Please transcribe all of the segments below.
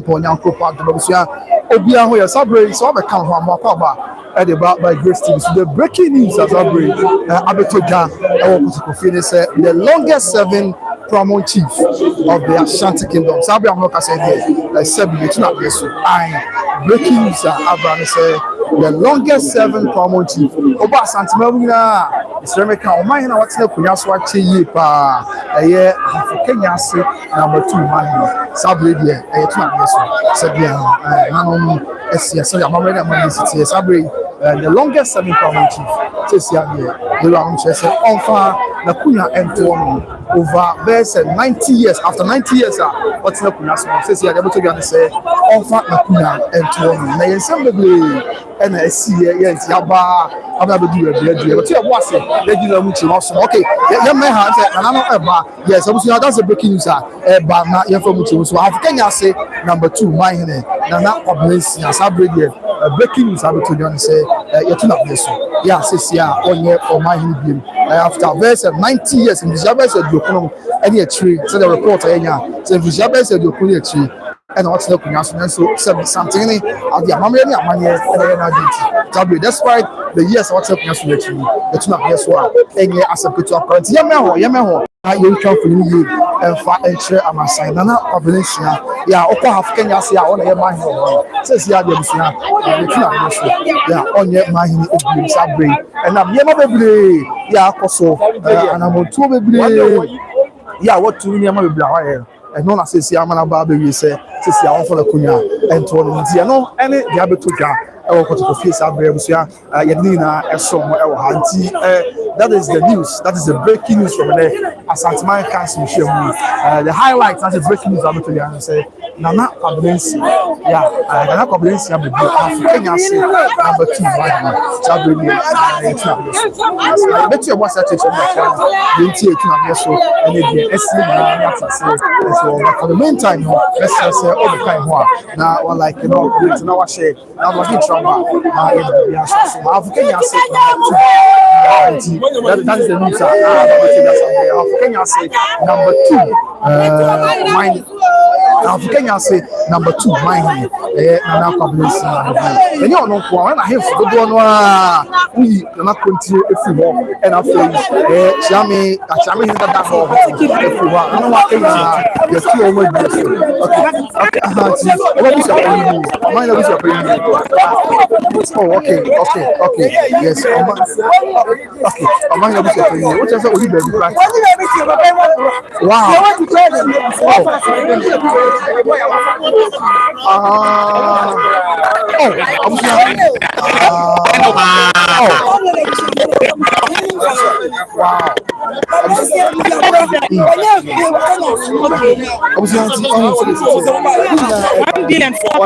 Paul Nyanko Park the Babusia Obia ho Sabre so be kan ho amakwa at the back by Grace TV. So the breaking news as Sabre Abetoja Kofine say the longest serving paramount chief of the Ashanti Kingdom. Sabre I'm not saying here Sebi Betuna Yesu. Breaking news Abraham say the longest serving paramount chief Oba Santima Wina Seremeka Omahina Watina Kunyaso Achi pa Kenya say number 2 man Sabre there Betuna Yesu Sebia nanom esia so ya mamre na man city Sabre the longest serving paramount chief says here the round say onfa na kunya ento over verse 90 years after 90 years what's na kunya so says here able to be say onfa na kunya ento na yensem bebre and I see yes yaba aba be do e but you boss say they give am chi no so okay ya me ha say na no eba yes that's a breaking news eba na ya fa mu chi so Kenya say number 2 my here na obviously Sabre there breaking news able to you say you tuna this yeah says here onye for my here after verse 90 years in December said you come any tree so the report enya so December said you come tree and what's the connection so something at the amamre ni amanye na date despite the years what's the connection it's not yes one any accept to apparent yemeho na you can for you and fa entre amasan na combination ya okwa half Kenya say on e man says ya dey busia it's not yes ya onye mahini obi Sabre and am yema bebre ya akoso anamotu bebre ya what to yema bebre awa and no say see amana ba be say see awon for the kunya and to no dia no any dia betoja e wo koto fie Sabre busia yedina esom e wo hanti that is the news, that is the breaking news from there Asanteman Council the highlights that's the breaking news I'm to you say Nana Kablensi Nana Kablensi be Kenya say number 2 right Sabre bet you what that is so and so for the meantime let's say all the time now like now what share now what in trouble Kenya say that's the news Kenya say number 2 mine Kenya say number 2 mine Nana Kablensi and you know when I have to go no we na continue if you want and after Chami that for if you want I know what you see almost okay what is your mine is your oh okay yes okay mine is your what is your wow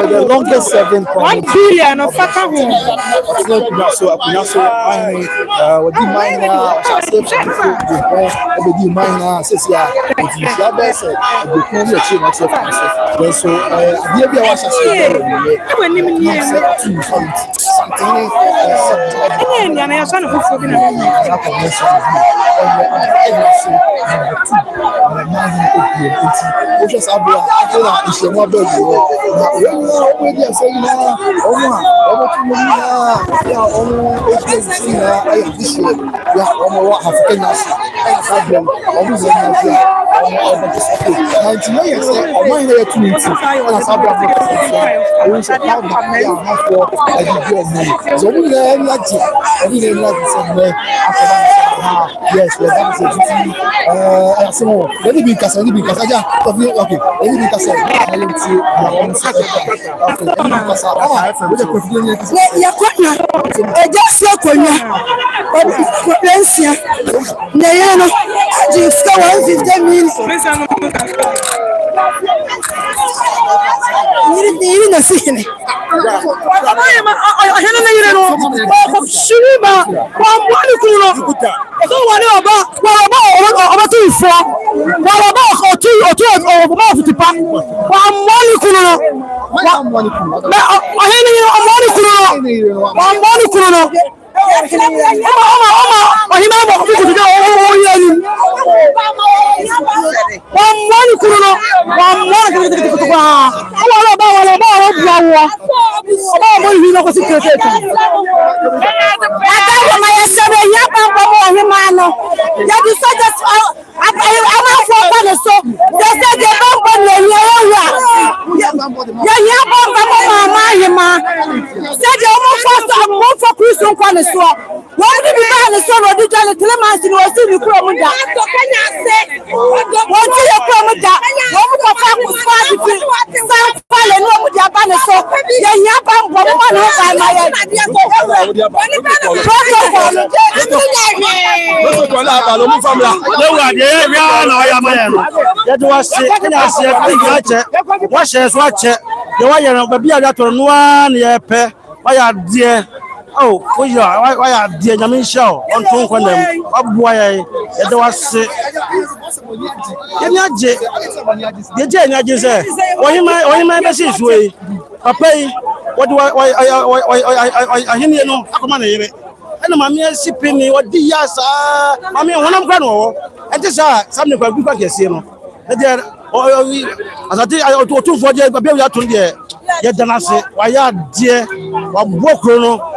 the longest serving 1 billion of so what do mine says yeah yes, that is a let me be okay. Let me be wo oba mo hi no ko secret ada ma ya sebe ya bambo mo hima no ya di so just ama fo kwa ne so they say the bambo no ni ya ya bambo mo mama hima say the mo for Christian kwa ne so wọ́n ní bí báyìí sọ ní ọdún jẹ́ ní tìlẹ́màsì ni wọ́n sì ní kúrò mú dá. wọ́n ti yẹ kúrò mú dá wọ́n mú kọfà kù sípàdì fi sáńpàlẹ̀ ní ọmọdé abáni sọ yẹ̀yìn abá ń bọ̀ mú wọn ní ọgbà ẹ̀ma yẹn. protocol àbàlọ́ mú fámìlà. léwu àdéhùn ẹ̀rí àwọn ọ̀yà máa yẹn nù. yẹ́tí wọ́n ṣe kí ni a ṣe kí ni a jẹ wọ́n ṣe ẹ̀sùn àjẹ yẹ wọ́n yẹn bẹ̀bí àdàtọ̀ nùwà ni ẹ pẹ́ wọ́n yà díẹ̀. Oh, why are dear Yamin Show on Tongue when them? What boy, I don't say. The Jen, say, why my message way? Papa, what do I hear no? Come on, and my mere sipping me what the yas are. I mean, when I'm gone, and this are something quite good, I see. As I think I told 2 4 years, but we are 2 years. Yet then I say, why are dear or walk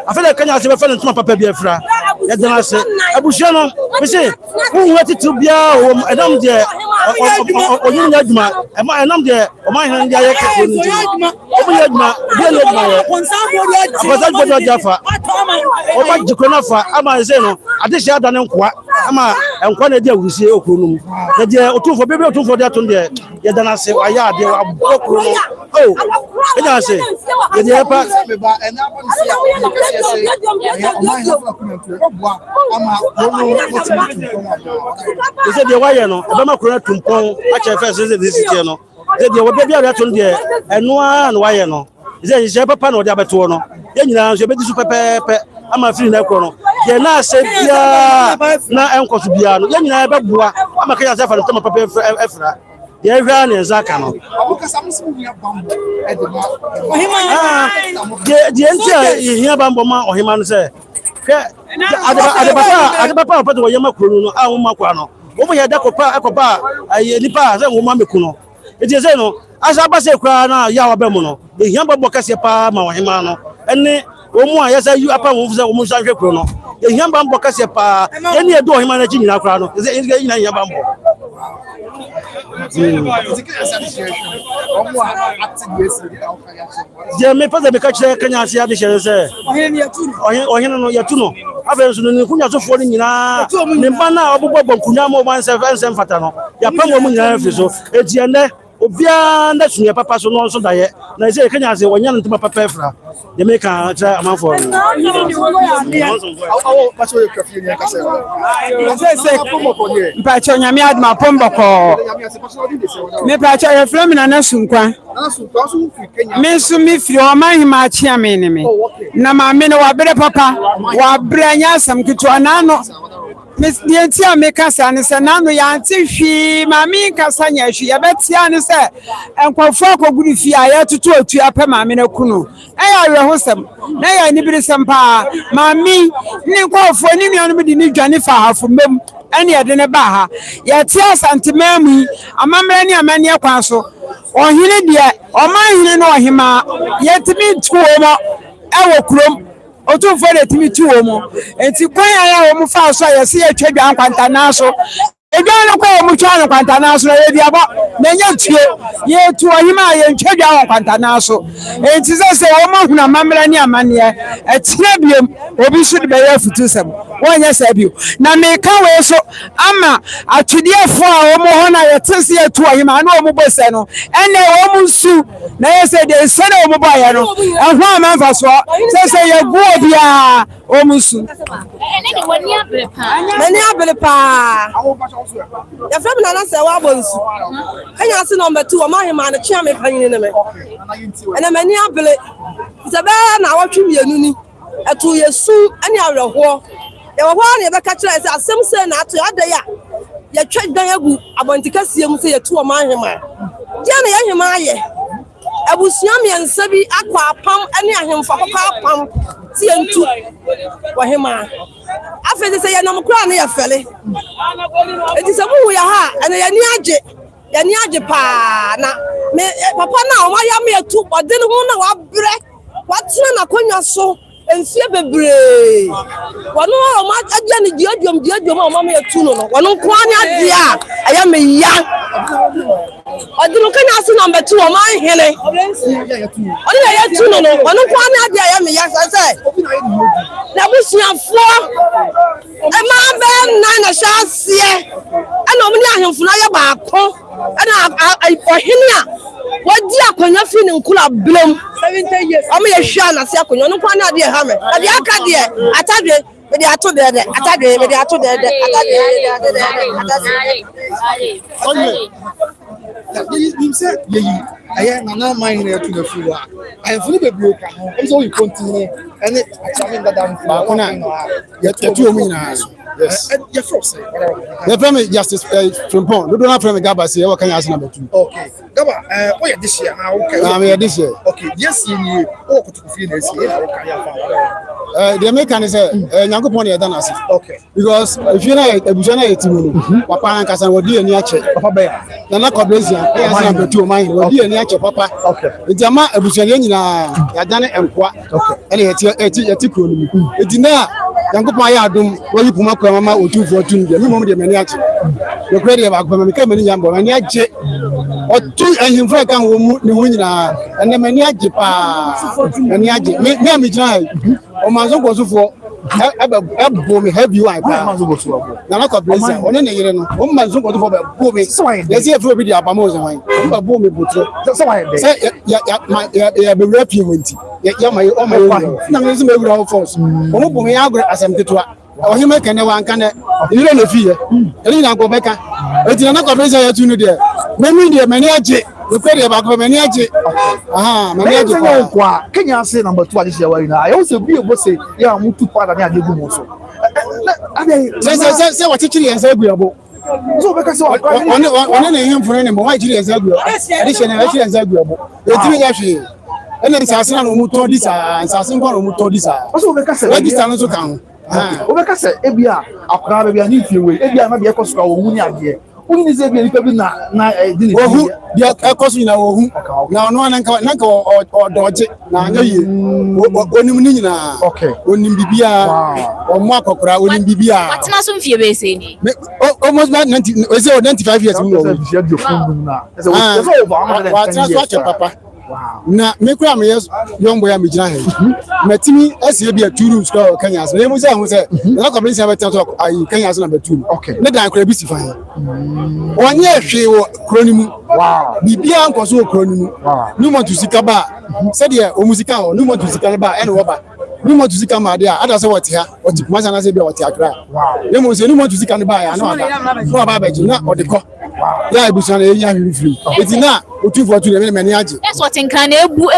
I feel like Kenya have a papa be a fra. Yet then I say, Abushano, we say, who wanted to be a dumb dear or you Yadma, and my name there, or my hand, Jaffa, or my Jukonafa, Ama Zeno, I just had an enqua, Ama, and one idea we see Okunum. The dear or 2 for baby or 2 for that one there. Yet then I say, why are they oh, I say, the airport, they said the wire no, Obama Corona Tumpong, actually, first is this channel. They were baby at on there, and one wire no. There is a papa or the Abatono. Then you answer, but super pepe. I'm a feeling that corner. You're not said, yeah, now Uncle Biano. Then I have a I'm a chaos for the top of Efra. The Iran is Zakano. The entire here Bamboma or him say. At the papa, but what Yamakuno, our Maquano. Over here, Dacopa, I Nipa, and woman Mikuno. It is no, as I say, Crana, Yawa Bemono, the Yamba Bocasia, Mahimano, and Omo, yes, you upon Musa Crono. The Yamba Bocasia, any door him managing in our crown. Is it in Yabambo? Jamie Pazza because Kenya see the say. Or Yatuno. Avenue Kunya so falling in Nimbana, Abu Kunamo, 177 Fatano. Yapamo Munafiso, Etienne, Obia, that's near Papa so also die. I say Kenya say when you're to Papa Pefra. They make a amount for Pachonya mi adma pomboko. Me pacho ye flamina na sunkwa. Me su mi firi o man hima chia me ne me. Na ma me no wa bere papa, wa branya asam kitwa na no. Miss Dientia make us and say, Nano Yanti, she, Mammy Cassania, she, I bet Sian say, and Quafoko good fee, I had to talk to your Pema Minokunu. I are wholesome. Nay, I need some power. Mammy, Nico for any on with the new Jennifer from them, any at the Baha. Yet, yes, Auntie Mammy, a mamma, a mania council, or he dear, or mine, no him, yet to me 2 hour crum. Otu for the timi tu omo enti kwan ya omo fa so ya se atwa dwan kwanta na so edwan no kwa omo twa no kwanta na so ye dia ba na nya tue ye tu ohima ye ntwa dwan kwanta na so enti se omo huna mamra ni amane etire biem obi su de be ya futu sem wonya sa bio na me ka we so ama atwediefo a omo ho na ye tese ye tu ohima na omo bose no ene omo su na ye se de se na omo ba ye no ehwa amanfa so se ye gu obia omusu mani abelepa ya fam na na se wa bonsu anya se number 2 o ma hema na chia me panyin ne me ena mani abele se be na awatwe mienu ni etu yesu ani awerho ya wo na ye be ka kira se asem se na ato ada ya ya twadwan agu abontikasiye mu se ye tu o ma hema dia na ye hema aye abusuam yensa bi akwa apam ani ahemfa papa apam ti entu wa hema afede se ye nam kura na ye fele eti se bu ya ha ene ye ni age pa na me papa na o ma ya me etu ode ne ho na wa bre watena na konya so enfie bebre wono o ma agya ne diadwom o ma me etu no wono nko anya de a aya me ya ode no kanya so number 2 o ma hene ode ya etu no wono nko anya de aya me ya say na busuafo e ma be na hyasie ana o me ahemfo na ya baako ana ohene a wadi akonya fi ne nkula blom 70 years am ye hwa na se akonya no kwa na de ha me ade aka de atade me de ato de atade me de ato de atade you said yeah na mind na to the fool I fully be broke am so we continue and I mean that am ba kuna ya tu omu na yes your first the family justice from pon do not from Gaba say we can ask number 2 okay Gaba what you this year how okay am this year okay yes you o ko to feel this year how can you find the American say Nyankopon e dana okay because if you na ebuja na yetimu no papa an kasa wodi ani ache papa be na na kobresia e ask number 2 man wodi ani ache papa okay ejama ebuja nyina ya dane enkoa okay ene yeti kro no mu edina Nyankopon ya adom wayi puma kwa mama otufo tun de mi mom de mani ache no kre de ba kwa mama ka mani nyambo mani ache otu ahimfra kan wo mu ne wo nyina ene mani ache pa mani ache me amijina o manzo gosufo ebo me have you pa manzo gosufo na na koblensa one ne yire no o manzo gosufo be bo me yesi efro bi de abamo zo wan o bo me botro se ya be rapi wonti ya my o my na me zo me wura force o mo bo me ya agro asem tetwa o hima kene wan kane yire na fiye eri na go beka etina na koblensa ya tunu de me mi de mani ache we kwere ba ko mani ache aha mani ache kwa Kenya say number 2 this year why na I also be able say ya mutu pada ni adegu mo so say what teaching yensa aguabo so beka say one na him fun ni mo why teaching yensa aguabo addition na teaching yensa aguabo etimi ya hwe ene nsase na no mu to disa nsase nko no mu to disa so beka say register no so kan o beka say ebia akra bia ni fiewe ebia na bia koso wo mu ni ade uni ze bi nipa bi na dini ohu dia ekoso na ohu na ono na nka odoje na anyaye onim ni nyina okay onim bibia omo akokora onim bibia atima so mfie be se ni almost 95 years we papa na me kura me young boy am gina he matimi asie bia 2 rooms ko Kenya so emu say hu say na ko brinsi abeta to ayi Kenya so number 2 okay ne dan kura bi si fan onye hwe wo kronimu wow bibia nkoso kronimu nu mo to sika ba se de o musika o nu mo to sika ba ene wo ba nu mo to sika ma de a ada se wote ha wote kuma sana se bia wote akra wow ne mo se nu mo to sika ne ba ya na ada no ba ba ji na odeko ya ibusan e nya hwi free etina otu for tu me aje yes what nkan na ebu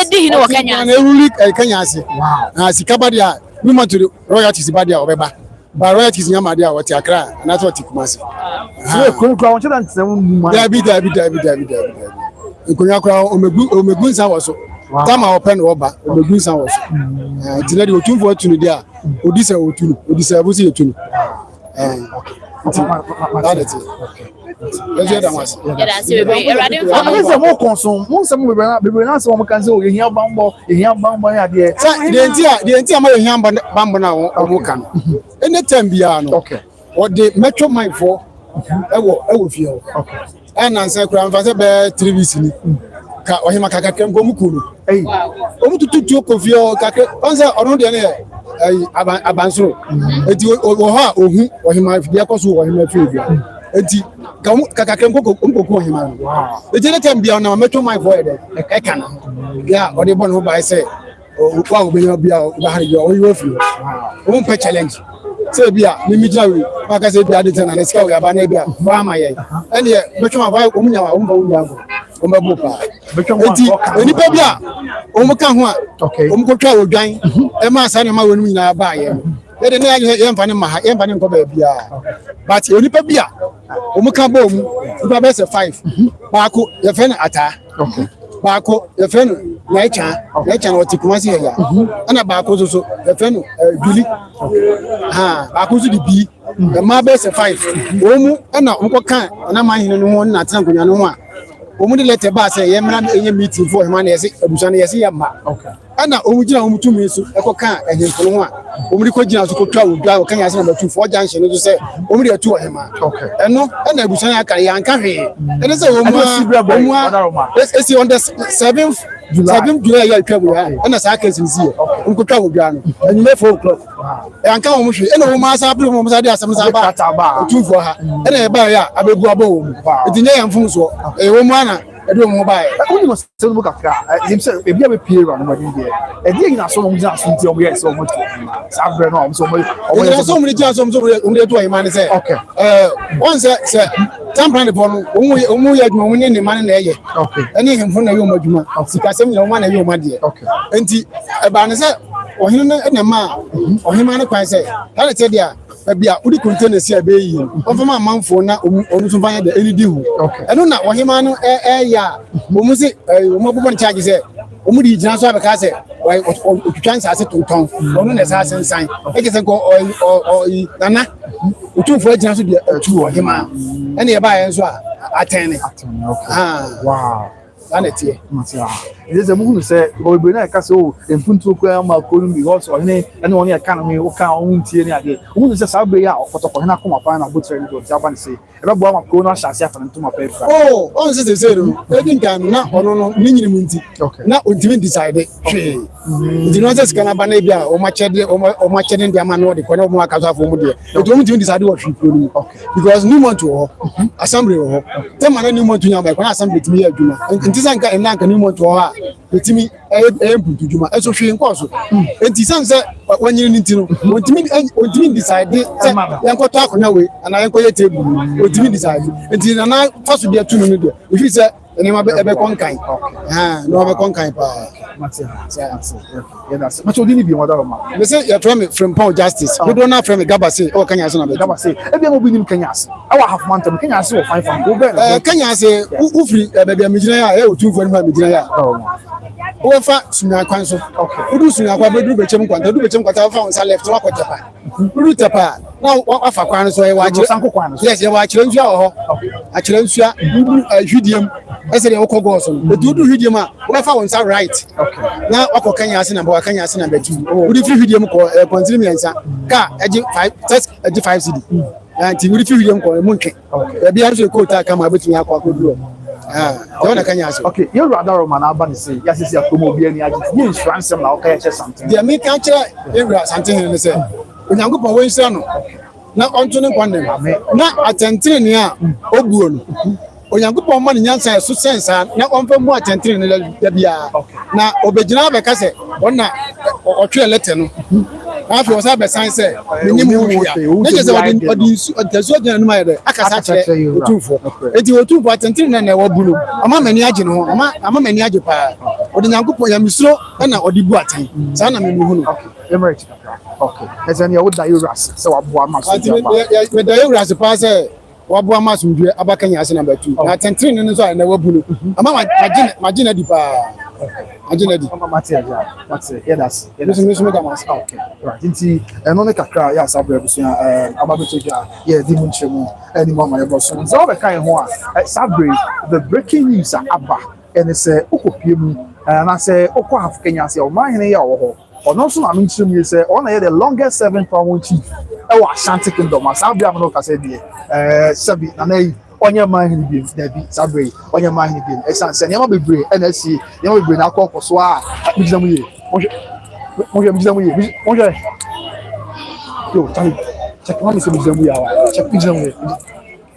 edi hine wo Kenya na ewuli Kenya ase wow na sika ba dia nu mo to royalties ba dia obeba ba royalties nya ma dia wote akra na to wote kuma se so kura won cheda nsem mu ya bi nkonya kura omegu nsa wo so tama open oba omegu nsa wo so tina di otu for tu no dia odisa otu odisa abusi otu no let's get was yeah say we say mo consume mo say mo be na say mo kan say o ehia bambo ya de the entia ma ehia bambo na o kan anytime bia no okay o de metro mine for ewo fie okay and answer kura mfa say be 3 weeks ni ka o hima kaka kemgo mu kunu eh o mu tutu ko fie o kaka on say onu de na abansoro eti o ha ohun o hima fie ko so o hima fie bia eti kaka kemgo ko hima eti na tambia na metro mine for e kana ya o de bon ho ba say o kwa obenya bia o ba ha yo o yo fie o mu pe challenge say bia ni mi jawi aka say bia de tana na sika o ya ba na bia ba ma ye ene metro ma ba o mu nya wa o mba wo nya o mba bu pa eti eni pe bia o mu ka ho a o mu ko twa odwan e ma sa ne ma wonu nyina ba ye de na ye mfa ne ma ha ye mfa ne ko ba bia but eni pe bia o mu ka ba o mu ba be se 5 ba ko ye fe na ata okay ba ko ye fe no na echa o ti kuma si ya ana ba ko so ye fe no juli ha ba ko so di bi e ma be se 5 o mu ana o ko kan na ma hin no ho na tan konya no ho a omu de letter ba say yemra enye meeting for him na yesi abusa na yesi yamma ana omu gina omu tumi so ekoka ehemfo no ho a omu de ko gina so ko twa odwa o kan yasi na batu for junction no so say omu de atu ohema eno ana abusa na aka yanka hwe ene say omu esi on the 7th July ya twabu ha ena sa ka sinsi nko twa odwa no enyume 4 o'clock yanka omu hwe ena omu asa apre omu sa de asem sa ba atu for ha ena e ba ya abebu abo omu etinye yamfum so e omu ana edo mo bae only must tell me kakra himself e bia be pay run mo dey e dey na so mo jina so nti o mo yes o mo sabre no so mo so mo jina so mo dey to him say okay once say tampran de bono omu ya adwuma mo ne man na eye okay ene hemfo na yo madwuma sikasem na mo na yo made okay enti e ba ne say ohinu na ma ohima ne kwan say na te dia bia udi container si abeyi ofama manfo na onu so fanya de enidi hu eno na ohima no ya omu se omu bobo charge say omu di jina so abeka say otutwan sa se tonton onu na sa sensan e ke se ko nana otufo jina so de atu ohima ene e ba yen so atene wow Aneti matia is a movie say go be na ka so empuntu ko ma ko nu because oni ene oni aka na me o ka o ntie ni ade unu say sabe ya okotoko na ko ma pa na botre ni do ti aba ni say e be bo ma ko na shase afa ntu ma pa fra on say no e din kan na ono no ni nyini munti na ontimi decide hwe di no say kana ba na bia o ma chede ndi ama no de ko na o ma ka so afo mu de e to mu ntimi decide wo hwe pro ni because new month wo assembly wo te ma na new month nya ba ko na assembly timi ya adwuma sanka enanka ni monto ha etimi emputu juma eso hwe nkoso enti sanse wanyiri ni ntino ontimi decide yankoto akona we ana yankoye table ontimi decide enti na faso dia tunu ni dia ofi se eni ma be konkan no be konkan pa matia yes but odini bi modaro ma me say you from Paul Justice we don't have from Gabase o Kenya so na be Gabase e bi mo bi nim Kenya ase awa half month Kenya ase o fine fan go be Kenya ase ufri be bia mejina ya e otu fo ni ma mejina ya o fa sunya kwan so udu sunya kwa be duru be chem kwanta duru be chem kwanta fa on sa left wa kwata duru tepa na afa kwan so e wa kire sanko kwan so yes e wa kire ntua ho a kire ntua duru hwidiem ese de okogo so duru hwidiem a wo fa on sa right na wako Kenya ase na ba Kenya ase na betu udu fi hwidiem ko continue miensa ka eji 5 test eji 5 cd anti udu fi hwidiem ko mu ntwe e bia so ko ta kama betumi akwa koduro Don't Kenya. Okay, you're rather Roman Albany say, yes, it's a promo be any agent. You insurance them now, okay, something. The American culture, something in the same. When you go for Winston, now on to the one, now attending here, Obuon. When you go for money, answer, so sense, now on for more attending the Bia. Now, Obejana Becase, one or 2 letter. After was a sign say, minimum, the soldier, I can say, you 2 for it. You 2 for attending and never blue. I'm a maniacal, I'm a maniacal. Or the Yanko Yamiso and or the Buati, Sana Mimu. Okay, as any old Dioras, so I'm with the Euras pass. Wabwa sumdwe abakanya ase number 2 na tentrin no so na wabulu ama magina di pa agina di Matse yes okay right nti eno ne kakra ya sabra busia ababetoja ye di munchemu eni mama ye boso nzo be kan ho a sabre the breaking news aba ene se okopiemu na se okọ African ase o mahene ya wo ho ono so na munchemu ye se ona ye the longest serving paramount chief ewa Ashanti Kingdom asabia amno kase die sabi na nay onye mahini bi dabi sabre onye mahini bi esanse nyama bebre NSC nyama bebre na akokoso a bijamu ye onje yo tani check mama se bijamu ya wa check bijamu ye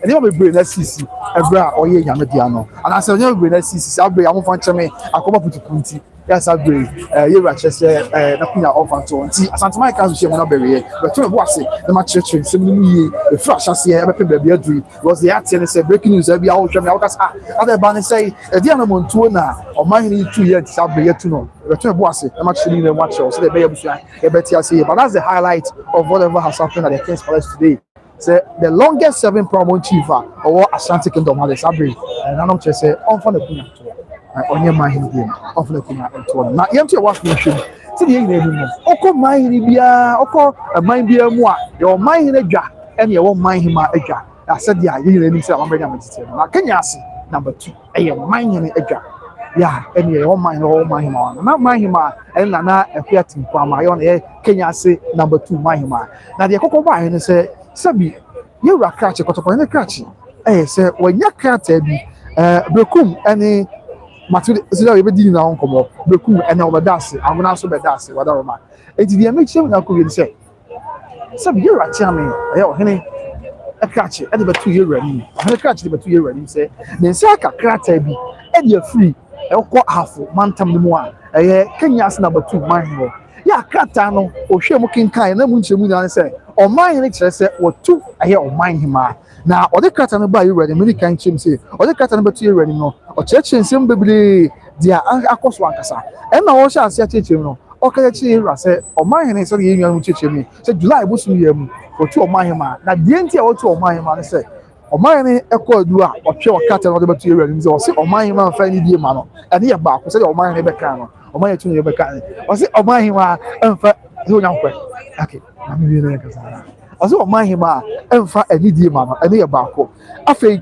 nyama bebre na CC ebra oye nyama dia no ana se nyama bebre na CC sabre amfan cheme akoba putupunti yes sabre ye ra chese na kunya ofanto nti Asante Mike kan so na bere ye but to bo ase na ma church se mu ye e fra chase ye be pe ba bia dui was the ati ne say breaking news e bia wo hwe me awokas other ban say e dia na montuo na o man ni 2 years sabre ye tu no but to bo ase na ma chiri na watch so the be ye busu e be ti ase but that's the highlight of whatever has happened at the King's Palace today. Say the longest serving paramount chief or Ashanti Kingdom had sabre and I don't just say on for the kunya onye mahini bi of the kunya to na yemte was no hwem ti dey na enu okọ mahini bia okọ man bia mu a your mahini adwa ene ye wo mahini ma adwa I said ya ye na enu say amambenya metete na Kenya ase number 2 ɛyɛ ɔman adwa ya ɛne ɛyɛ ɔman hema na ɔman hema ɛne nana ɛhwɛ atimpo ama yɛ ɔne Kenya ase number 2 ɔman hema na deɛ kɔkɔ baa ne sɛ sɛbi yɛwura krakye kɔtɔkɔ ne krakye ɛyɛ sɛ wɔnya krataa bi Bekum ɛne Matu sɛ yɛbɛdi nyinaa ho nkɔmmɔ Bekum ɛne ɔbɛda ase amona nso bɛda ase wadaroma enti deɛ mekyerɛ mu na akɔwie ne sɛ bi yɛwura kyame ɛyɛ ɔhene krakye ɛde bɛto yɛwura nim ɔhene krakye de bɛto yɛwura nim sɛ ne nsa aka krataa bi ɛde afiri ɛkɔ ahafo mantam no mu a ɛyɛ Kenya ase number 2 man hɔ yɛ krataa no ohwɛ mu kenkan na mu nkyerɛ mu nyinaa sɛ ɔman hene kyerɛ sɛ wɔtu ɛyɛ ɔman hema na ɔde krataa no ba yɛwura nim ne kan kyerɛ mu sɛ ɔde krataa no bɛto yɛwura nim no ɔkyerɛkyerɛ nsɛm bebree deɛ akɔ so ankasa ɛna ɔhyɛ ase akyerɛkyerɛ mu no ɔkaya kyerɛ yɛwura sɛ ɔman hene sɛ yɛ nua no kyerɛkyerɛ mu sɛ July bosom yɛ mu wɔtu ɔman hema na deɛ nti a wɔtu ɔman hema no sɛ ɔman hene ɛkɔ adu a ɔtwe ɔkrataa no ɔde bɛto yɛwura nim sɛ ɔse ɔman hema mfa ne die ma no ɛne yɛ baako sɛ ɔman hene bɛka no ɔman yɛ tu no yɛbɛka no ɔse ɔman hema ɛmfa sɛ onyankopɛ okay na me wie no yɛ kasa ɔse ɔman hema ɛmfa ɛne die ma no ɛne yɛ baako afei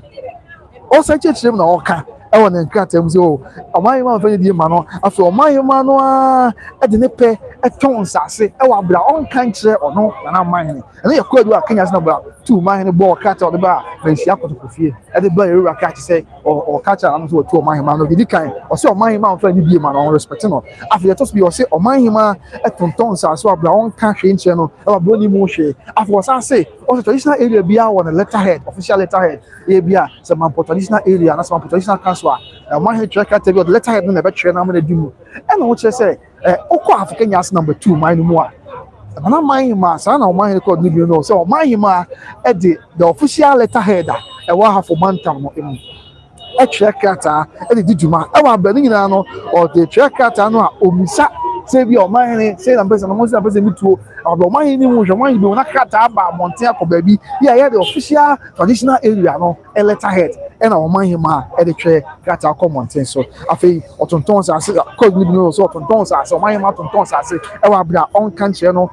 ɔsan kyerɛkyerɛ mu na ɔka ɛwɔ ne nkrataa mu sɛ ɔman hema mfa ne die ma no afei ɔman hema no a ɛde ne pɛ ɛtɔn nsase ɛwɔ abira ɔnka nkyerɛ ɔno nana ɔman hene ɛne yɛ kɔ adu a Kenya ase number 2 ɔman hene bɔ ɔkrataa ɔde ba a nhyia kɔtɔkɔ fie ɛde ba yɛwura krakye sɛ ɔkrataa ano nso wɔtu ɔman hema no didi kan ɔsɛ ɔman hema mfa ne die ma no ɔn respect no afei yɛtɔ so bi ɔsɛ ɔman hema ɛtontɔn nsase wɔ abira ɔnka hwee nkyerɛ no ɛwɔ abira ne mu hwee afei ɔsan se ɔsɛ traditional area biara wɔ ne letterhead official letterhead yɛ bi a sɛ mampɔ traditional area na sɛ mampɔ traditional council a ɔman hene twɛ krataa bi ɔde letterhead no na ɛbɛtwerɛ na ama no adi mu ɛna wɔkyerɛ sɛ ɔkɔ afɔ Kenya ase number 2 man no mu a nana ɔman hema saa na ɔman hene kɔɔ ne bi no sɛ ɔman hema ɛde the official letterhead a ɛwɔ ahafo mantam no mu ɛtwerɛ krataa ɛde di dwuma ɛwɔ abɛn nyinaa no ɔde twerɛ krataa no a omisa sɛ bi ɔman hene sɛ na mpɛsɛ na mo sɛ na mpɛsɛ mi tuo ɔbɛ ɔman hene mu hwɛ ɔman hene bi wɔn krataa aba abɔnten akɔ baabi yɛ a yɛ de official traditional area no letterhead ɛna ɔman hema ɛde twɛ krataa kɔ mmɔnten so afei ɔtontɔn nsase kɔɔdu ne bi no so ɔtontɔn nsase ɔman hema tontɔn nsase ɛwɔ abira ɔnka nkyerɛ no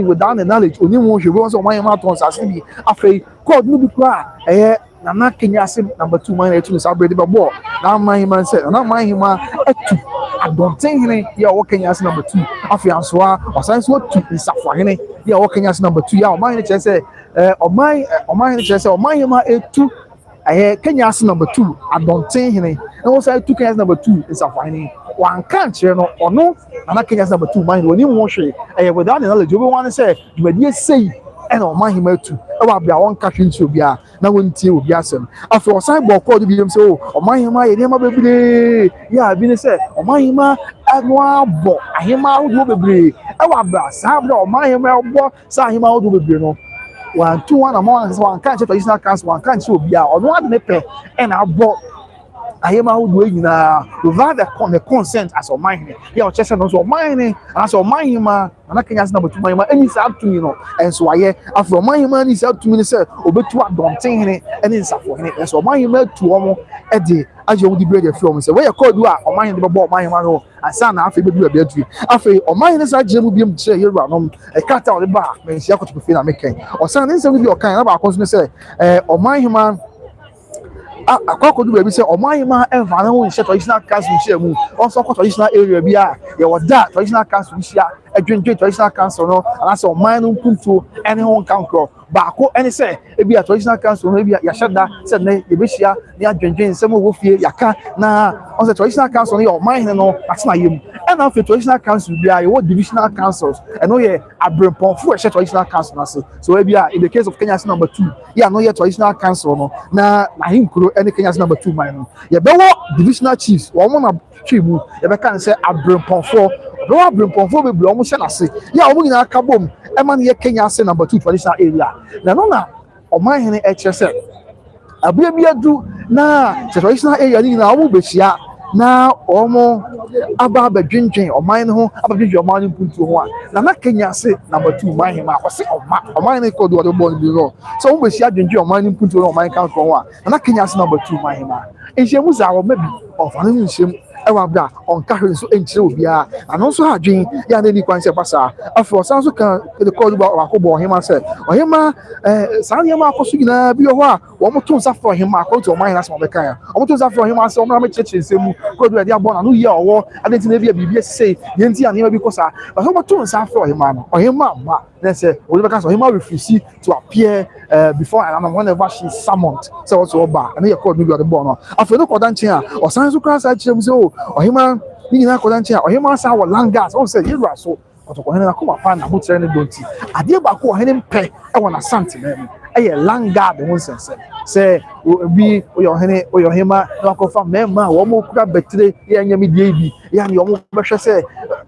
without the knowledge onim ho hwɛ bi wɔn sɛ ɔman hema atɔn nsase bi afei kɔɔdu ne bi kora ɛyɛ nana Kenya ase number 2 man etu no saa bere de bɛbɔ na ɔman hema sɛ nana ɔman hema etu adɔnten hene yɛ ɔwɔ Kenya ase number 2 afei ansoa ɔsan so atu nsafo hene yɛ ɔwɔ Kenya ase number 2 yɛ ɔman hene kyerɛ sɛ ɔman hene kyerɛ sɛ ɔman hema etu ɛyɛ Kenya ase number 2 adɔnten hene na wɔn san etu Kenya ase number 2 nsafo hene wanka nkyerɛ no ɔno nana Kenya ase number 2 man hene onim ho hwee ɛyɛ without the knowledge obi wɔn sɛ dwumadie sei ɛna ɔman hema etu ɛwɔ abia wɔnka hwee nti obiara na wɔntie obi asɛm afei ɔsan bɔ kɔɔdo bi yam sɛ ɔman hema yɛ nneɛma bebree yɛ abi ne sɛ ɔman hema ɛno abɔ ahema ahodoɔ bebree ɛwɔ abia saa abia ɔman hema ɛbɔ saa ahema ahodoɔ bebree no wantu wɔn na wɔn sɛ wanka nkyerɛ traditional council wanka nkyerɛ obiara ɔno ade ne pɛ ɛna abɔ ahema ahodoɔ nyinaa without the consent as ɔman hene yɛ ɔkyɛ sɛ no nso ɔman hene anaasɛ ɔman hema nana Kenya ase number 2 man hema ɛni saa tumi no ɛnso ayɛ afei ɔman hema ɛni saa tumi no sɛ obetu adɔnten hene ɛne nsafo hene ɛnso ɔman hema atu wɔn ɛde agye wɔn de bi ɛde afiri wɔn sɛ wɔyɛ kɔɔdu a ɔman hene de bɛbɔ ɔman hema no ansa na afei bɛdu ɛbɛ atu afei ɔman hene saa gyina mu bi mu kyerɛ yɛwura nom ɛkata ɔde ba mɛnhyia kɔtɔkɔ fie na mekɛn ɔsan ne nsɛm no bi ɔkan na baako nso ne sɛ ɔman hema akɔkɔdu baabi sɛ ɔman hema ɛmfa ne ho nhyɛ traditional council nhyia mu ɔnso kɔ traditional area bi a yɛwɔ da traditional council nhyia adwendwen traditional council no anaasɛ ɔman no mpuntuo ɛne ho nka nkorɔ baako ɛne sɛ ebi a traditional council no ebi a yɛahyɛ da sɛ nnɛ yɛbɛhyia ne adwendwen nsɛm a ɛwɔ fie yɛaka na ɔsɛ traditional council no yɛ ɔman hene no atena yɛ mu ɛna afei traditional council bi a yɛwɔ divisional councils ɛno yɛ aberempɔnfo ɛhyɛ traditional council no ase so ebi a in the case of Kenya ase number 2 yɛ ano yɛ traditional council no na n'ahenkuro ɛne Kenya ase number 2 man no yɛbɛwɔ divisional chiefs wɔn mo na twi mu yɛbɛka ne sɛ aberempɔnfo bɛwɔ aberempɔnfo bebree wɔn hyɛ n'ase yɛ a wɔn nyinaa ka bom ɛma no yɛ Kenya ase number 2 traditional area na no na ɔman hene ɛkyerɛ sɛ abere bi adu na traditional area no nyinaa wɔn bɛhyia na wɔn aba abɛdwendwen ɔman no ho abɛdwendwen ɔman no mpuntuo ho a na Kenya ase number 2 man hema ɔse ɔman no kɔɔ do ɔde bɔ no bi no so wɔn bɛhyia dwendwen ɔman no mpuntuo no ɔman kan kɔn ho a na Kenya ase number 2 man hema nhyiamu saa wɔn ma bi ɔfa no nhyiamu ɛwɔ abda ɔnka hwɛ nso ɛnkyerɛ obiara ano nso ha adwen yɛ anani kwan sɛ basa afei ɔsan so ka de kɔɔdu ba wakɔbɔ ɔhema sɛ ɔhema saa nneɛma akɔ so nyinaa bi wɔ hɔ a wɔn to nsa frɛ ɔhema akɔnto ɔman yɛn asɛm ɔbɛka ya wɔn to nsa frɛ ɔhema sɛ ɔmra mɛkyerɛkyerɛ nsɛm mu kɔɔdu ɛde abɔ n'ano yie a ɔwɔ ade nti na ebi a biribi asise yɛn ti a nneɛma bi kɔ saa ɔhema wɔto nsa frɛ ɔhema no ɔhema ama na sɛ wɔde bɛka sɛ ɔhema refuse to appear before and whenever she summoned sɛ wɔso ɔba ɛne yɛ kɔɔdu bi ɔde bɔ no afei no kɔda nkyɛn a ɔsan so kora saa kyerɛ mu sɛ o ɔhema ne nyinaa kɔda nkyɛn a ɔhema san wɔ langas ɔn sɛ yɛwura so ɔtɔkɔhene akoma pa na bokyerɛ ne donti adeɛ baako ɔhene mpɛ ɛwɔ n'asante na mu ɛyɛ langard ho nsɛnsɛm sɛ obi oyɛ ɔhema na wakɔfa mmarima a wɔn kura bɛtire yɛ nyamidie bi yɛ ne wɔn bɛhwɛ sɛ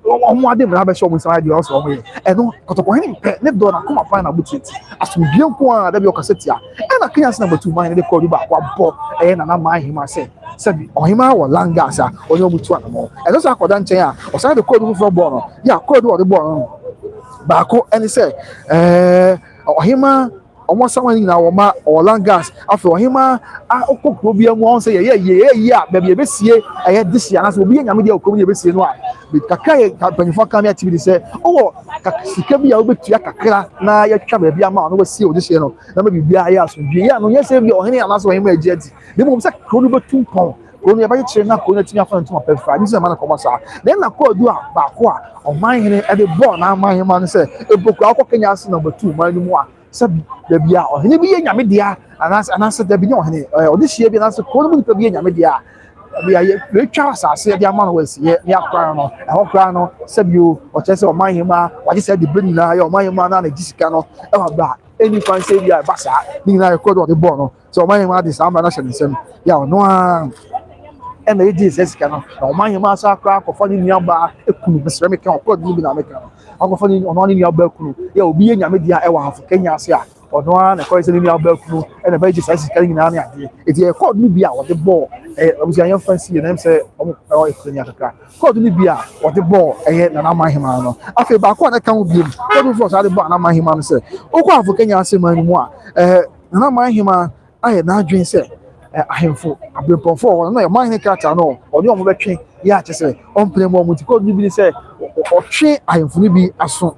wɔn ade mmara bɛhyɛ wɔn nsa adeɛ ɔsɛ wɔn yɛ ɛno ɔtɔkɔhene mpɛ ne dɔ n'akoma pa na bokyerɛ ti asomdue nko a dabi ɔkasa tia ɛna kenya sɛ namba 2 man ne de kɔɔdu baako abɔ ɛyɛ nana maa ahema sɛ sɛbi ɔhema wɔ langas a ɔne ɔmu tu anamɔ ɛno sɛ akɔda nkyɛn a ɔsan de kɔɔdu foforɔ bɔɔ no yɛ kɔɔdu ɔde bɔɔ no baako ɛne sɛ ɔhema ɔmo asaman nyinaa wɔma ɔwɔ langas afei ɔhema ɔkɔ kuro bi mu ɔn sɛ yɛyɛ yie a baabi ebesie ɛyɛ disi anaasɛ obi yɛ nyame deɛ ɔkɔm yɛ ebesie no a kakra yɛ mpanyinfoɔ kan mi ati bi de sɛ ɔwɔ sika bi a wobɛtua kakra na yɛtwa baabi ama ɔno wɔsie ɔdehyɛ no na ma biribi ayɛ asomdwie yɛ ano nyɛ sɛ bi ɔhene anaasɛ ɔhema agye adi na mmom sɛ kuro no bɛtu mpɔn kuro no yɛbɛkyekyere na kuro no atumi afa no ntoma pɛfra ne sɛ ma no kɔmɔ saa na ɛna kɔɔdu a baako a ɔman hene ɛde bɔɔ na aman hema no sɛ ebokura akɔ kenya ase namba 2 man no mu a sɛ dabi a ɔhene bi yɛ nyame deɛ anaasɛ dabi ne ɔhene ɔde hyia bi anaasɛ kuro no mu nipa bi yɛ nyame deɛ a yɛtwa asase yɛde ama no wɔ asiɛ ne akora no ɛhɔ koraa no sɛbio ɔkyerɛ sɛ ɔman hema wagye sɛ de bere nyinaa yɛ ɔman hema na agye sika no ɛwɔ ba ɛni kwan sɛ bi a ɛba saa ne nyinaa yɛkɔ de ɔde bɔɔ no sɛ ɔman hema de saa mmara no ahyɛ ne nsam yɛ ɔno a ɛna yɛgye sɛ sika no na ɔman hema asa akora akɔfa ne nuabaa ekunu mesrɛ meka ɔkɔɔ de bi na meka no akɔfa ne ɔno ne nuabaa ekunu yɛ obi yɛ nyame deɛ ɛwɔ ahafo kenya ase a ɔno a na ɛkɔɛ sɛ ne nuabaa ekunu ɛna bɛgye saa sika nyinaa ne adeɛ eti yɛ kɔɔ no bi a wɔde bɔɔ abusuan yɛn fancy yɛ nam sɛ ɔmo ɛwɔ ekunu kakra kɔɔ no bi a wɔde bɔɔ ɛyɛ nana man hema no afei baako a n'aka ho biem kɔɔ no fɔ saa de bɔɔ nana man hema no sɛ okɔ ahafo kenya ase man no mu a nana man hema ayɛ n'adwene sɛ ahemfo abiripɔnfo wɔn na ɔman hene krataa no ɔne ɔmo bɛtwe yɛ akyɛ sɛ ɔmpere mu ɔmo ti kɔɔ no bi ne sɛ ɔtwe ahemfo no bi aso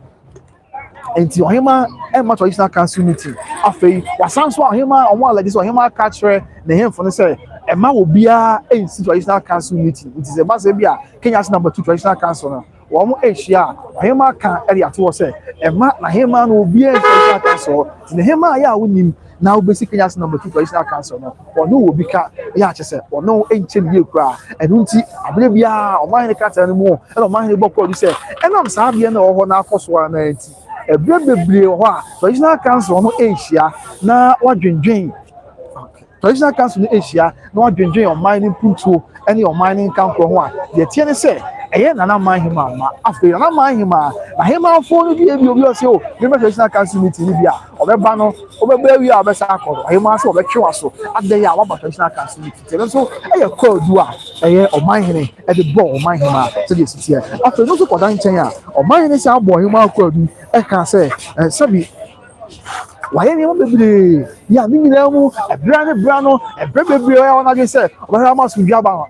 nti ɔhema ɛma traditional council meeting afei wasan so ɔhema ɔmo alɛgye sɛ ɔhema aka kyerɛ ne hemfo no sɛ ɛma obiara ɛnsi traditional council meeting nti sɛ basa bi a kenya ase number 2 traditional council no wɔn ɛhyia a ɔhema ka ɛde ato hɔ sɛ ɛma na hema no obiara nsi traditional council nti ne hema ayɛ a wonim na wobɛsi kenya ase number 2 traditional council no ɔno wɔ bi ka yɛ akyɛ sɛ ɔno ɛnkyɛ ne yie koraa ɛno nti abere biara ɔman hene krataa no mu ɛna ɔman hene bɔ kɔɔdu sɛ ɛnam saa adeɛ na ɛwɔ hɔ na akɔ so a na nti ɛbrɛ bebree wɔ hɔ a traditional council no ɛhyia na wadwendwen traditional council no ɛhyia na wadwendwen ɔman no mpuntuo ɛne ɔman no nkankorɔ ho a deɛ tie ne sɛ ɛyɛ nana man hema ama afei nana man hema na hemafo no bi obi ɔsɛ o member traditional council meeting ni bi a ɔbɛba no ɔbɛba awie a ɔbɛsa akɔ hema sɛ ɔbɛtwe wa so adɛ a waba traditional council meeting tɛno nso ɛyɛ kɔɔdu a ɛyɛ ɔman hene ɛde bɔ ɔman hema sɛdeɛ sitiɛ afei no nso kɔda nkyɛn a ɔman hene sɛ abɔ hema kɔɔdu ɛka sɛ sɛbi wayɛ nneɛma bebree yɛ a ne nyinaa mu ɛbrɛ no ɛbrɛ bebree ɔyɛ wɔn adwene sɛ ɔbɛhwɛ ama asomdwe aba no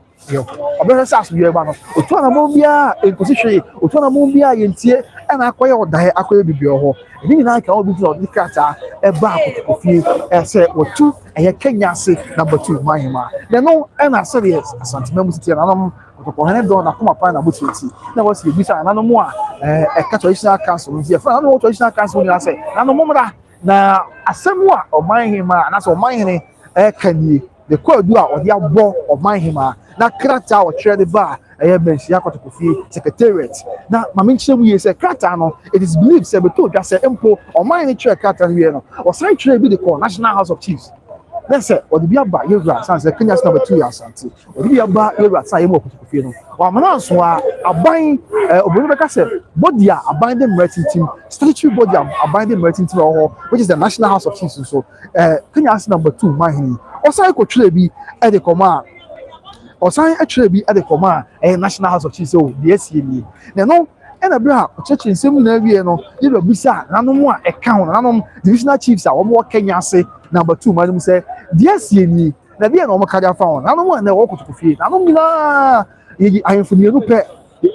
ɔbɛhwɛ sɛ asomdwe ba no otu anamɔ biara nkosi hwee otu anamɔ biara yɛntie ɛna akɔyɛ ɔdaeɛ akɔyɛ bebree wɔ hɔ ɛne nyinaa ka wɔn bi ɔde krataa ɛba akɔkɔfie ɛsɛ wɔtu ɛyɛ kenya ase number 2 man hema n'ano ɛna sɛdeɛ asantema mu tete nanom ɔtɔkɔhene dɔn na kɔma pan na bɔ tete na wɔsi ebi sa nanom a ɛka traditional council nti ɛfɛ nanom wɔ traditional council nyinaa sɛ nanom mmra na asɛm a ɔman hema anaasɛ ɔman hene ɛka nie de kɔɔdu a ɔde abɔ ɔman hema na krataa ɔkyerɛ de ba a ɛyɛ bɛnhyia kɔtɔkɔfie secretariat na maame nkyerɛ mu yie sɛ krataa no it is believed sɛ bɛtɔ odwa sɛ mpo ɔman hene kyerɛ krataa no wie no ɔsan kyerɛ bi de kɔ national house of chiefs na sɛ ɔde bi aba yɛwura san sɛ kenya number 2 yɛ asante ɔde bi aba yɛwura san yɛ mu kɔtɔkɔfie no wɔamana nso a aban obìnrin bɛka sɛ body a aban de mmerɛ tintim statutory body a aban de mmerɛ tintim wɔ hɔ which is the national house of chiefs nso kenya number 2 man hene ɔsan kɔtwerɛ bi ɛde kɔma a ɔsan atwerɛ bi ɛde kɔma a ɛyɛ national house of chiefs o deɛ esie nie na ɛno ɛna bere a ɔkyerɛkyerɛ nsɛm nyinaa wie no yɛbɛ bisa nanom a ɛka ho nanom divisional chiefs a wɔn wɔ kenya ase number 2 man mu sɛ deɛ esie nie na deɛ na wɔn ka de afa wɔn nanom a na ɛwɔ kɔtɔkɔfie nanom nyinaa yi ahemfo ne no pɛ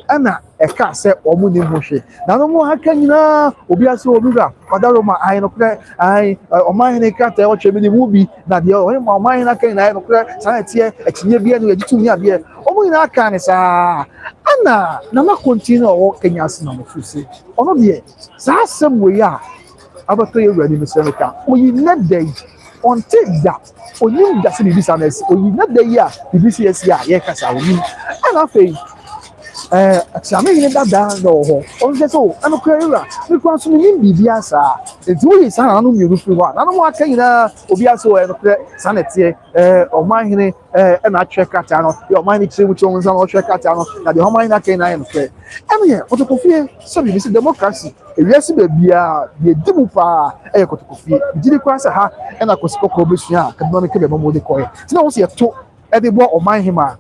ana ɛka sɛ ɔmo ne ho hwe na no mo aka nyinaa obi ase obi ba kwadaro ma ayi no kra ayi ɔman ne krata ɔtwe bi ne mu bi na deɛ ɔman ne aka nyinaa no kra saa tie akyinye bi ne yɛgye tumi adeɛ ɔmo nyinaa aka ne saa ana na ma continue ɔwɔ Kenya ase na mo fuse ɔno deɛ saa asɛm wɔ yi a abato yɛ wura ne mesɛ ka oyi ne dai ɔnte da onim da se bibi sa na esi oyi ne dai a bibi si esi a yɛ kasa onim ana afei Atiame yine dada na ho on se so anu kura yura mi kwa so ni bibi asa enti wo yi sa na no mi ru firi ho na no mo aka yina obi asa wo enu kura sa na tie oman hene na atwe kata no ye oman ni kire wucho nza no atwe kata no na de oman na kai na ye no kura enu ye otokofie so bi se democracy ewiase ba bia de dimu pa e kotokofie gidi kwa sa ha na kosikoko besua kadno me kebe mo de koye ti na wo se to e de bo oman hema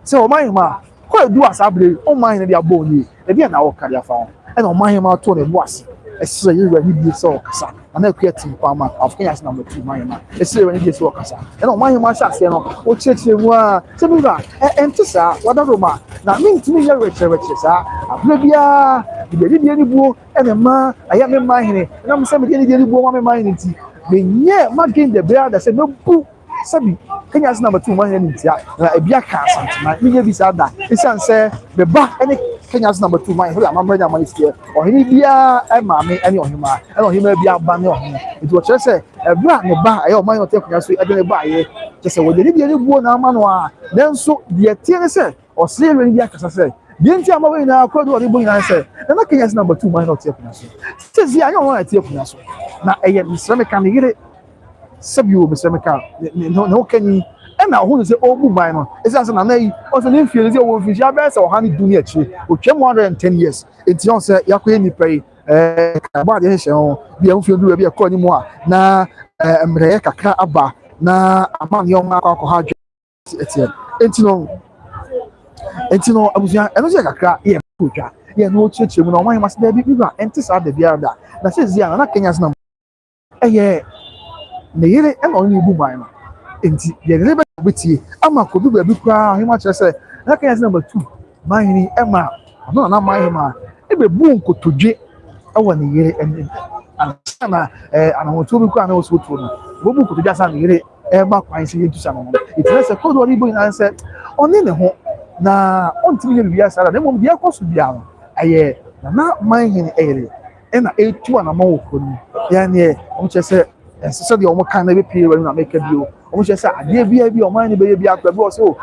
se oman hema ko edu asabre o man ne dia bo ni e dia na wo kare afa ho e na o man ma to ne bo ase e sire yi wa ni bi so kasa na ku etim kwa ma of Kenya na number 2 man ma e sire wa ni bi so kasa e na o man ma sha se no o chechire mu a se bi ba enti sa wada roma na mi ntimi ye reche sa abla bia bi ni buo e na ma aya me man hene na mo se me ni buo ma me man hene ti me nye ma gain the brother se no bu sabi Kenya is number 2 man here ntia na ebia ka asante na me bi sa da isan se be ba any Kenya is number 2 man here amamra nya man istie ohini bia e maame ani ohima e ohima bia ba ne ohima it wo chere se ebra ne ba aye o man yote Kenya so e de ne ba aye che se wo de ni buo na ama no a denso de tie ne se o se re bia kasa se de ntia ama we na akodo o de bo ina se na Kenya is number 2 man yote Kenya so se zia anya won ati Kenya so na eye misrame kan yire sabi wo meseme ka no kanyi e na ho se obu man no e say na nayi o se ne fie se wo fi sha be se o ha ni dunia chi o twem 110 years enti on se yakoye ni pay ba de hye ho bia ho fie du bia ko ni mu a na mreye kakra aba na amani on akọ ha etie enti no abusia eno se kakra ye kotwa ye no chechire mu na o man ma se da bi ba enti sa da bia da na se zia na Kenya na eye ne yere e no ni bu man no enti ye ne be betie ama ko bi ba bi kwa hima kire se na Kenya number 2 man ni e ma no na man hima e be bu nkotodwe e wo ne yere en ana ana ho to bi kwa na wo so to no bo bu nkotodwe asa ne yere e ma kwan se yetu sa no enti na se ko do ni bo ina se oni ne ho na ontimi ye bia sara na mo bia koso bia no aye na man hini ere e na etu ana ma wo ko ni ya ne o che se so de o mo kan na be pie na make bio o che se ade bia o man ni be bia akwa bi o so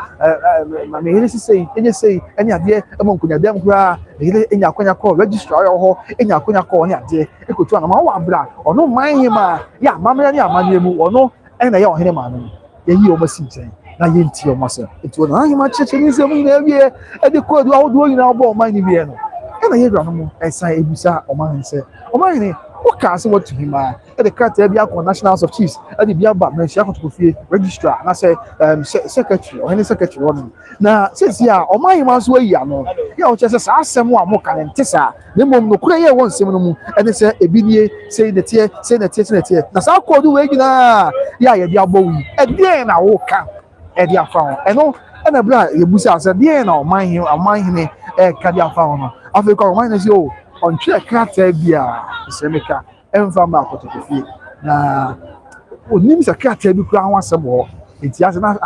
ma me here sei enye sei enya ade e mo nkunya dem kura here enya akwanya call register yo ho enya akwanya call ni ade e ko tu ana ma wa bra ono man hi ma ya mamre ni amane mu ono e na ya o hene ma no ye yi o ma si nchen na ye nti o ma se etu na hi ma cheche ni se mu na bia e de code wa do nyina obo o man ni bia no e na ye dra no mu e san ebusa o man se o man ni o ka se what to him ma e de carte bia ko National House of Chiefs e de bia ba na sia ko to fie registrar na say secretary o hene secretary one na sesi a o man ma so ayi ano ya o che se sa asem a mo kan ente sa na mom no kura ye won sem no mu e de se ebinie sei na tie na sa ko do we gina ya ye dia bowi e de na wo kan e dia fa ho e no e na bra ye busa se de na o man hene e ka dia fa ho no afiko o man na si o on twa krata bia semeka emfa ma akotofie na onim se krata bi kura ho asem ho enti ase na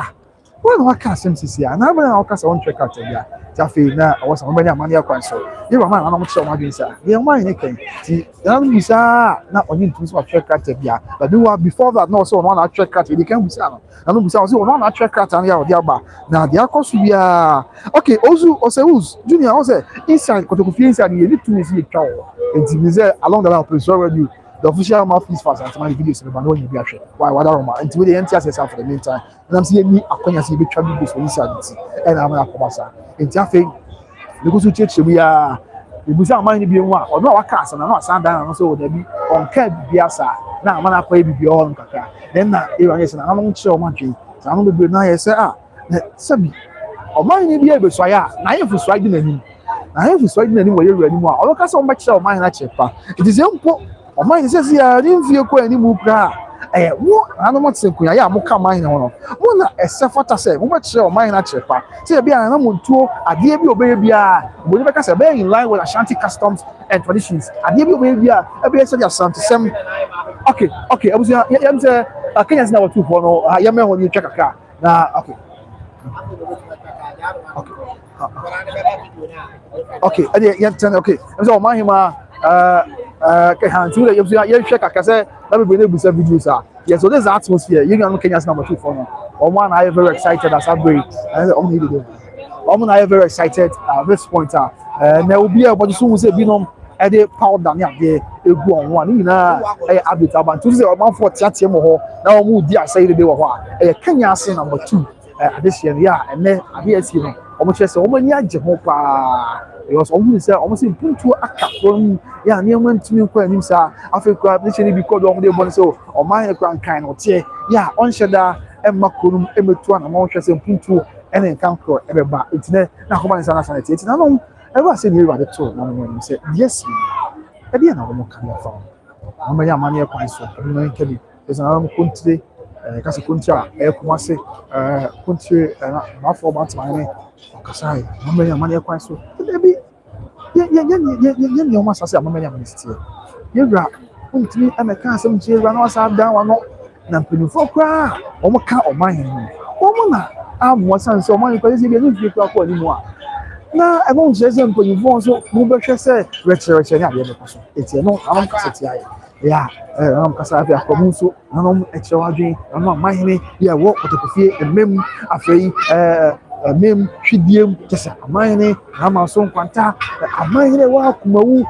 when wa ka asem sisi a na ba na ka se on twa krata bia jafe na o wasa mbani amani akwan so ye ba ma na mo twa ma bi sa ye man ne kan ti na bisa na onye ntum so twa krata bia but before that no so no na twa krata they can bisa no na no bisa so no na twa krata na ya o dia ba na dia kosu bia okay ozu osewus junior o say inside kotokofie inside ye need to miss ye twa enti me say along the line operation radio the official mouthpiece fast and my videos no ba no nyi bi ahwe why wada roma enti we dey enti access for the meantime and am say ni akonya say be twa videos for inside it and am na komasa enti afi me go so cheche bi ya ebusa amani ni bi enwa o no waka asa na no asa dan no so da bi on ka bi asa na amana akwa bi on kaka then na e wan yes na no nche o matwe sa no be na yes na sabi amani ni bi e be so ya na ye fu so agi na ni na ye fu so agi na ni wo ye ru ani mu a o ka so o ma che o man na chepa it is empo amani se ya ni mfie ko ani mu kra mo ano mo tse kunya ya mo ka man ho no mo na esefata se mo betre o man na chepa se bia na mo ntuo ade bi obeye bia mo ni beka se be in line with Ashanti customs and traditions ade bi obeye bia e be se dia santisem okay abusu ya mse Kenyans na watu for no ya me ho ni twa kakra na okay ade ya tell okay so o man hima ke hantu le yebsu ya hwe kaka se na be na busa videos yes so this atmosphere you know Kenyans number 2 for no omo na I very excited as Sabri omo na I very excited at this point na obi e bojo so say binom e dey powder na dey egu onwo ani na e update abantu say omo for tiatie mo ho na omo di asai dey wo ho Kenyans number 2 this year ya ene abc no omo chese omo ni age ho pa because omo say omo say puntu aka from ya ni omo ntimi kwa nim sa africa nation bi code omo dey born so omo an kran kan no tie ya on sheda emma konum emetu na omo chese puntu ene kan kro ebeba etine na ko ban sana sana tie na no ever say ni everybody to na no say yes e dia na omo kan fa omo ya mani e kwan so no nkebi so na omo kontire kasi kuntia kumase kuntie na for batman okasai mamanya mani kwa so debi ye o masase mamanya mani stie ye bra untimi ameka asem chie bra na wasa dan wa no na mpinifo kra o mo ka o man hin o mo na amwo sanse o man kwa se bi ni fi kwa ni mu a na e mo nje se mpinifo so mo be hwe se rechereche ni ade be so etie no amam kaseti aye ya am kasafi akomunso nanom echewadwen nanom mahene ya wo otokofie emem afei mem hwidiem kesa amahene amaso nkwanta amahene wa kumawu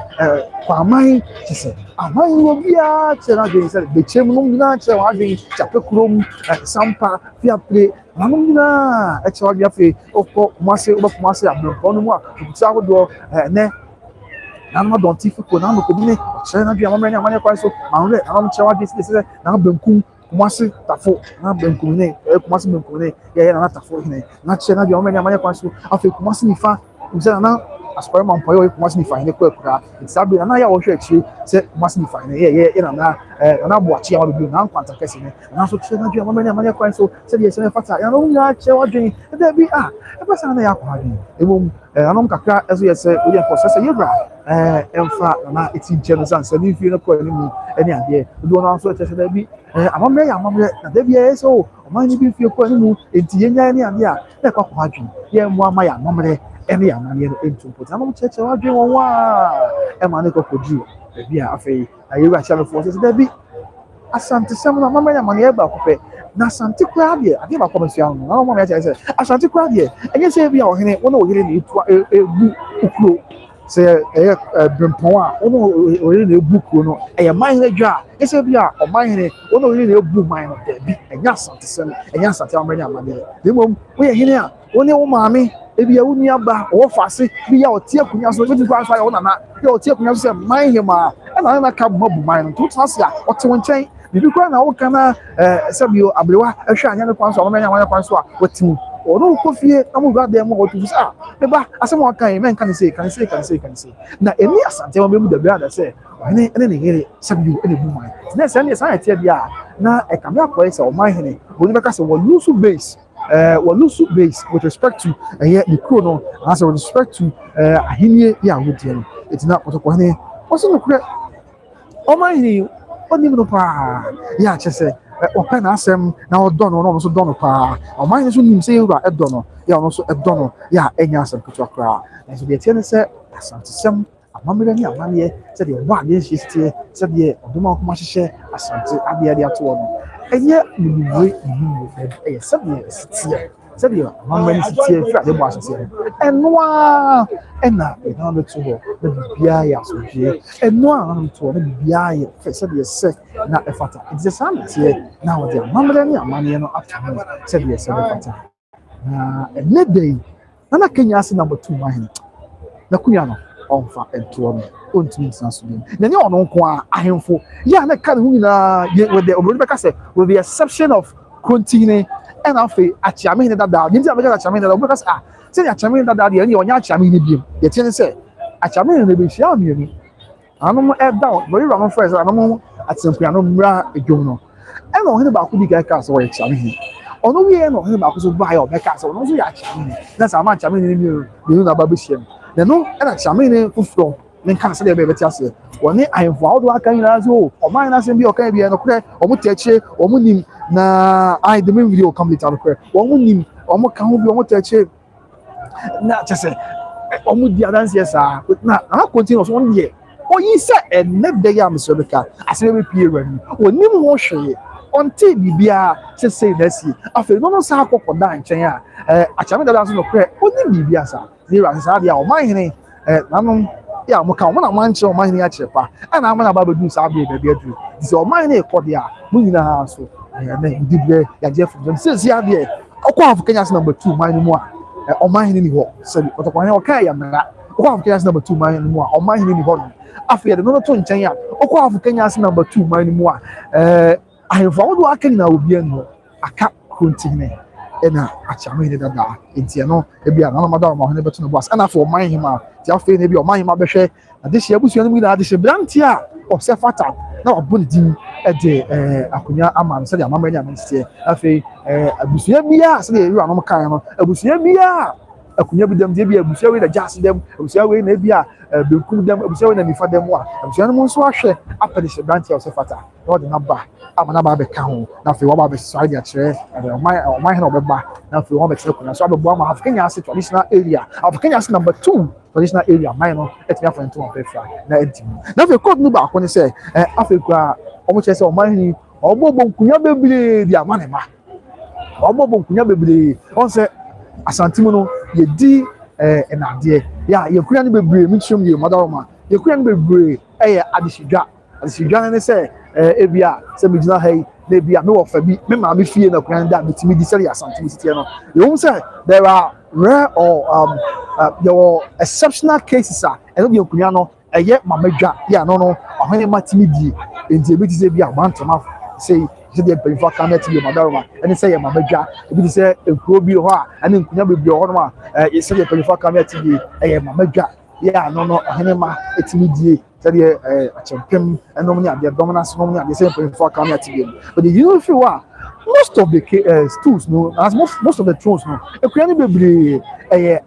kwa amahin kesa amahin obia chera dwen se bechem no nyina chera wadwen chapekurom sampa fiapre nanom nyina echewadwen afei okọ kumase abronko no mu a kusa hodo ne na don tifu ko na ko bi ne chere na bia mamanya amanya kwa so ma nre na chere wa disi se na benkum kumasi tafo na benkum ne kumasi benkum ne ya na tafo ne na chere na bia mamanya amanya kwa so afi kumasi nifa uze na aspire man poyo kumasi nifa ne ko ekura itsabi na ya wo hwe achi se kumasi nifa ne ye na bo achi ya bi na kwanta kese ne na so chere na bia mamanya amanya kwa so se ye se fata ya no nya chere wa dwen e bi e pasa na ya kwa dwen e bom anom kakra eso ye se we dey process ye bra emfa na eti nche san se ni fi no ko ni mu eni ade do na so che da bi amamre na da bi e so o ma ni bi fi ko ni mu enti yenya ni ade a na kwa kwa adwen ye mu ama ya amamre eni ya na ye no entumpo na mo che wa adwen won wa e ma ne ko kodu da bi a afei ayi wa cha no fo se da bi asante sem na amamre ya ma ne e ba ko pe na asante kra de ade ba ko ma sia no na mo ma ya che asante kra de enye se bi a ohene wona ohene ni etu ebu ukuro se brempon a ono ori na ebuku no eye man adwa ese bi a o man ne ono ori na ebu man no de bi enya asante se enya asante amanya amane de mom wo ye hene a woni wo maame ebi ya wuni aba wo fase bi ya otie akunya so bi kwa fa ya wona na ya otie akunya so se man he ma na ka mabu man no to tase a ote wonchen bibi kwa na wo kana sabio ablewa ehwe anya ne kwan so amanya kwan so a wotimu ono ko fie amu gba dem mo to sa be ba asem o kan men kan say na eni asante mo be mu da bia da say ene ne here sabio ene bu man na say ne say tie dia na e kam ya ko say o man hene oni be ka say wo lose base with respect to the crew no as with respect to ahenie ya wodie no etina potoko hene o so no kure o man hene oni mu no pa ya chese open asem na odono no so dono pa o man so nim se ura edono ya no so edono ya enya asem kutu akra na so de tiene se asante sem amamere ni amane se de wa de histe se de odoma ko ma hye asante abia de ato no enye niwe se de sitie se de amamere sitie fra de bo asase enwa ena e na be to ho de bia ya so je enwa na to na bia ya se de se na efata it is some tie na wo de amamere ni amane no atamo se de se efata na enedei na Kenyans number 2 man na kunya no onfa entuo no ontumi nsanso bi na ne ono nko a ahemfo ya na ka ne hu nyina with the obro beka say with the exception of continue and afi achiame ne dada ni dia beka achiame ne dada beka say se ya achiame ne dada de ni onya achiame ne biem ye tie say achiame ne be hia mienu anom e down bori run first anom atempu anom mra edwom no ɛna ɔhene baako di ka so wɔyɛ kyame ɔno wie na ɔhene baako so baayɛ ɔbɛka so ɔno nso yɛ kyame na sɛ ama kyame ne mmienu na ba bɛhyia mu na no ɛna kyame ne foforɔ ne nka sɛ deɛ bɛbɛte aseɛ wɔne ahemfo ahodoɔ aka nyinaa so ɔman no asɛm bi ɔka bi nokorɛ ɔmo te akyire ɔmo nim na the main video will come later nokorɛ ɔmo nim ɔmo ka ho bi ɔmo te akyire na kyɛ sɛ ɔmo di adanseɛ saa na continue so ɔno deɛ ɔyi sɛ ɛnɛ bɛyɛ a mesrɛ bɛka asɛm bɛpie awurani ɔnim ho hwee ɔnte biribiara sɛsɛi na asi afei no saa akɔkɔda nkyɛn a akyame dada nso nokorɛ ɔnim biribiara saa ne awurade saa deɛ a ɔman hene nanom yɛ a moka ɔmo na mankyerɛ ɔman hene akyerɛ pa ɛna ama na ba bɛdu saa bɛyɛ baabi aduru nti sɛ ɔman hene ɛkɔ deɛ a mo nyinaa so ɛnɛ ndibrɛ yɛagye afiri sɛsi adeɛ ɔkɔ afo kenya sɛ number 2 man no mu a ɔman hene ni hɔ sɛbi ɔtɔkwan ɔka yɛ mmara ɔkɔ afo kenya sɛ number 2 man no mu a ɔman hene ni hɔ no afei yɛde no to nkyɛn a ɔkɔ afo kenya sɛ number 2 man no mu a ahemfo ahodoɔ aka nyinaa obiara no aka kontine ɛna akyame hene dada nti ɛno ebi a nanamada ɔman hene bɛto no boas ɛna afei ɔman hene a ti afei na ebi ɔman hene bɛhwɛ adehyɛ abusua no mu nyinaa adehyɛ branti a ɔsɛ fata na wabɔ ne din ɛde akonnwa ama no sɛdeɛ amammerɛ ne amanteɛ afei abusua biara sɛdeɛ ewura no kan no abusua biara akonnwa bi dɛm deɛ bi abusua wei na gyaase dɛm abusua wei na ebi a benkum dɛm abusua wei na nifa dɛm a abusua no mu nso ahwɛ apɛ de hyɛ branti a ɔsɛ fata na ɔde naba ama naba abɛka ho na afei wɔba abɛsɔre de akyerɛ ɔman hene ɔbɛba na afei wɔn abɛkyerɛ akonnwa so abɛboa ma Afro Kenya ase traditional area Afro Kenya ase number 2 traditional area man no etimi afọ nto on pefa na enti na fe code no ba ko ne se Africa o mo che se o man ni o bo nkunya bebre di amane ma o bo nkunya bebre on se asantimu no ye di enade ya ye kunya ne bebre mi chum ye madaroma ye kunya ne bebre adishidwa ne se ebia se mi gina hai na ebia me wo fa bi me ma me fie na kunya da bitimi di seri asantimu sitie no you say there are rare or your exceptional cases and be okunya no eye mamadwa ya no ahone matimi die enti ebi ti se bi abantoma say the penfa camet be madaroma and say mamadwa ebi ti se ekuro bi ho a ane nkunya bebi ho no ma ye say the penfa camet be eye mamadwa ya no ahone ma etimi die say the achempem enom ni ade dominance no ni ade say penfa camet be but you know if you are most of the stools no as most of the thrones no ekuya ni bebre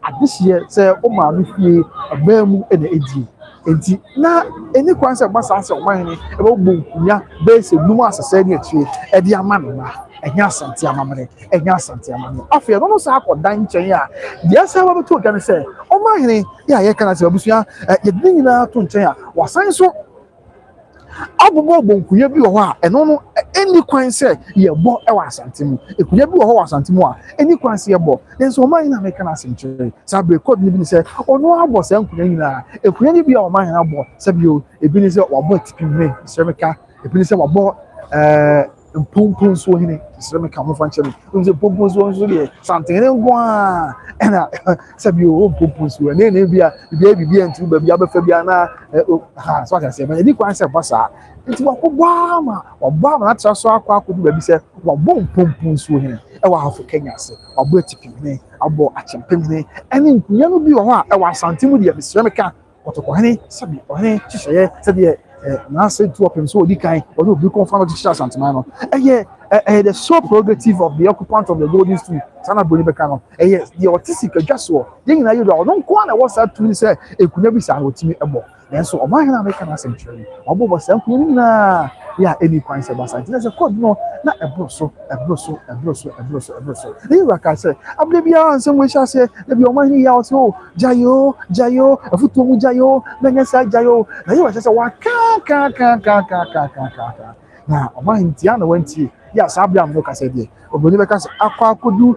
adihye say o ma no fie abamu na edi enti na eni kwan say gbasa ase o man ni e bo nkunya base num asese ni atue e di ama no na enya asante amamre afia no sa akoda nchen a dia sa ba beto gan say o man ni ya ye kana say obusua ye di nyina to nchen a wasan so abubo bonkunya bi wo a eno no eni kwan se ye bo e wa asantemu ekunya bi wo ho asantemu a eni kwan se ye bo denso o man na meka na asenkyere sabre code ni bi ni se ono abo se nkunya nyina ekunya ni bi a o man na bo se bi o ebi ni se wabo tipime se meka ebi ni se wabo mpumpun so hini se meka mo fa nkyere nze mpumpun so nso de santene ngwa ena se bi o mpumpun so na bi a bi antu ba bi abefa bi ana so aka se ma eni kwan se basa nti wakobwa ma na tra so akwakodu ba bi se wabo mpumpun so hini e wa Afro Kenya se wabo tipime abo achempemne eni nkunya no bi wo a e wa santemu de se meka otokohene sabi ohene chisheye se de na say two of him so di kan or no be confirm to church santimano the sole prerogative of the occupant of the golden stool sana boni beka no the autistic adwaso dey na you do no nko na what's that to say ekunya bi sa otimi ebo then so oman na make na century obo sam kunya na ya any kwan se basa it is a code no na ebroso dey waka say abde bia ansem we sha say dey bi oman ya so jayo afuto mu jayo na nya sa jayo na you say wa ka na oman ntia na wanti ya sabia mo ka say dey oboni be ka say akwakodu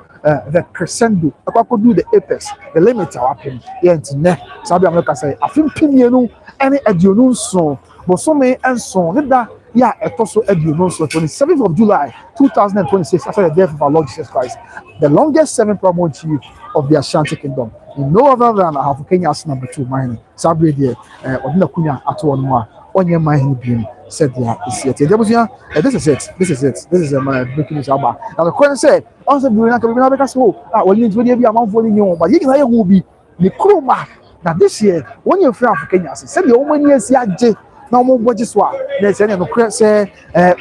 the crescendo akwakodu the apex the limit awapem ya ntine sabia mo ka say afim pimienu ene aduonu so bosome enso neda ya etoso aduonu so 27th of July 2026 after the death of our Lord Jesus Christ, the longest serving paramount chief of the Ashanti Kingdom, in no other than Afro Kenya's number 2 mine sabre there odina kunya ato no a onye mine bi said there is yet this is my breaking news about now the question said also be na kabina be ka so woni nti we bi amanfo ni nyo ba yigina ye hu bi ni kroma na this year when you free Afro Kenya said the woman yes ya je na mo boje so a na se ne no kre se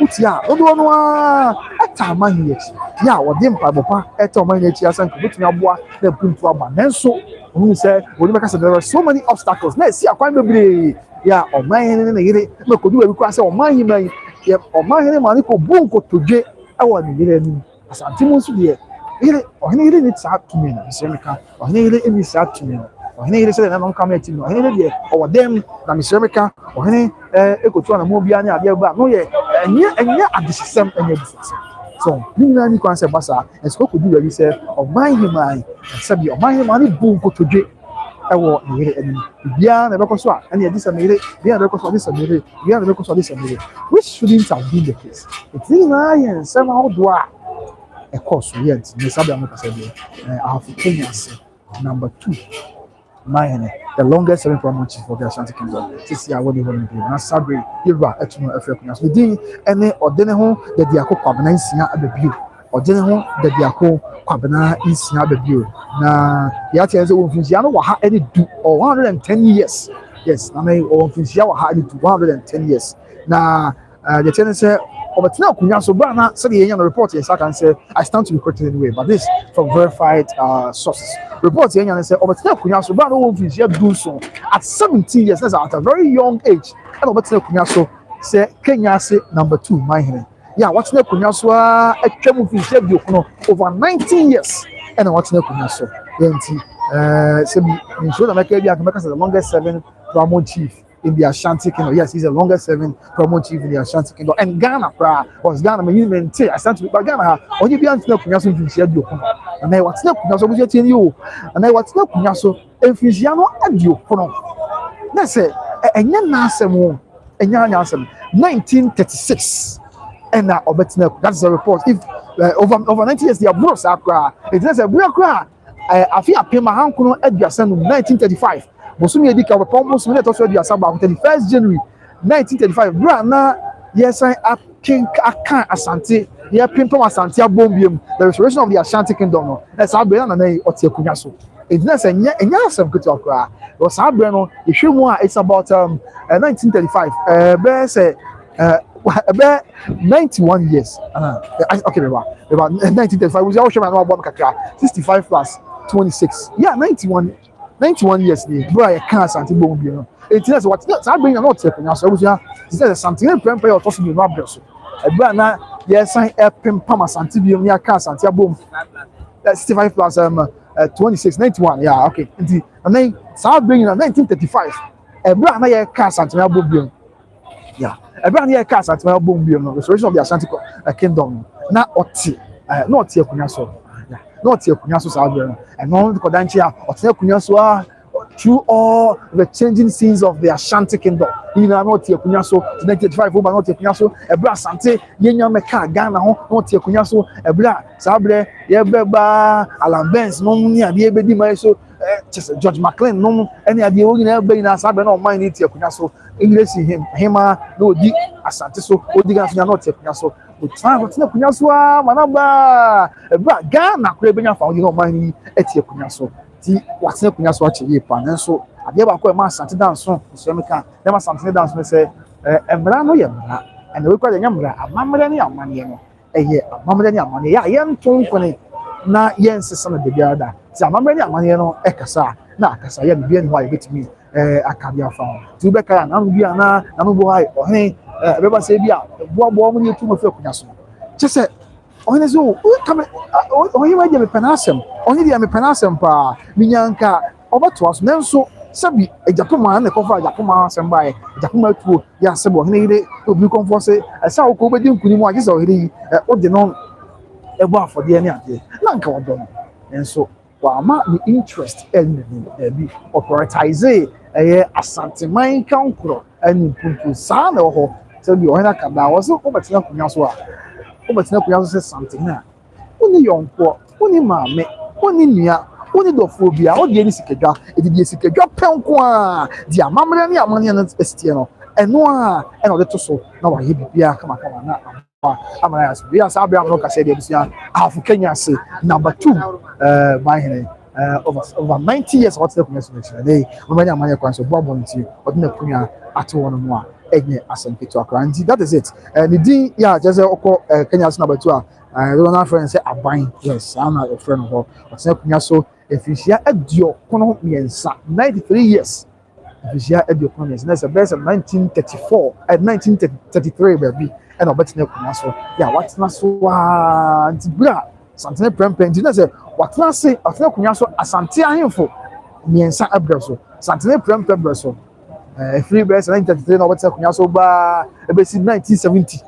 utia dodo no a ata man ye ya wo de mpa bopa eta man ye chi asan ko butumi aboa na puntu aba nanso who say we make there are so many obstacles na see akwan bebre ya o man ne yire me ko duwa bi kwa say o man himan ya o man ne man ko bunko toje awa ni yire ni asanti mu nso de yire o ne yire ni sa tumi na semeka o ne yire emi sa tumi o ne yire say na non come ati no o ne yire de o dem na semeka o ne ekotu na mo bia ne ade ba no ye enye adisem enye adisem so ni na ni kwanse basa enso ko duwa bi say o man himan sabi o man himan ni bunko toje ewo ni yire eni bia na bekoso a ene edi samire bia na bekoso edi samire bia na bekoso edi samire which shouldn't have been the case it's in line some how do a course yet ni sabi amoka sabi Africans number 2 Mayene the longest serving paramount chief for the Ashanti Kingdom sisi a wodi hon bi na sabi yiba etuno afrekunya so din ene odene ho de dia kokwa bana nsia ababio odene ho de dia ko kwabena nsia ababio na ya tie so wonfinsia no wa ha any do or 110 years yes na me wonfinsia wa ha any do 110 years na the channel say obatina kunya so bra na say the report yes I can say I stand to be corrected anyway but this from verified sources report yenya say obatina kunya so bra no wonfinsia do so at 17 years that's at a very young age and obatina kunya so say Kenya say number 2 my here yeah what's na kunya so atwam finsia bi okuno over 19 years and what's na kunya so yenti say me show na make bi akamaka say the longest serving paramount chief in the Ashanti Kingdom. Yes, he's the longest serving paramount chief in the Ashanti Kingdom. And Ghana, was Ghana, I mean, I stand to be, but Ghana, only be until Kunyaso in Fijiano. And I was not Kunyaso with you, and I was not Kunyaso in Fijiano and you. That's it. And young Nasem, and young Nasem, 1936. And now, that's the report. If over 90 years, they are bros, it is a real cry. I feel a payment at the Assembly 1935. Bosumi edika papa Bosumi let us do asaba on 31st January 1935 bra na yes I king akan Asante ya pimpom Asante abombium the restoration of the Ashanti Kingdom no na sabre na na otie kunya so edina se nya asem kutu akra o sabre no ehwemu a it's about 1935 be say 91 years okay about 1935 we all show na about kakra 65 plus 26 yeah 91 years ni bro I can't Asante bom bi no it is what that bring not take na so busia it is something prepare your toss me no abreso e bro na yes I pem pam Asante bi ni aka Asante bom 65 plus 26 91 yeah okay and then that bring in 1935 e bro na ye ka Asante bom bi yeah e bro na ye ka Asante bom bi no restoration of the Ashanti Kingdom na oti na oti akunya so not here kunyaso salve and no the kodanchia or kunyaso through all the changing scenes of the Ashanti Kingdom you know not here kunyaso 1985 over not here kunyaso e bra Asante yenya meka Ghana ho not here kunyaso e bra sabre ye beba Alan Benz no ni ade ebedi mai so George McLean no any ade o nyina be na sabre no man ni here kunyaso English hima no di Asante so odi ga so not here kunyaso Utana kutina kunyaso manaba bra Ghana kure benya fa odi no man etie kunyaso ti watina kunyaso ache ye pa nanso ade ba ko e ma Asante dance so meka dem Asante dance me say emra no ye mra and we kwa nya mra amamre ne amane no eye amamre ne amane ya ye nton kone na ye nsesa na de biada ti amamre ne amane no ekasa na akasa ye bia ni ho aye betimi akabia fa ti be ka na no bia na no bo hai ohen beba say bia boabo mo ni tu mo fe kunyaso che se ohen so come ohen wa je me penasem ohen dia me penasem pa minyanka obato aso nanso sabi ejapoma na kofa ejapoma asem bae ejapoma tuo ya sebo ohen ire obi konfose esa ko be di nkuni mu agese ohen o de no ebo afode ani ade na nka wodo no nanso wa ma the interest en bi prioritize Asante man kankro ani puntu sa na ho so bi ohen aka ba wo so obatina kunya so say something na oni yonko oni maame oni nua oni dofobia o de ni sikedwa edidi sikedwa penko a di amamre ne amane na estie no eno a eno de to so na wa ye bibia kama na amana as bia sa bia no ka say de bisia afu Kenya say number 2 by here over 90 years what the kunya so dey we manya amane kwan so bobo nti odina kunya ato wono mo a enye asempeto akra nti that is it the din ya just oko Kenya so number 2 the one friend say aban yes I'm not a friend of her say kunya so efisia adio kono miensa 93 years efisia adio kono miensa na best of 1934 at 1933 baby and obetina kunya so ya watna so nti bra santene prempen nti na say watna say afena kunya so asante ahemfo miensa abra so santene prempen bra so free best 1933 na obetina kunya so ba ebesi 1970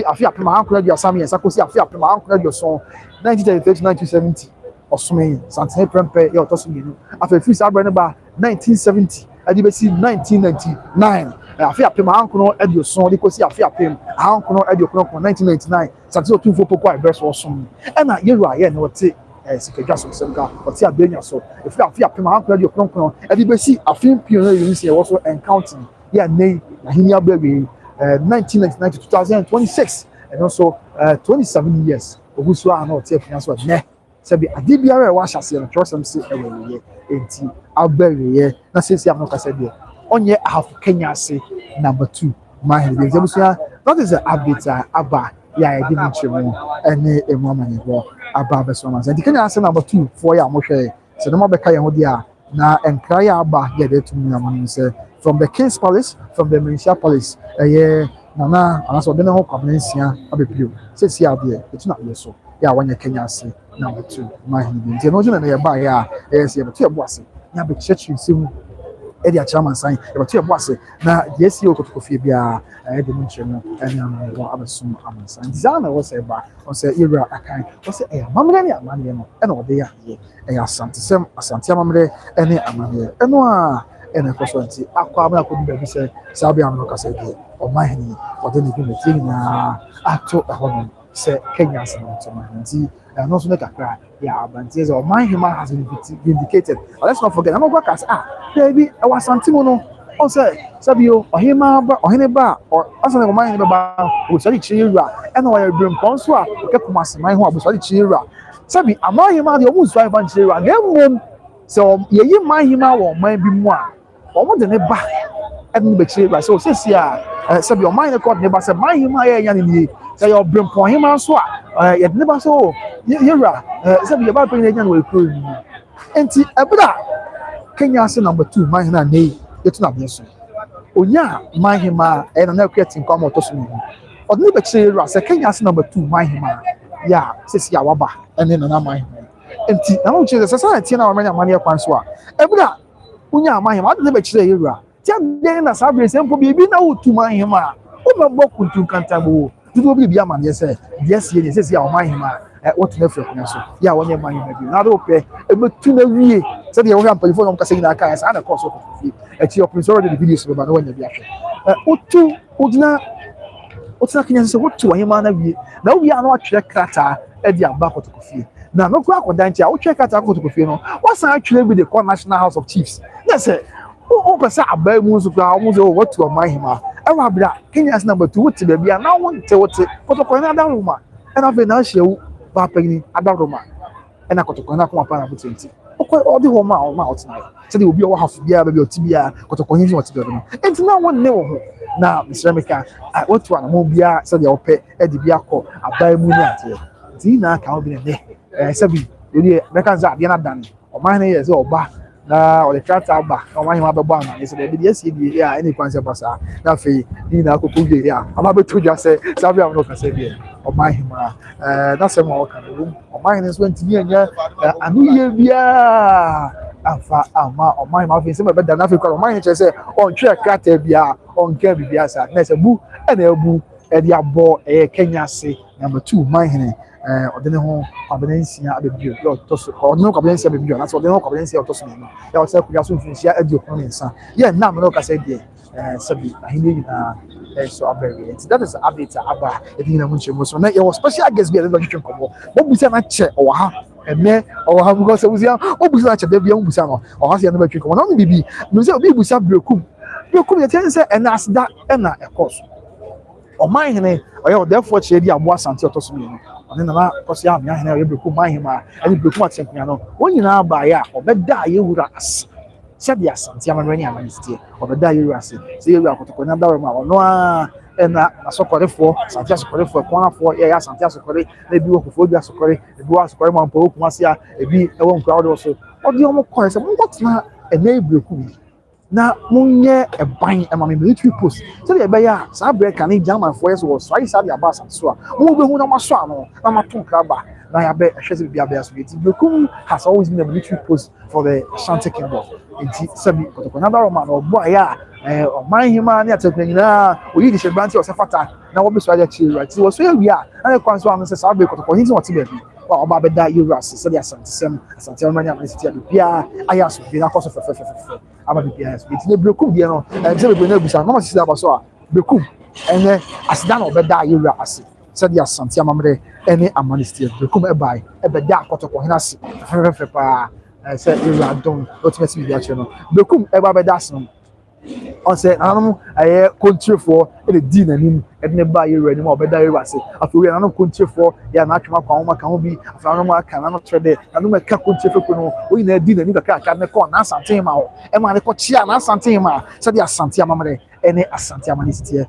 afi apema hankuna dia sami ensa kosi afi apema hankuna dia so 1933 to 1970 osome santene prempe ya otoso menu afi free sabra ne ba 1970 adi besi 1999 afi apema hankuno edio so de kosi afi apem hankuno edio kono 1999 santene otumfo popo ibres osome na yeru aye na wote sikadwa so semka wote abenya so afi apema hankuno edio kono adi besi afi pioneer university was so encounter ya nei na hinia baby 1999 to 2026 and also 27 years ogusu a na ote pia so ne sebi adibiara wa hyase no trust am say eweye enti abere na sesi am no kasa de onye half Kenya say number 2 my head ebusia that is the update aba ya e dey nchemu ene emu amane go aba beso ma say Kenya say number 2 for ya mo hwe se no mabeka ye ho dia na enkra ya aba ye dey tumi na mo say from the King's Palace, from the Municipal Palace, Nana, and also then whole Covenantia, Abipio, says here, it's not so. Yeah, when you Kenya say number 2, my Hindi, the notion that by ya, yes, you have 2 bossy. Now, but church you soon, Eddie Chairman sign, you have 2 bossy. Now, yes, you could coffee be a dimension, and I'm going to assume I'm a sign. Designer was a bar, or say, Ira, I can't, or say, Mamma, and all they are here, and Asante, Asante, and Amania, and no. And of course, Aqua could be said, Sabian Locasadi, or my honey, or then you think now, I took a home, say Kenya's and and also make a cry. Yeah, but says, or my human has been vindicated. Let's not forget, I'm not workers. Baby, I was Santimono, or say, Sabio, or Hima, or Henneba, or also my about who studied Chira, and I bring Ponsua, kept my home, who studied Chira. Sabi, am I him the almost 500 Chira, and so ye my hima or my be moi. Or what the neba and be right. So says ya sabi your mind called neba say my hima yan say your brim for him and so yet never so yera sabi about bring yan we crew enti ebra Kenya say number 2 my hina nei it na be so onya my hima and na creating come out so me or neba say Kenya say number 2 my hima ya says ya waba and then na my enti na o che society na o manya mania kwan so a ebra unya amahe ma de be kire yewura ti ade na sabre sempo bibi na utuma hima o mebo kuntu kantabo tudo bibi amane se yes ye se ya amahe ma what na fre so ya wonye amahe ma bi na do pe ebetu na wie se de wo hwa mpalifo no kasa ina aka sa na course ko fi e ti open already the videos ba na wonye bi ahwe otu odina Kenya se wotu ahema na wie na wie ana atwere krata e di aba kotokofie na no kwa kodanti a wo twe krata kotokofie no wasan atwere bi the National House of Chiefs. Yes, o pesa abai mu so kwa mu so what to my hima e wa bra Kenya's number 2 wote be bia na won te wote kotoko na adaroma e na fe na hyewu ba pagini adaroma e na kotoko na ko apa na butenti o de ho ma o tena se de obi o half bia ba bi otibia kotoko hin wote be no enti na won ne wo ho na Mr. what to na mo bia se de ope e de bia ko abai mu ni ate ti na ka obi ne se bi odi meka za bia na dan o man ne ye se oba na o le trata ba o ma hima bebo ama se de bi esi bi ya any kwanse pasa na fe ni na akoko bi ya ama beto dwa se sabi am no ka se bi o ma hima na se mo ka no o ma hina so ntimi anya anu ye bia afa ama o ma hima fe se be da na fe kwa o ma hina che se on twa krata bia on ka bi bia sa na se bu e na ebu e dia bo Kenya se number 2 ma hina odene ho Covenantia abebio toso odene Covenantia abebio na so odene Covenantia toso no ya o se kuya so mfinsia adio kono nsa ye na me no ka se die sabi ahini na so abere that is update aba edina munche so na ye was special guest be the kitchen komo bo busa na che o ha eme o ha because busa o busa na che be bia busa no o ha se na batwi komo na bibi no se obi busa brekum ye ten se ena asda ena ekos o man hene o ye therefore che di abo asante otoso no oni na kosi am ya hene ye brekum man hema ani brekum atempunya no won nyina ba ya obeda ye wura as said the Asante Amani Amnesty or the Diarasi. See you are going to another no and a soccer for Santiago for corner for Santiago, maybe Phobia Soccer, the Boas Corman Pope Masia, a be a one crowd also. Or the almost coins, what's not a neighbor who now Munye a buying a military post. So the Baya, Sabre can eat German for us was twice at the Abbas and so on. Who know my son, I'm a two crabber. Now I bet a Shazzy Biabias. Bekum has always been a military post for the Ashanti Kingdom. Sabi another man or boy or my human at we did advantage of Safata now what was right it was where we are and the consul says I'll be got his what to be or about that you ras so the Asante Amani Amnesty Pia I asked the cost of I'm a BPS it's the Bekum you know and so we know no sister so Bekum and then as done over that you ras said the Asante Amamre any amnesty Bekum by a beda koto ko hinasi pa said you are done ultimately be actually Bekum eba bedason on say anam aye country for the din anim e ne ba yeru anim obeda yeru ase afori anam country for ya na atwema kwa homa ka ho bi afano aka na no trade anam ka country for no oyi na din anim ka ne ko na Asante ma ho e ma ne ko chia na Asante ma said the Asante Amamre ene Asante Amnesty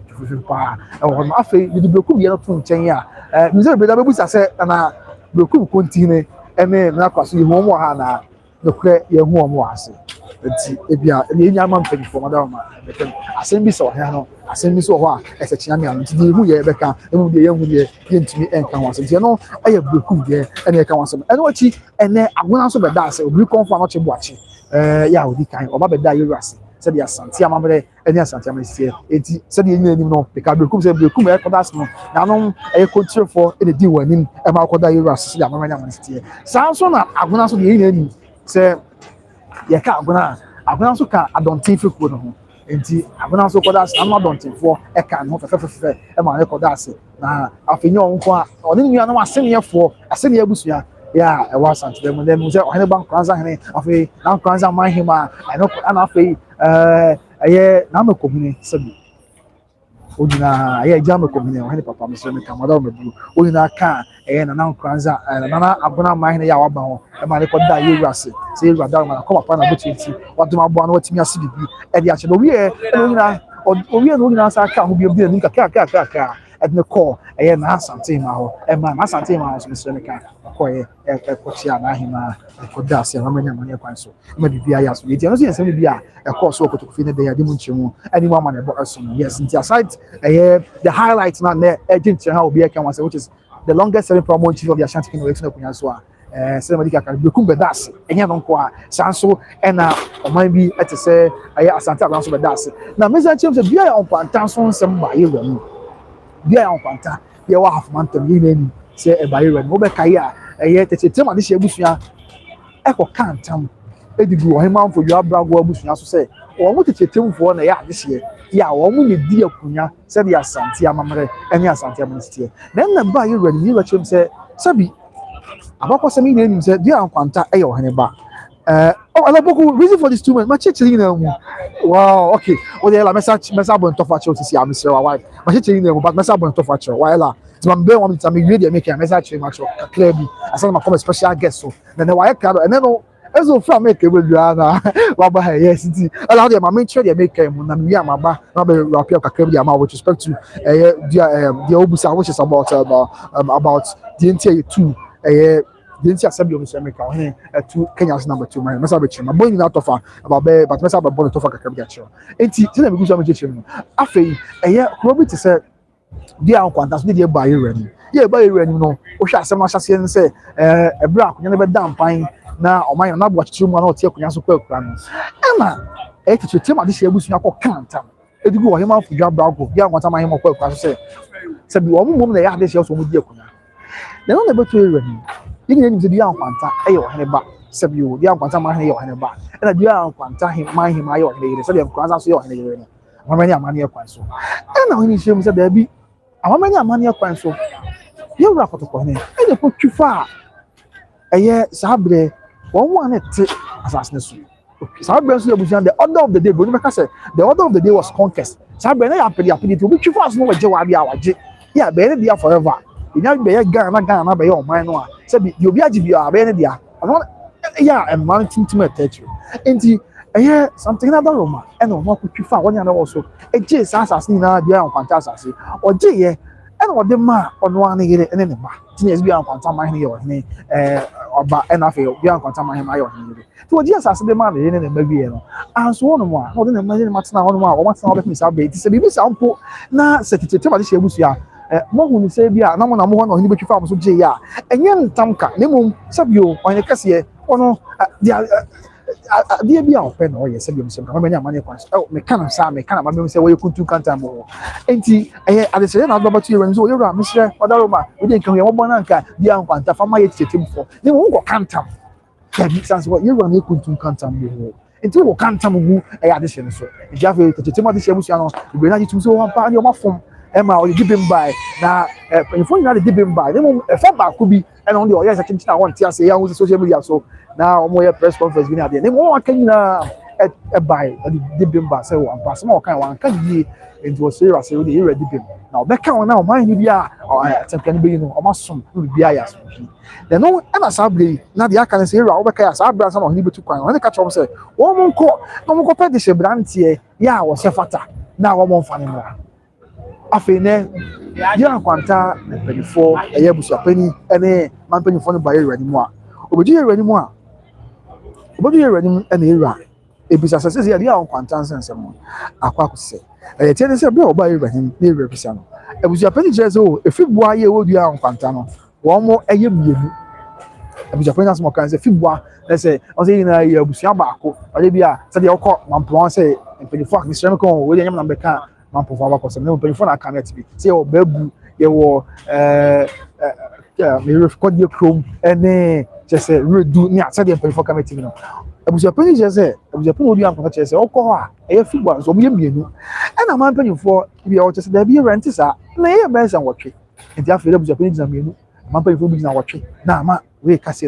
pa e ho no afei di Bekum ye no to nchen ya mi se beda bebusa se na Bekum continue ene na kwaso yi ho ha na no kre ye ho mo ase enti ebia e nya ma mpani for madam bekem asem so he no asem so ho a ese chia me an ti hu ye beka emu de ye hu ye ntimi enka ho asem ti no aye Bekum ye ene ka ho asem ene wachi ene agona so be da ase obi konfa no che boachi ya odi kan oba be da yeru ase said the Asante Amamre ene Asante Amnesty enti said the nya nim no beka Bekum say Bekum e koda ase no na no e control for ene di wanim e ma koda yeru ase the Amamre Amnesty sanso na agona so de ye nya ni say ye ka agona so ka adontin fekuo no ho enti agona so koda ase na adontin fo e ka no fe e ma koda ase na afenyo onko a oni nua na wasene fo asene abusua ya e wa Asante dem dem say ohene bank kwanza hene afi na kwanza man hima no ana afi aye na makomune sabi odina aye jam makomune ohene papa mesre me kamada me bu odina ka na kwanza na agona man hene ya wa ba ho e ma ne koda yeru ase say yeru adar ma ko papa na botinti waduma abo na watimi ase bibi e dia che do wie no odina sa ka ho bi obi ni ka edne call na Asante ma ho e ma Asante ma so mesre me ka ko e ko tia na hima ko da se ma manya manya kwan so ma bibia ya so ye dia no so yen se bibia e ko so ko to fi ne de ya de munchemu any one man e bo so yes nti aside the highlight na na agent ha obi e kan was which is the longest serving promo chief of the Ashanti Kingdom election kunya so a Senamadika kan Bekum bedas enya no ko a sanso e na oman bi ete se Asante abran so bedas na meza chem se bia ya on pantan so nsem ba ye wanu bia ya on panta ye wa half month ni nani se e ba ye wanu obe kai a tete ma de she abusua e ko kantam edigu o hema mfo yo abrago abusua so se o mo tete temfo na ya de she ya o mo ye di akunya se de Asante Amamre enya Asante Amnesty na ba ye wanu ni chem se sabi abako semi na nim se dia ankwanta e yo hene ba alaboku reason for this 2 months ma chechiri na mu wow okay o de la message bon to fa che otisi amsere wa why ma chechiri na mu but message bon to fa che why la ti ma mbe wa mi ta mi radio make a message ma che clear bi asana ma come special guest so na why ka do and no ezo from make we do na wa ba yes nti ala de ma me che de make mu na mi am aba na be rap up kakra bi am with respect to the obusa which is about the NTA 2 the NTA assembly of America to Kenya's number 2 man mesa be chima boy ni na tofa about be but mesa be born tofa kakra bi achiro enti se na me guso am chechiro no afei probably say dia an kwanta so dia ba yere ni no o hwa asem ahyase ne se ebra akonya ne be dampan na oman na bo achiro mu na o tie akonya so kwa no ema tete ma de she abusunya ko kantam edigu o hema fu dwa brago dia kwanta ma hema kwa so se bi o mum na ya de she so mu di akonya na no na be to yere ni yin ni dia an kwanta o hene ba se bi o dia an kwanta ma hene o hene ba na dia an kwanta ma hema ayo hene yere se dia kwanta so yo hene yere ni amani amani kwa so na oni shem se da bi amani amani kwa so ye wura kotoko ne e de ko twifa sabre won wan te asasne so sabre so ebujan the order of the day boni make say the order of the day was conquest sabre na ya pedi to bi twifa so no waje wa bia waje ya be ne dia forever ina be ya Ghana na be ya oman no a se bi obi agi bia be ne dia ono ya man tintim attach enti something na Roma and no ko twifa won ya na wo so eje sa asase ni na bia nkwanta asase oje ye and wo de ma ono an yire ene ne ba tini es bia nkwanta man ne yo ne oba and afi bia nkwanta man ma yo ne yire ti oje asase de ma ne ne ba bia no anso wono mo a wo de ne ma ne matena wono mo a wo matena wo be misa be ti se bibi sa mpo na sekitete ba de shebusu ya mo hu ni se bia na mo ho no ni betwifa mo so je ya enye ntamka ne mum sabio onye kase ono dia bia open no yes bia mse ma manya mane kwanso me kana sa me kana ma me se wo yekuntu kanta mo enti adese na do batu yewen so yewra misre odaroma we dey kan ye mo bona nka bia nkwanta fa ma ye tetem fo ni mo ngo kanta ka bi sans wo yewra me kuntu kanta mo enti wo kanta mo adese no so ja fe tetem adese busu ano be na jitum so wa pa ni o ma fom Emma or dibim by na phone na dibim by dem fa ba ko bi e no de o yes akinti na won ti ase ya hu social media so na o mo press conference bi na de dem won kan na by dibim by say one pass mo kan wan kan yi into o serious say we ready dibim na o be kan na o man ni bia o temkan bi no o ma som bi ya so de no e na sabre na de aka na say ra o be ka ya sabre sa no ni betu kwan o ka chom say wo mo nko pe de shebrantie ya wo se fata na wo mo mfa ne mra afi ne ya kwanta before eye busuapani ene mampani fo no baye rani mu a obedu ye rani mu a obedu ye rani ene era ebisa sese ya dia kwanta nsense mu akwa akose tie ne se be obaye rani ne era bisa no ebusuapani jezo efibua ye wodua kwanta no wo mo eye mienu ebusuapani asmo kan se fibua se o se ina ye ebusua baako ode bia se de okọ mampon se empani fo akisrem ko we nyam na beka mampo fa ba kosem ne mpanyfo na aka net bi se o babu ye wo me record ye chrome ene chese redu ni asa de mpanyfo ka met bi no abuja pani chese abuja pani odi anko chese okọ a eye figwa so mo ye mienu ena man mpanyfo bi o chese da bi rent sa na ye be san wotwe enti afere abuja pani dina mienu man mpanyfo bi dina wotwe na ma we kase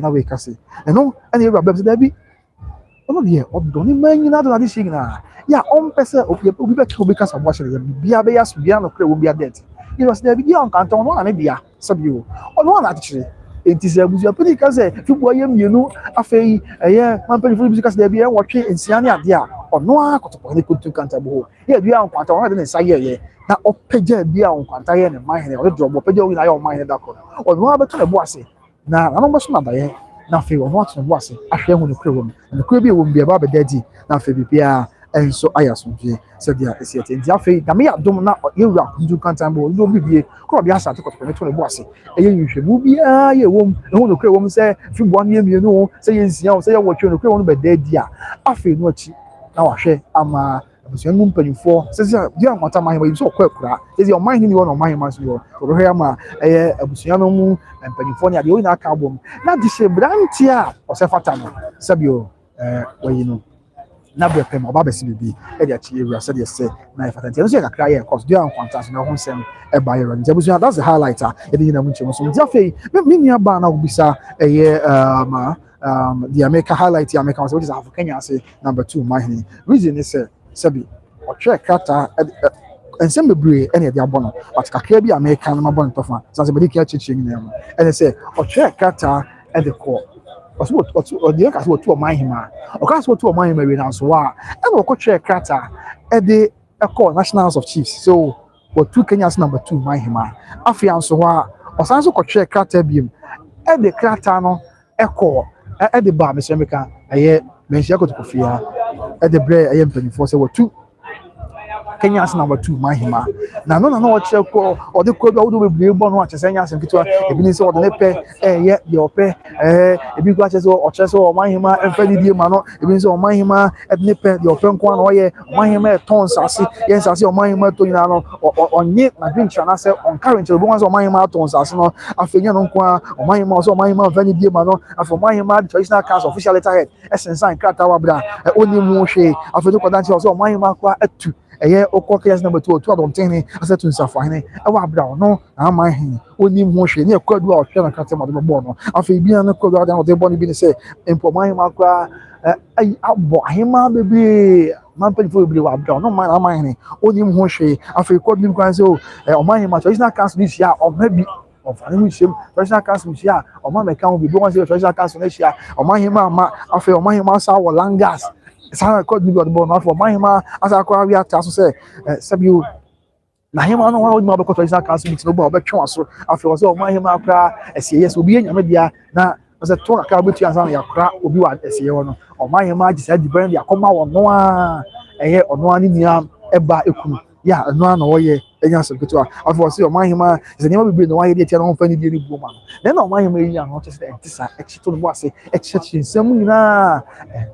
eno ene ye ba da bi ono de odo ni manyina do na de shigna ya on pese obi be ko be kasa bo ahye bia be yaso bia no kra wo bia det you know say bia on kanton no na bia sabio ono na tchire enti se abuzua pedi kase fibo ye mienu afei eye man pedi fibo kase bia wotwe ensia ne ade a ono akotopo ne kuntu kanta bo ye bia on kanton ono de ne saye ye na opeja bia on kanta ye ne mahene o de drobo opeja wi na ye on mahene da ko ono abeto ne bo ase na no bo so na da ye na fe ono ato ne bo ase ahwe hu ne kra wo ne kra bi wo bia ba be dadi na fe bia enso ayasonje said ya esiete ndia fe da me adom na yewura kundu kantambo ndo bibie ko bia sa tekotoko ne to ne bo ase eye nhwehwu bia ye wom ehu no kra wom se fibo an ye mienu se ye nsia o se ye wotwe no kra won be dadi a afe no achi na wahwe ama abusuan mu mpanimfo se dia amata mahema yi so kwakura se o mahema ni won o mahema so yo to hwe ama eye abusuan mu mpanimfo ne ade o na aka abom na de se brantia o se fata no sabio wayi no na brepem oba besi bibi e dia chi ewura said yes na ifatanti so yakra ye cause dia nkwanta so na ho nsem e ba ye run jabusu that's the highlighter e dey na munche so dia fe me nia ba na obisa eye the America highlight the America which is African say number 2 my reason is sabi o check kata ensem bebre ene dia bono but kakra bi America na mabon tofa sanse be dia chichi ni am ene say o check kata e de ko o de ka so to my hima o ka so to my hima we na so wa e no ko check kata e de e call National House of Chiefs so o two Kenya's number 2 my hima afian so wa o san so ko check kata biem e de kata no e call e de ba me se meka eye menhia ko to kofia e de bre eye mpanifo se wo two Kenya's number 2 mahima na no o check ko o de ko be wo do bebre bo no a chese nya asem kitwa ebi ni se o de ne pe ye de ope ebi ko chese o chese o mahima enfadi die ma no ebi ni se o mahima e de ne pe de ope nko na o ye mahima e ton sase ye sase o mahima to nyina no onye na drincha na se on current bo wan se o mahima ton sase no afenya no nko a o mahima so o mahima enfadi die ma no afo mahima the traditional cast official letterhead esensan krata wa bra oni mu hwe afedo kwadanti so o mahima kwa atu eye okwa number 2 to adonten asetu nsafahene e wa bra no ama hin oni mu hwe ne kwadu a ohwe na kate mado bo no afi bia na kwadu adan de bo ni bi ne se empoma ma kwa ai abo ahima bebe man pe fo bebe wa bra no ma ama hin oni mu hwe afi kwadu ni kwan se o ma hin ma traditional council this year o maybe of any shame traditional council here o ma me kan bi bo wan se traditional council this year o ma hin ma afi o ma hin ma sa wo langas Sana ko ni bo no for mahima asa ko wi ata so say sabi na hema no wa ma be ko traditional council meeting no bo be twa so afi wo say o mahima akra esiye so obi anyame dia na asa to aka betu asa na yakra obi wa esiye wo no o mahima agisa di ban dia akoma wo no a eye ono ani nia eba ekunu ya no ana wo ye enya so ketu afi wo say o mahima is nyama bibire no wa ye dia tia no fa ni dia ni bu ma na na o mahima yi ano to say entisa ekito no bo ase ekyechi nsam nyina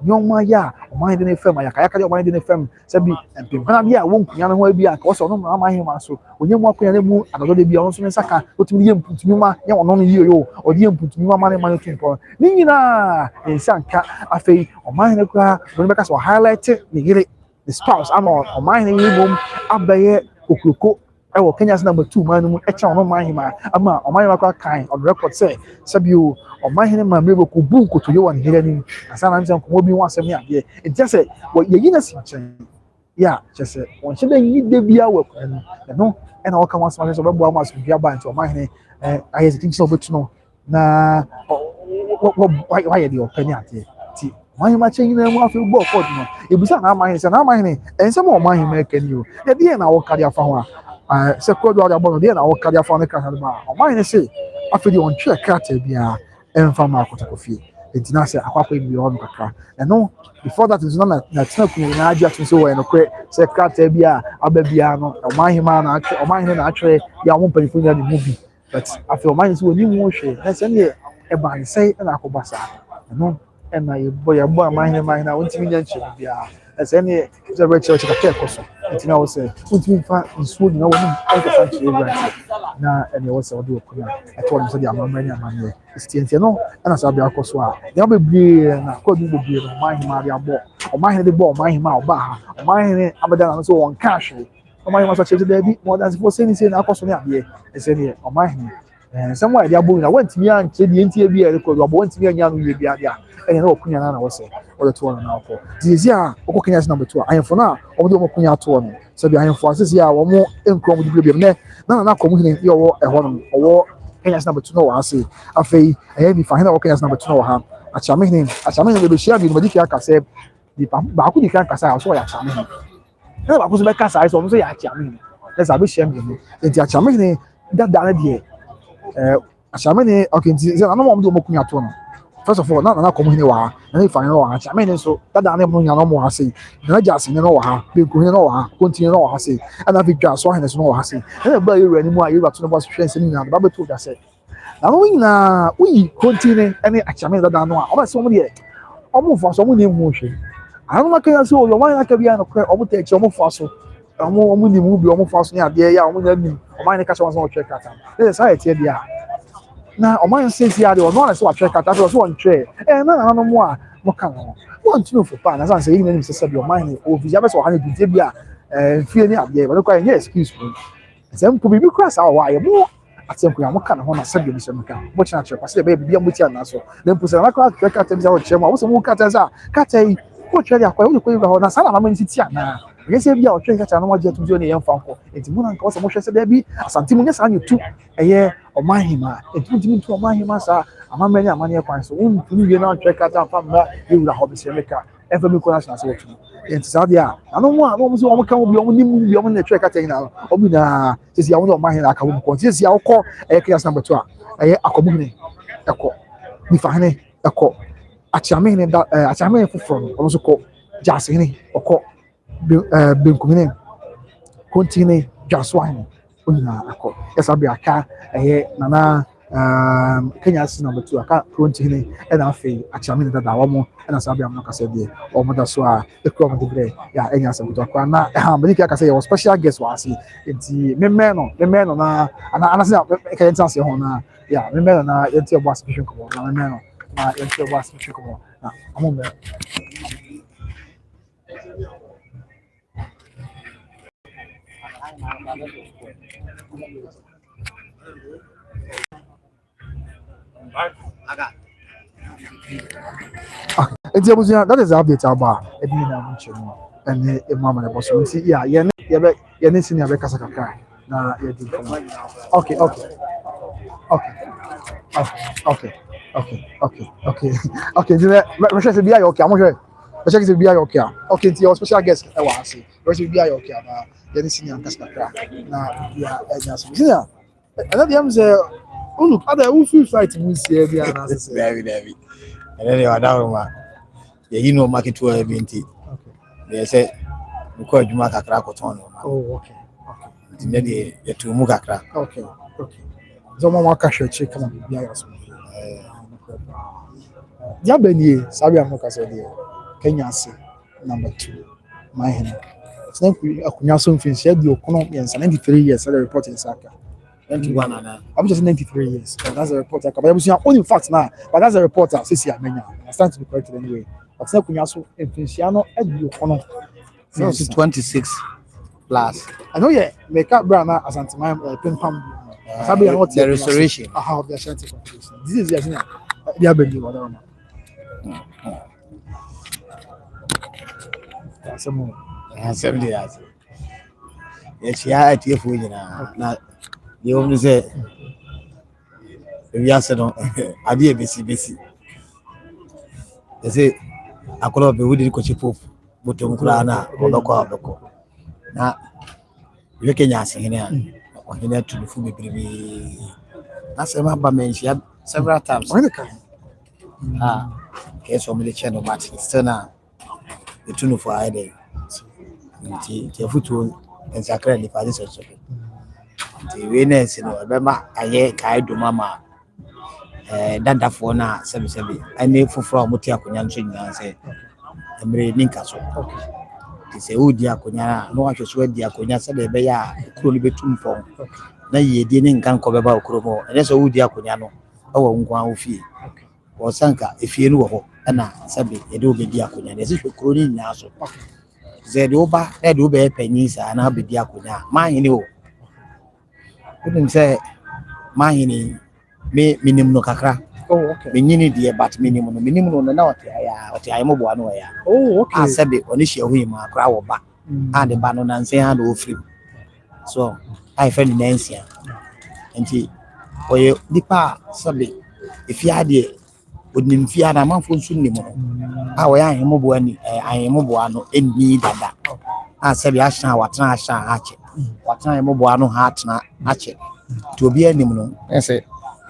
nyoma ya o mahima de fam ya kaya o mahima de fam sabi empempana bia wo nkunya no ho bia ka wo so no mahima so onye mu akonya ne mu adodo de bia wo so nsaka otumi ye mputumi ma ya wono no yiyo o de mputumi ma mane mane tumpo ni nyina ensanka afei o mahima kura no be ka so highlight ni gire the spouse ama o mahima yi bom abaye kokroko ewo Kenya's number 2 man mu echa ono mahima ama o mahima kwa kan on record say sabio o mahima ma mrebo ko bu ko to yo wan hira ni asana ntan ko bi wan asem ya de it just say ye yina sinchen ya just say won she da yi de bia wa ko no e na o kan wan asem so be bo am asem bia ba nti o mahima ayezi tin so betu no na why ye de o kan ya ti mahima chen na mu afi bo ford no ebusa na mahima se na mahima ensem o mahima kan yo e de na wo kari afa ho a se ko do abo de na wo kari afa ne kan ba o mahima se afi de on twa krata bia emfa ma akota kofi entina se akwakwa bi on kakra no before that is not na tina ku na aja tun so we no kre se krata bia aba bia no o mahima na atwe ya wo mpanifu na mu bi but afi o mahima se woni mu hwe na se ne e ba sai na akobasa no na ye boy mahima na wontimi nya nche bia ese ne ze be church ka kekoso entina wo se wontimi fa nsuo ni na wo ni ka fa nche na ene wo se wo do okunya eto wo se dia amamani amane stientie no na sa bia akoso a ya be bie na ko du be bie no mahima bia bo o mahima de bo o mahima oba ha o mahima abada na so won cash o mahima so che de bi more than for say ni say na akoso ni abie ese ne o mahima somewhere dia bo na wontimi anche die ntie bia re ko do bo wontimi anya no ye bia dia ene na okunya na wo se wo to no na afọ dizi a okọ Kenya's number 2 ayefo na o do okunya ato no se bi ayefo asisi a wo mo enkro mo di bia ne na komu hine ye wo eho no wo Kenya's number 2 no wa ase afei eye bi fa hina wo Kenya's number 2 no wa ha achame hine be shia bi no diki aka se di ba ku diki aka sa so ya achame hine na ba ku so be ka sa so so ya achame hine na sa be shia bi no enti achame hine da na die achame hine okay enti se na mo do okunya ato no first of all na komu hine wa na ni fa hine wa achame hine so da na mo nya no mo ha se na jase hine no wa ha be ku hine no wa ha continue no wa ha se ana fi dwa so hine so no wa ha se na ba yeru ani mu a yeru ato no bo so hwe se ni na ba be to da se na no nyina we continue any achame da no a o ba se mo de o mo fa so mo ni mu hwe anu ma kan so yo ma na ka bia no kre o mo te o mo fa so o mo ni mu bi o mo fa so ni ade ya o mo na ni o ma ni ka so so check ata this is how it bia na o man say ade o no na so atwe kata so on twe na no mo a mo kan no won tinu fo pa na san say yin ni se se bi o man o visa be so ha ni bi bia fie ni ade ba ko any excuse me sem ko bi kra sa wa ye mo atem ko ya mo kan ho na se bi ni se mo kan mo china twe kwase be bia mo ti na so na mpu se na kra kata bi sa o che mo wo se mo kata sa kata yi ko twe ya kwa wo ko yi ho na sala na ma ni ti ana yesi bia o twe kata no mo je tumzo ni ye mfa ko enti mo na nka wo se mo hwe se da bi asante mo nya sa nya tu eye o mahima etutimi tu o mahima sa amamani amani kwan so untumi wie na twe kata fa mba yewura hobi se meka efa mi ko na se wotu enti sa dia anu mo a mo so o kan obi o ni mu bi o na twe kata ina obi na sisi ya wo o mahima aka wo ko sisi ya wo ko Kenya's number 2 a akomu hene eko ni fa hene eko achame hene da achame hene foforo no so ko jase hene oko benku hene continue jaso hene onina akọ esabi aka nana Kenya's number 2 aka continue e na afi achame da wo mo na sabi am no kase die o mo da so a ekro mo de ya enya sabi to akwa na ha me ka say your special guest was enti me no na ana se ka yenta se ho na ya me no na yenti obo special ko na me no na yenti obo special ko na amo me enti abusia that is the update about ebi na munche no ene emama na boso nti ya ye ne senior be kasa kakra na ye di komo okay nti me hwe se bia yo okay amo hwe check is be okay. Okay, your special guest I want say. You be okay na ya senior kasa kra. Na ya just. Senior. Another them say look other who feel fight we see be na say. Very. And then you are down ma. You know market to everything. Okay. They say because adwuma kakra ko ton no. Oh, okay. Nti dey you to mu kakra. Okay. So mama ka share check come be ya so. Ya benie sabi am ka say dey. Kenya say number 2. My hen. So akunya so mfinsia di okono yensa 93 years the report in Saka. 21 and I'm just 93 years. That's a report. But I was only facts now. But that's a reporter. Sisi Amenya. I stand to be corrected anyway. But now kunya so mfinsiano edi okono. so 26 plus. I know yeah. Make up brana asante my pin pam. Sabi what The restoration. How the Ashanti population. This is yes now. They are being whatever. Some more. 70 years. Yes, yeah, at you for you now. You only say we are said on idea basi. They say I could have been with the coach poof, but to Kurana or Boko. Now you can ask him or he had to the food baby. That's a map mentioned several times. Case from the channel, but still now the tune for idea. The football and sacred for this. The winners, remember, I carried to Mama Danda for now, 77. I made for Mutia Kunyan and say, I'm reading Castle. It's a wood diaconia, no, I just read diaconia, said the Baya, could be too far. Now ye didn't come cover about Cromo, and that's a wood diaconiano, our own fee. Or Sanka, if you know, and I said, it will be diaconia, as if you couldn't now. Said Oba, that will be pennies, and I'll be diaconia. Mine, you couldn't say mine me minimum no kakra. Oh, okay. Minini dear, but minimum no now. What I am one way. Oh, okay. I said, on this year, we ma crowd back and the banon and say, and free. So I found Nancy and he, or you depart, subject. If you had it, wouldn't fear a month for soon. How I am mobile and need that. I said, Asha, what trash hatch. What time mobile heart hatch it to be any moon. I say,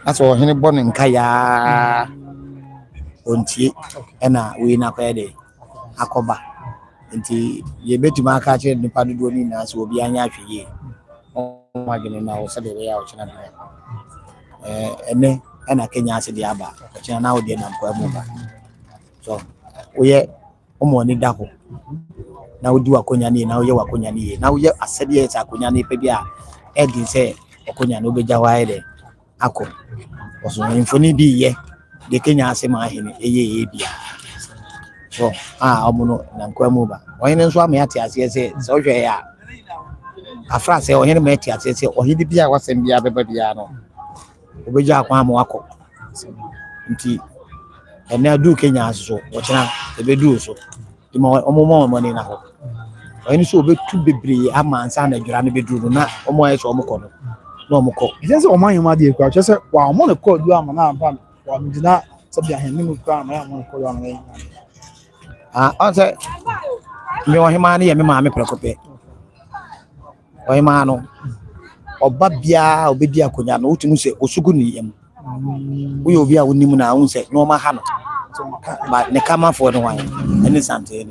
that's all any born in Kaya on tea and we not ready. Akoba. Until you bet to my catcher and the Paduninas will be an ye. Oh, my goodness, now Saturday out. And then I can answer the Abba, which are now the number. So we only double. Now do a Kunyani, now you are Kunyani. Now you are said yes, a Kunyani Pebia. Eddie say, Okunya no be Jawade. Ako was in Funny be ye. The Kenya say my ye. So, Omono, Nanquamuba. When in Swami at us, yes, so yeah. A France or any metias, or he did was in Bia Babiano. Obeja Quamuaco. And now do Kenya so, what now they do so. The more money now. When you so big to be brave, a man's and a granny bedroom, not almost almost. No more. Just on my dear, just wow, I'm on a call you am now, but did not subject him crown. I want to call on me. I said, me or him, and Mamma Procope. Or Mano or Babia or Bidia Cunano to say, Osuguni. We will be a Unimuna, say, no, my hand. But the come for the wine, and it's something.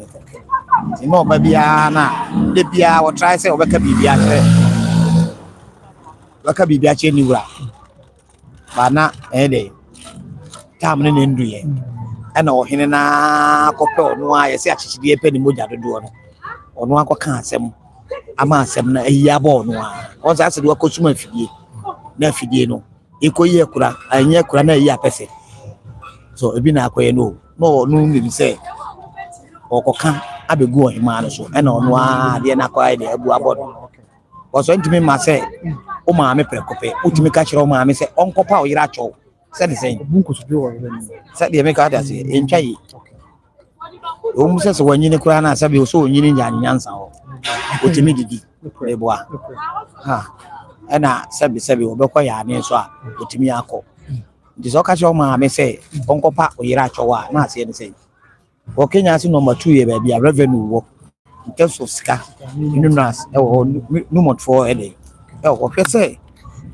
You know, Babiana, the Bia or try say, or Bacabia. Wakabi biache ni wura bana ede tamne ne nduye ana ohene na kopɛ no a yɛse akyekye pɛ ne mogya dodo no ɔno akɔka asɛm ama asɛm na ayi abɔ no a ɔza ase de wakɔsuma afidie na afidie no ekoyi ekura anya ekura na ayi apɛsɛ so ebi na akɔyɛ no no nim sɛ ɔkɔka abegu ɔhema no so ɛna ɔno a de na akɔyɛ de abu abɔ no ɔso ntimi ma sɛ o maame prekope o timi ka kire o maame se onkopa o yira cho se de sen bunku so bi wo se de me ka da se entwa yi o mu se se wanyini kura na sabe o so onyini nyansa ho o timi didi e boa ha ana sabe o be ko ya ne so a o timi akọ ndi so ka kire o maame se onkopa o yira cho wa na se ne se o Kenya si number 2 ye baby revenue wo in terms of sika numerous numot for ede o hwese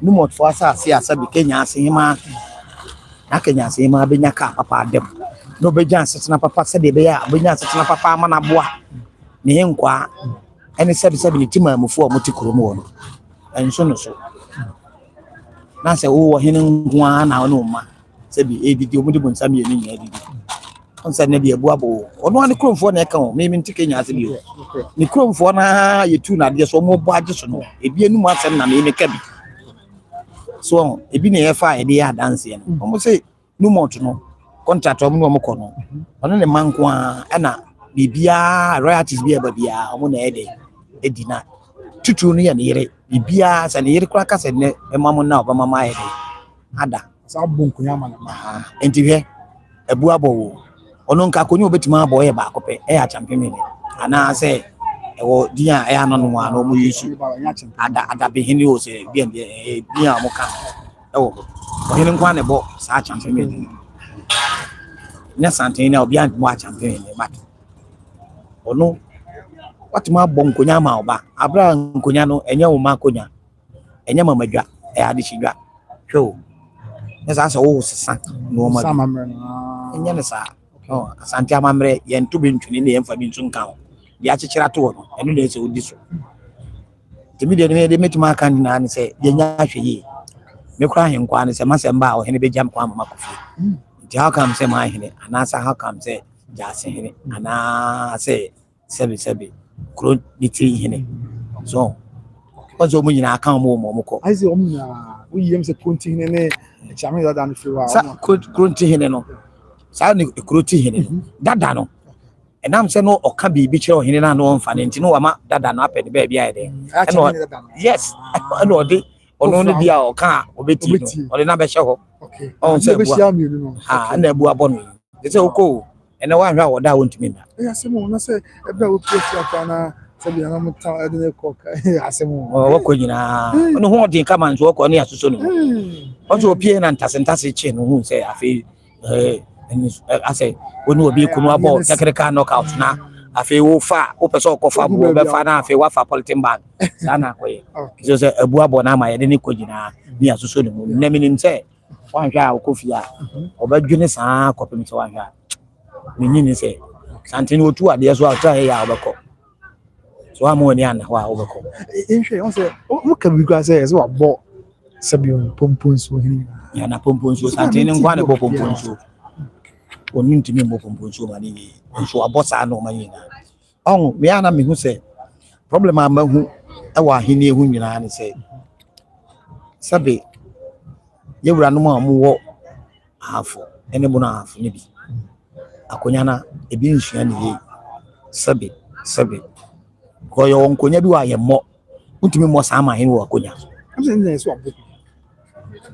numot for asa bi Kenya asema na Kenya asema benya ka papa dem no beja setena papa se de be ya benya setena papa ama na boa ne nkwa ene se bi tima amufo omoti kromo wo no enso no so na se wo hene nkwa na no ma se bi edidi omudi bonsam ye ni nya edidi onsa na bi abuabo ono ane kromfo na eka ho me nti Kenya ase bi ni kromfo na yetu na de so mo bo age so no ebi enu asem na me ka bi so ebi na ye fa e de ya dance ye no mo say numot no contract omo no ko no ono ne manko a na bibia royalties bi eba bia omo na ede edina tutu no ye ne yere bibia sa ne yere kura ka se ne emamo na oba mama ede ada sa bonku nya mana enti hwe abuabo wo ono nka konyo obetima abo ye ba kope e ya champion me ana se ewo dia e ano no ano mo yisu ada be hini o se bia mo ka ewo o hini nkwa ne bo sa champion me nya santin na obi an mo champion me but ono watima bo nkonya ma oba abra nkonya no enye wo ma konya enye mamadwa e ade chidwa hwo esa so wo sesa no ma enye ne sa asante amamre ye ntu bi ntwini ne yemfa bi ntu nka ho ya chechira to no eno na ese odi so timi de ne de metima kan na ne se ye nya hwe yi me kura hen kwa ne se masemba o hene be jam kwa mama kofi nti how come se ma hene ana sa how come se ja se hene ana se sebi kro biti hene so ozo mu nyina aka mo ko ai se omnya we yem se konti ne chame da dan fiwa sa konti hene no sa ne kroti hene dada no enam se no oka bibi kire o hene na no mfa ne ntino wama dada no apɛ de ba bia de yes no de ono ne bia oka obeti no ode na be hye ho okay on se be share me no na ebu abɔ no de se oko ene wa hwa woda wontimi da asemo na se ebe o piesu akwa na se bia na muta ede ne koka asemo wako nyina ono ho odin kama nso wako ne asuso no ozo opie na ntase che no hu se afi ase onu obi kunu abo technical knockout na afi wo fa wo pese okofa bo be fa na afi wa fa politin bag sana koye so se abu abo na ma ye ne ko nyina ni asuso no na minim se wan hwa okofia obadwene saa kopim se wan hwa ni nyini se santini otu ade so ata ya obeko so amo ni ana wa obeko enhwe on se mo ka bi kwa se wa bo sabion pomponso hini ya na pomponso santini ngwane bo pomponso oni ntimi mo pomponso ma ni nso abosa na o manyina on me ana me hu se problem ama hu e wa hini ehu nyina ni se sabe yewura no ma mo wo afo ene bo na afo ni bi akonya na ebi nsua ni ye sabe ko yo nkonya bi wa ye mo untimi mo sa ma hin wo akonya amse nze so abo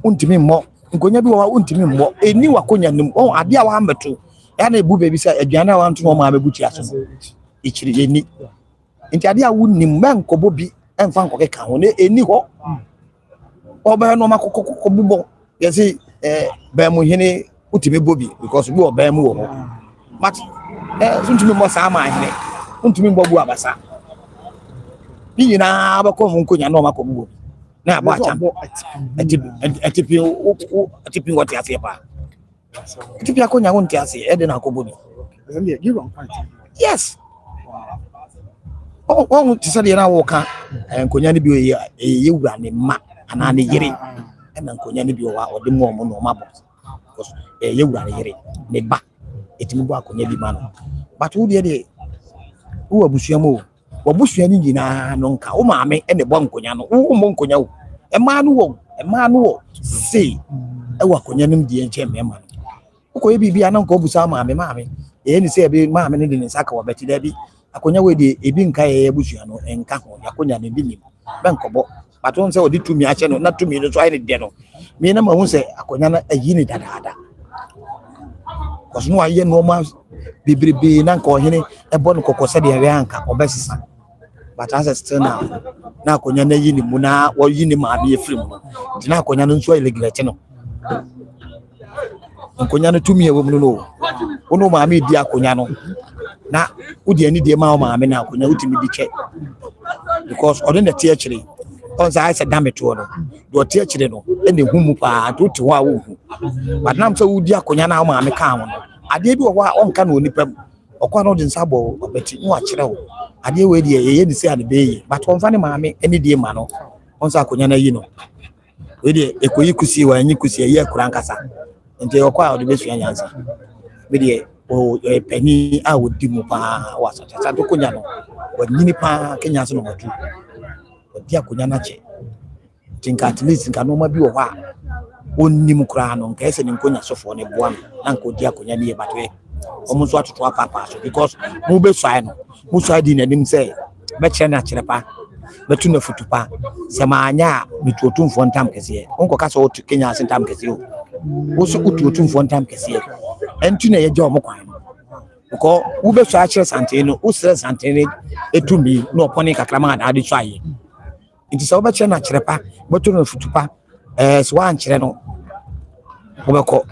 untimi mo nkonya bi wa untimi mo eni wa akonya nim o ade a wa meto ya na ebu bebi sa aduana wa nto mo ma bebuti aso ichiri eni nti ade a wunim men kobo bi emfa nkoke ka ho ne eni ho oba no makokoko bubo yesi ba mu hene utimi bobi because bi oba mu wo ho but untimi mo sa ma hene untimi mbobu abasa bi nyina abako mu nkonya no makobu na abo acha atipi what you say pa atipi akonya won ti ase e de na akobu bi give on point yes oh ti say na wo ka nkonya ni bi ye wura ne ma ana ne yire e na nkonya ni bi wa ode mo mo no ma bo because ye wura ne yire ne ba etimi bo akonya bi ma no but wo de wo abusuamo wabusua ni nyina no nka wo maame e ne bo nkonya no wo mo nkonya wo e ma no wo sei e wa konya nim die nche mema no ko ye bibia na nka obusa maame e ni sei be maame ne de ne saka wabati da bi akonya we de ebi nka ye abusua no enka ho akonya ne bi nim ben kobo baton se odi tumi ache no na tumi no so ai ne de no me na ma hu se akonya na ayi ni dadaada koso no aye no ma bibribi na nka ohene e bo no kokose de we anka obesisa but as still now na akonya na yi ni mu na wo yi ni ma be free mu na akonya no nso regulate no nkonya no tumi ewo mu no wono maame di akonya no na wodi ani die ma wo maame na akonya wutimi di che because odin the tie chire on say say dameto no do tie chire no ene humu pa to ti ho a wo hu but nam say wodi akonya na wo maame ka ho no ade bi wo ho a onka na onipam okwa no din sabo obeti no a chire wo ade we die ye ni say ade be yi but on fa ne maame ene die ma no on say akonya na yi no we die ekoyi kusi wa anyi kusi ye kura nkasa nti okwa ode be sua nyansa we die o pani a wodi mu pa wasa tata to konya no wanyini pa kenya so no matu wodi akonya na che tinka at least nka no ma bi wo ha onni mu kura no nka ese ni nkonya sofo ne boa na nka odi akonya ne batwe omo so atoto apapa so because mu be swai no mu swai di na nim say be kire na kire pa betu na futu pa se ma anya mituotumfo ntam kese onko ka so kenya se ntam kese o wo so utuotumfo ntam kese entu na ye je omo kwan ko wo be so a kire sante no wo sere sante ne etumi na opone kakra ma na ade so aye nti se wo be kire na kire pa betu na futu pa so wan kire no wo be ko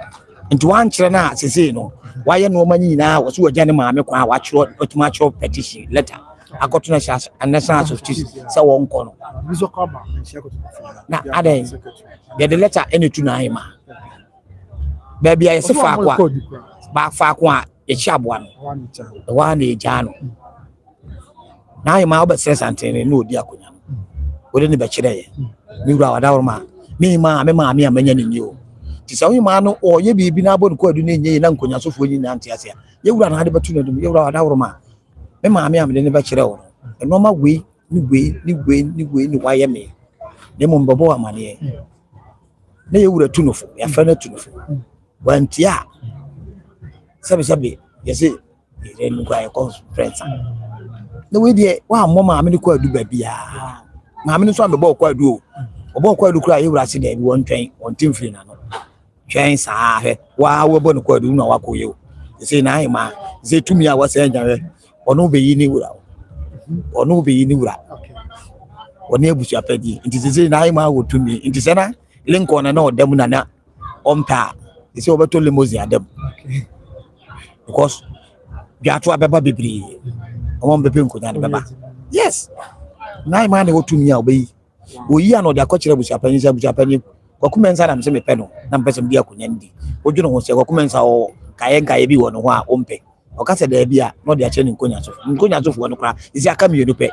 nti wan kire na sese no waye no manyi na wo so wagya ne maame kwa wa kire otuma kire petition letter akoto na shas national of justice say won ko no na aden the letter any to na hima baby I say fa kwa ba fa kwa e chi aboa no wa na eja no na hima oba stress antene na odi akonya odi ne be kire ye mi wura wada worma mi ma me amanya ne nyi o ti sa hima no o ye bibi na abo ko adu ne nyi na nkonya sofo nyi na antiase ye wura na ade betu na dum ye wura wada worma me maame amde ne ba kire wo no ma we ni waye me ne mo mbabo amane ne ye wura tunofo ya fa na tunofo wantia sabe yesi ire nu kwa conference ne we die wa mo maame ne ko adu ba bia maame ne so ambebo ko adu obo ko adu kura ye wura se de bi won twen won timfiri na no twen sa he wa wo bo ne ko adu na wa ko ye o yesi na ai ma ze tumi a wa se nyawe ono be yi ni wura ono be yi ni wura oni ebusu apedi nti sese na ai ma wo tumi nti se na linko na odem na ompa sese obeto limousine adem because biato abeba bibiri omon bebe nkonya de beba yes na ai ma na wo tumi a obeyi oyi an ode akọkire busu apani kwakumensa na mse mepe no na mpese mdi akonya ndi odwuno ho se kwakumensa o kaye bi wo no ho a ompe okase da bia no de ache ni nkonya sofo no kra isi aka mienu pe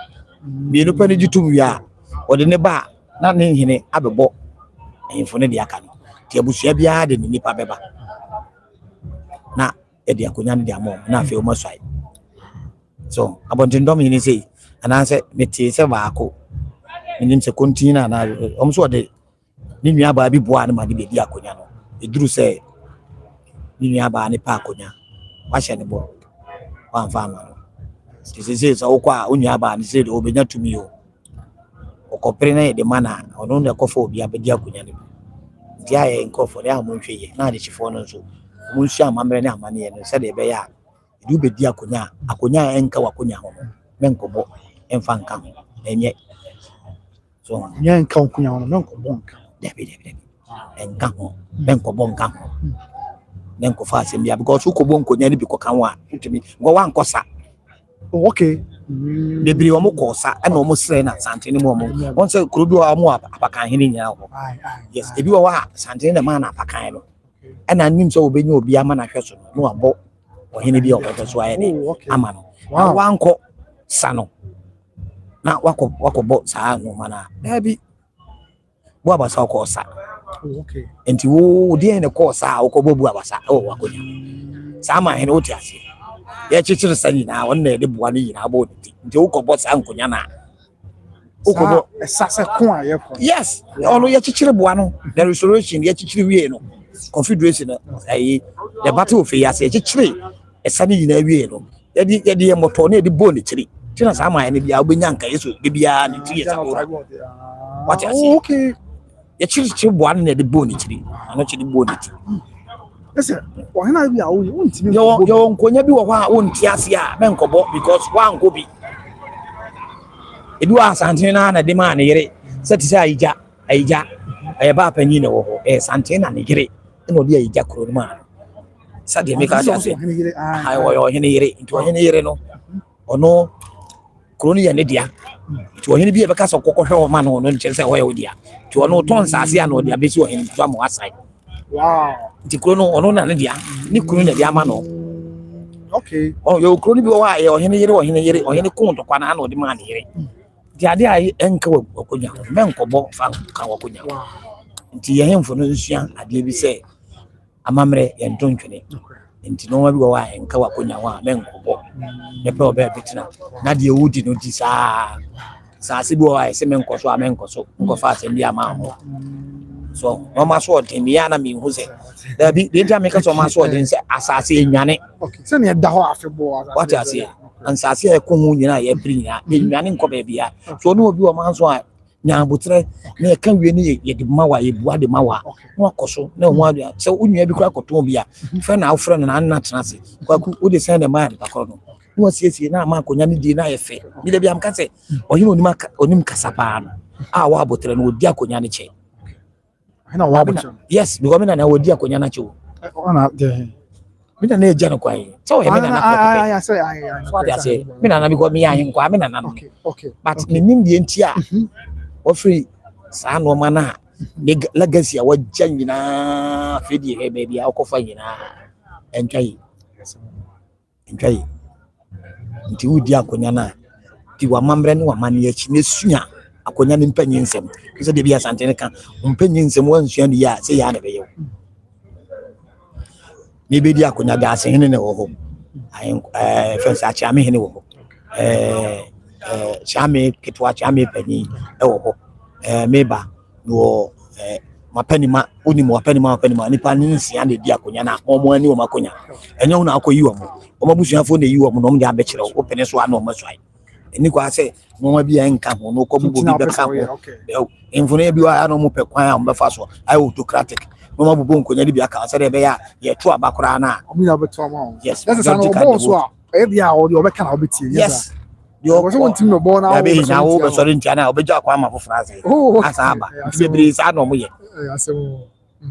ni jitum wi a ode ne ba na ne hene abebo enfo ne de aka no ti abusua bia de ni nipa beba na e de akonya ne de amo na afi o maswai so abondindom ni sei ananse meti se baako nim se kontina na omso de ni nua ba bi boa na ma de be akonya no eduru se ni nua ba ne pa akonya wahye ne bo wan fama no sisi so kwa onua ba ne se de obenya tumi o okopere na de mana ono ne kofo obi abedi akonya ne dia ye nkofo ya mo nhweye na de chifo no so mo nsu amamre ne amane no se de be ya edu bedi akonya enka wakonya ho menkobo emfa nka ho enye so nyanka akonya ho menkobo nka debi enka ho menkobo nka ho nenko fa asem bia because ukobo nkonya ni biko kan wa ntimi ngo wa nkosa okay debiri omo kosa na omo sre na santene mo omo won se krobi wa omo apakan hene nya ho yes ebi wa santene na ma na apakan no na nim so obenya obi ama na hweso no abo o hene bi o ko so aye ni ama no wa nko sano na wakobo sa no mana dabi bo abasa ko sa okay enti wo de ne ko sa okobo bu abasa o wakonya sama hene oti ase ya chichiri sani na wonna de buwa ni na abo nti okobo sa nkonya na okobo sasa ko aye ko yes ono ya chichiri buwa no the restoration ya chichiri wie no confederation ayi the battle of ya se chichiri esani na wie no ya di moto na de bo ni chiri tina sama hene bia obenya nka yeso de bia ni ti yesa what I say okay ya chiri buwa na de bo ni chiri ano chiri bo ni chiri ese o hena bi a wo ntimi yo nkonya bi wo ho a wonti ase a menkobo because wa nko bi ebi wa santene na de ma na yere seti se ayija ayeba panyi na wo ho santene na ne yere no de ayija kro ma Sadia make us say, I will hene yere no, or no, Crony and Lydia. To any be a cast of cocoa man or no chance away with ya. To no tons as ya know the abyss in some side. Wow. The chrono or no Nadia, Nicolina Diamano. Okay. Oh, you couldn't be away or any yere or any count of one or the man here. The idea I encourage Okunya, Menko Fan Kawakunya. The him for Nusian, I did say, a mamre and Dunkany. And no one go and Kawakunya, Menko, the poor bear bitter. Nadia would no desire. Sasibo, I say Menko, so I menko, so go fast and be a mamma. So, Mama sword in Miana mean who said, there be the makers of my sword and say, assassin Yanni. Okay, send me a daho after board. What I say, and Sasia Kumuna, bring Yanin Cobebia. So, no, you a man's wife. Now, but ne can we need yet Mawa, you board the Mawa, no coso, no one. So, wouldn't you be crack or Tobia? Friend, our friend, and I'm not Nancy. Would they send a man? Who was here now, Marco Yanni deny a fair. Maybe I'm can say, or you know, Onim Casapan. Our Botran would Diaco Yaniche. Yes, the woman and I would Diaco Yanacho. Me na na jano kwa yi. So me na na. I say. Me na na bi ko me yan kwa me na na. Okay. But me nim die ntia. Ofri sa no ma na legacy a wagya nyina fedi he baby a okofa nyina. Entwai. Nti wudi akonya na. Ti wa mamre ne wa mane achi ne sua akonya ne mpanyin nsem. Kise de bi asante ne kan. Mpanyin nsem wan sua ne ya se ya na be ye. Maybe the Akunya gas in the home. I am first at Chami in the home. Chami, Kitwa Chami Penny, Meba, no, my penny ma, Unimo, penny, Nipanis, and the Diacunya, or more new Maconia. And no now call you, Omabusia for the you of Nomia Bachelor, open as one or much right. And Nico say, no, be an camp, no cobu, okay. In Funebia, I don't move a choir on the fast one. I will autocratic. No more boom, could be a car, said a bear, yet to a background. Yes, that's a boss. Every hour, you're making a bit. Yes, you always want to know born out. Now, over certain channel, but Jacquama for Frazi. Oh, as Abba, I don't know.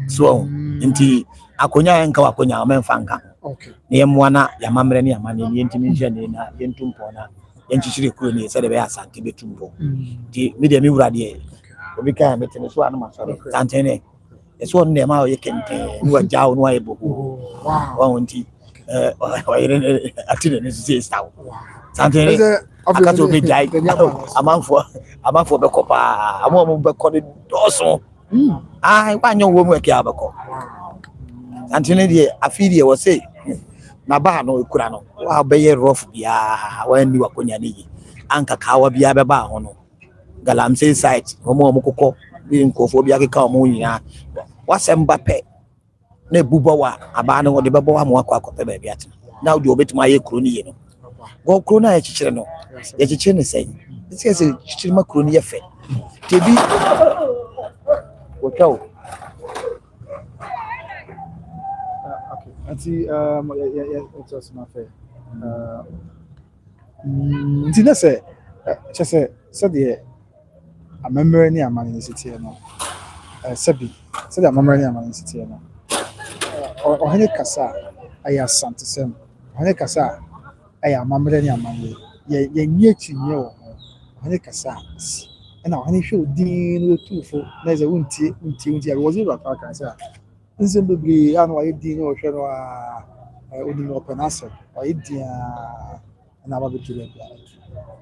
So, indeed, Akunya and Kawakunya, men fanka. Okay. Near Moana, Yamamrenia, money, intimation in Yentumpona, Yenchiri, said a bear, Santi Betumbo. The medium Uradi, we can't make this one, sorry, Santene. It's one name how you can do a jowl no able. Wow, I didn't say so. Something I got to be like a month for the copa. I won't be called also. I want your woman Kiabaco. Anthony, I feel you was say Nabano Kurano. I'll be a rough ya when you are Kunyani. Anka Kawa Biaba Hono. Galamsey site, Homo Moko, being Kophobia Kamunia. What's Mbappe? Ne Bubawa, Abano or the Baboa Mwaka baby. Now you bet my crony. Go crona a chicheno. The chichen is saying, this is a chichima crony affair. TV. What go? Okay, and see, it was not fair. Didn't say, just said the a member in the man city. Sebi, said that Mamma Man City. Or Henry Cassa, I am Santa Sem. Henry Cassa, I am Mamma Man. Ye to you, Henry Cassa. And now, Henry show Dean too for there's a winty, I was in Rock. I said, Simply, I know I didn't know Udin open answer, or it and I will be to them.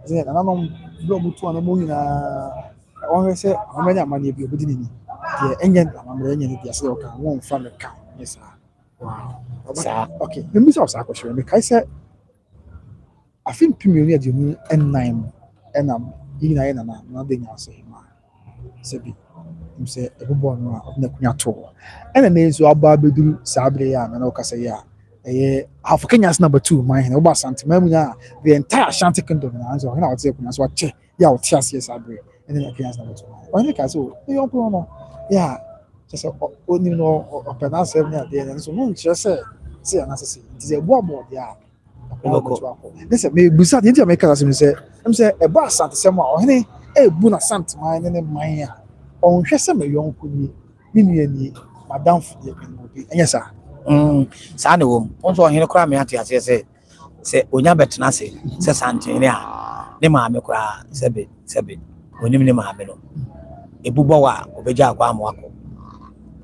And I don't blow to an moon. I always say, how many money you put in? The engine, I'm running the Asio can won't from the count. Yes, sir. Wow. Okay, the Miss of Sakoshi, because I said, I think Pimionia do me N9 and I'm in nothing else. Sebi, you say, a born of Nakunato. And the names were Babidu, Sabria, and Okasaya. Half Kenya's number 2, mine, Oba Santimemina, the entire Shanty Kingdom, and so I would say, that's what Yao Chas, yes, I agree. And then Kenya's number 2. Why the castle? The young yeah, just only know open answer there, and so no, just say, and as I say, it is a warm word, yeah. Listen, maybe beside the Jamaica, as you say, I'm saying a bar Santa Sama or any a Buna Santa mine and mine on Shesame young could be Madame for the and yes, sir. saa na wom nso ɔhene kora me ate ase sɛ onya bɛtena se sɛ santene a ne maame kora sɛbe onim ne maame no ebubɔ wa obɛgya akwa amwako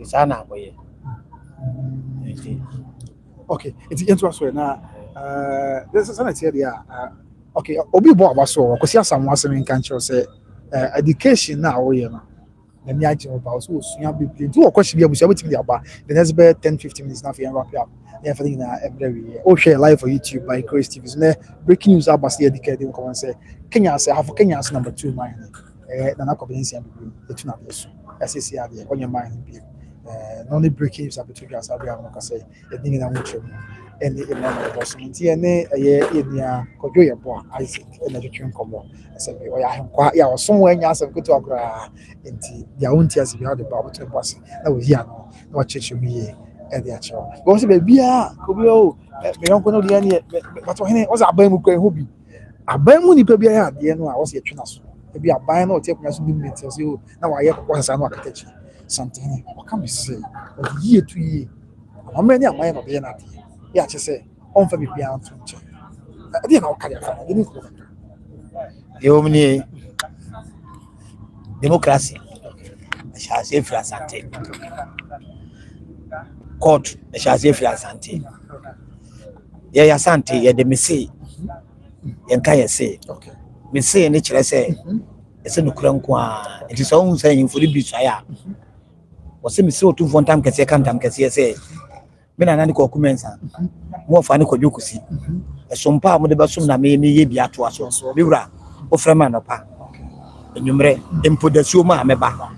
saa na akɔyɛ okay it's interesting na this is an idea okay obi bo abaso akosi asamu asem nka nkyerɛ sɛ education na awoyɛ no na mi agye mo ba so osua bibli nti wo kwahye bia busia betimi aba the next be 10-15 minutes na fi wrap up na everything na every o share live for YouTube by Grace TV so na breaking news abasi educated come say Kenya say half Kenya as number 2 man na na confidence bibli etu na beso SSC ade onye man bi no only breaking news abetwe gas abia mo ka say edin na mo twem and the man boss nti ene enia kodwo ye bo Isaac na twetwe nkomo say we ya hemkwa ya osonwa anya asem kutu akura nti dia wonti as bi how the bible to boss na we here no na cheche mi e dia chawo go say be bia ko bi o me yon ko no dia ne but hene o za aban mu kwa hu bi aban mu nipa bia ya de no a o se twena so e bi aban na o te kwa so bi meti so o na wa ye ko sa no akatachi something what can we say o ye to ye amani amai no be na de ya che say on fa bi bia anto nche e dia na o ka ya fa ni ko Yomni democracy shall say free asante court shall say free asante ya asante ya de me say yenka ya say me say ni kire say ese no kura nko a it is on say yin fori bi so ya o se me say otu fon tam kese kan tam kese say me na nani ko kumensa mo fa ni ko jokusi esompa mo de basum na me ye bi ato aso bi wura o frema no pa enumre empodasuo ma ameba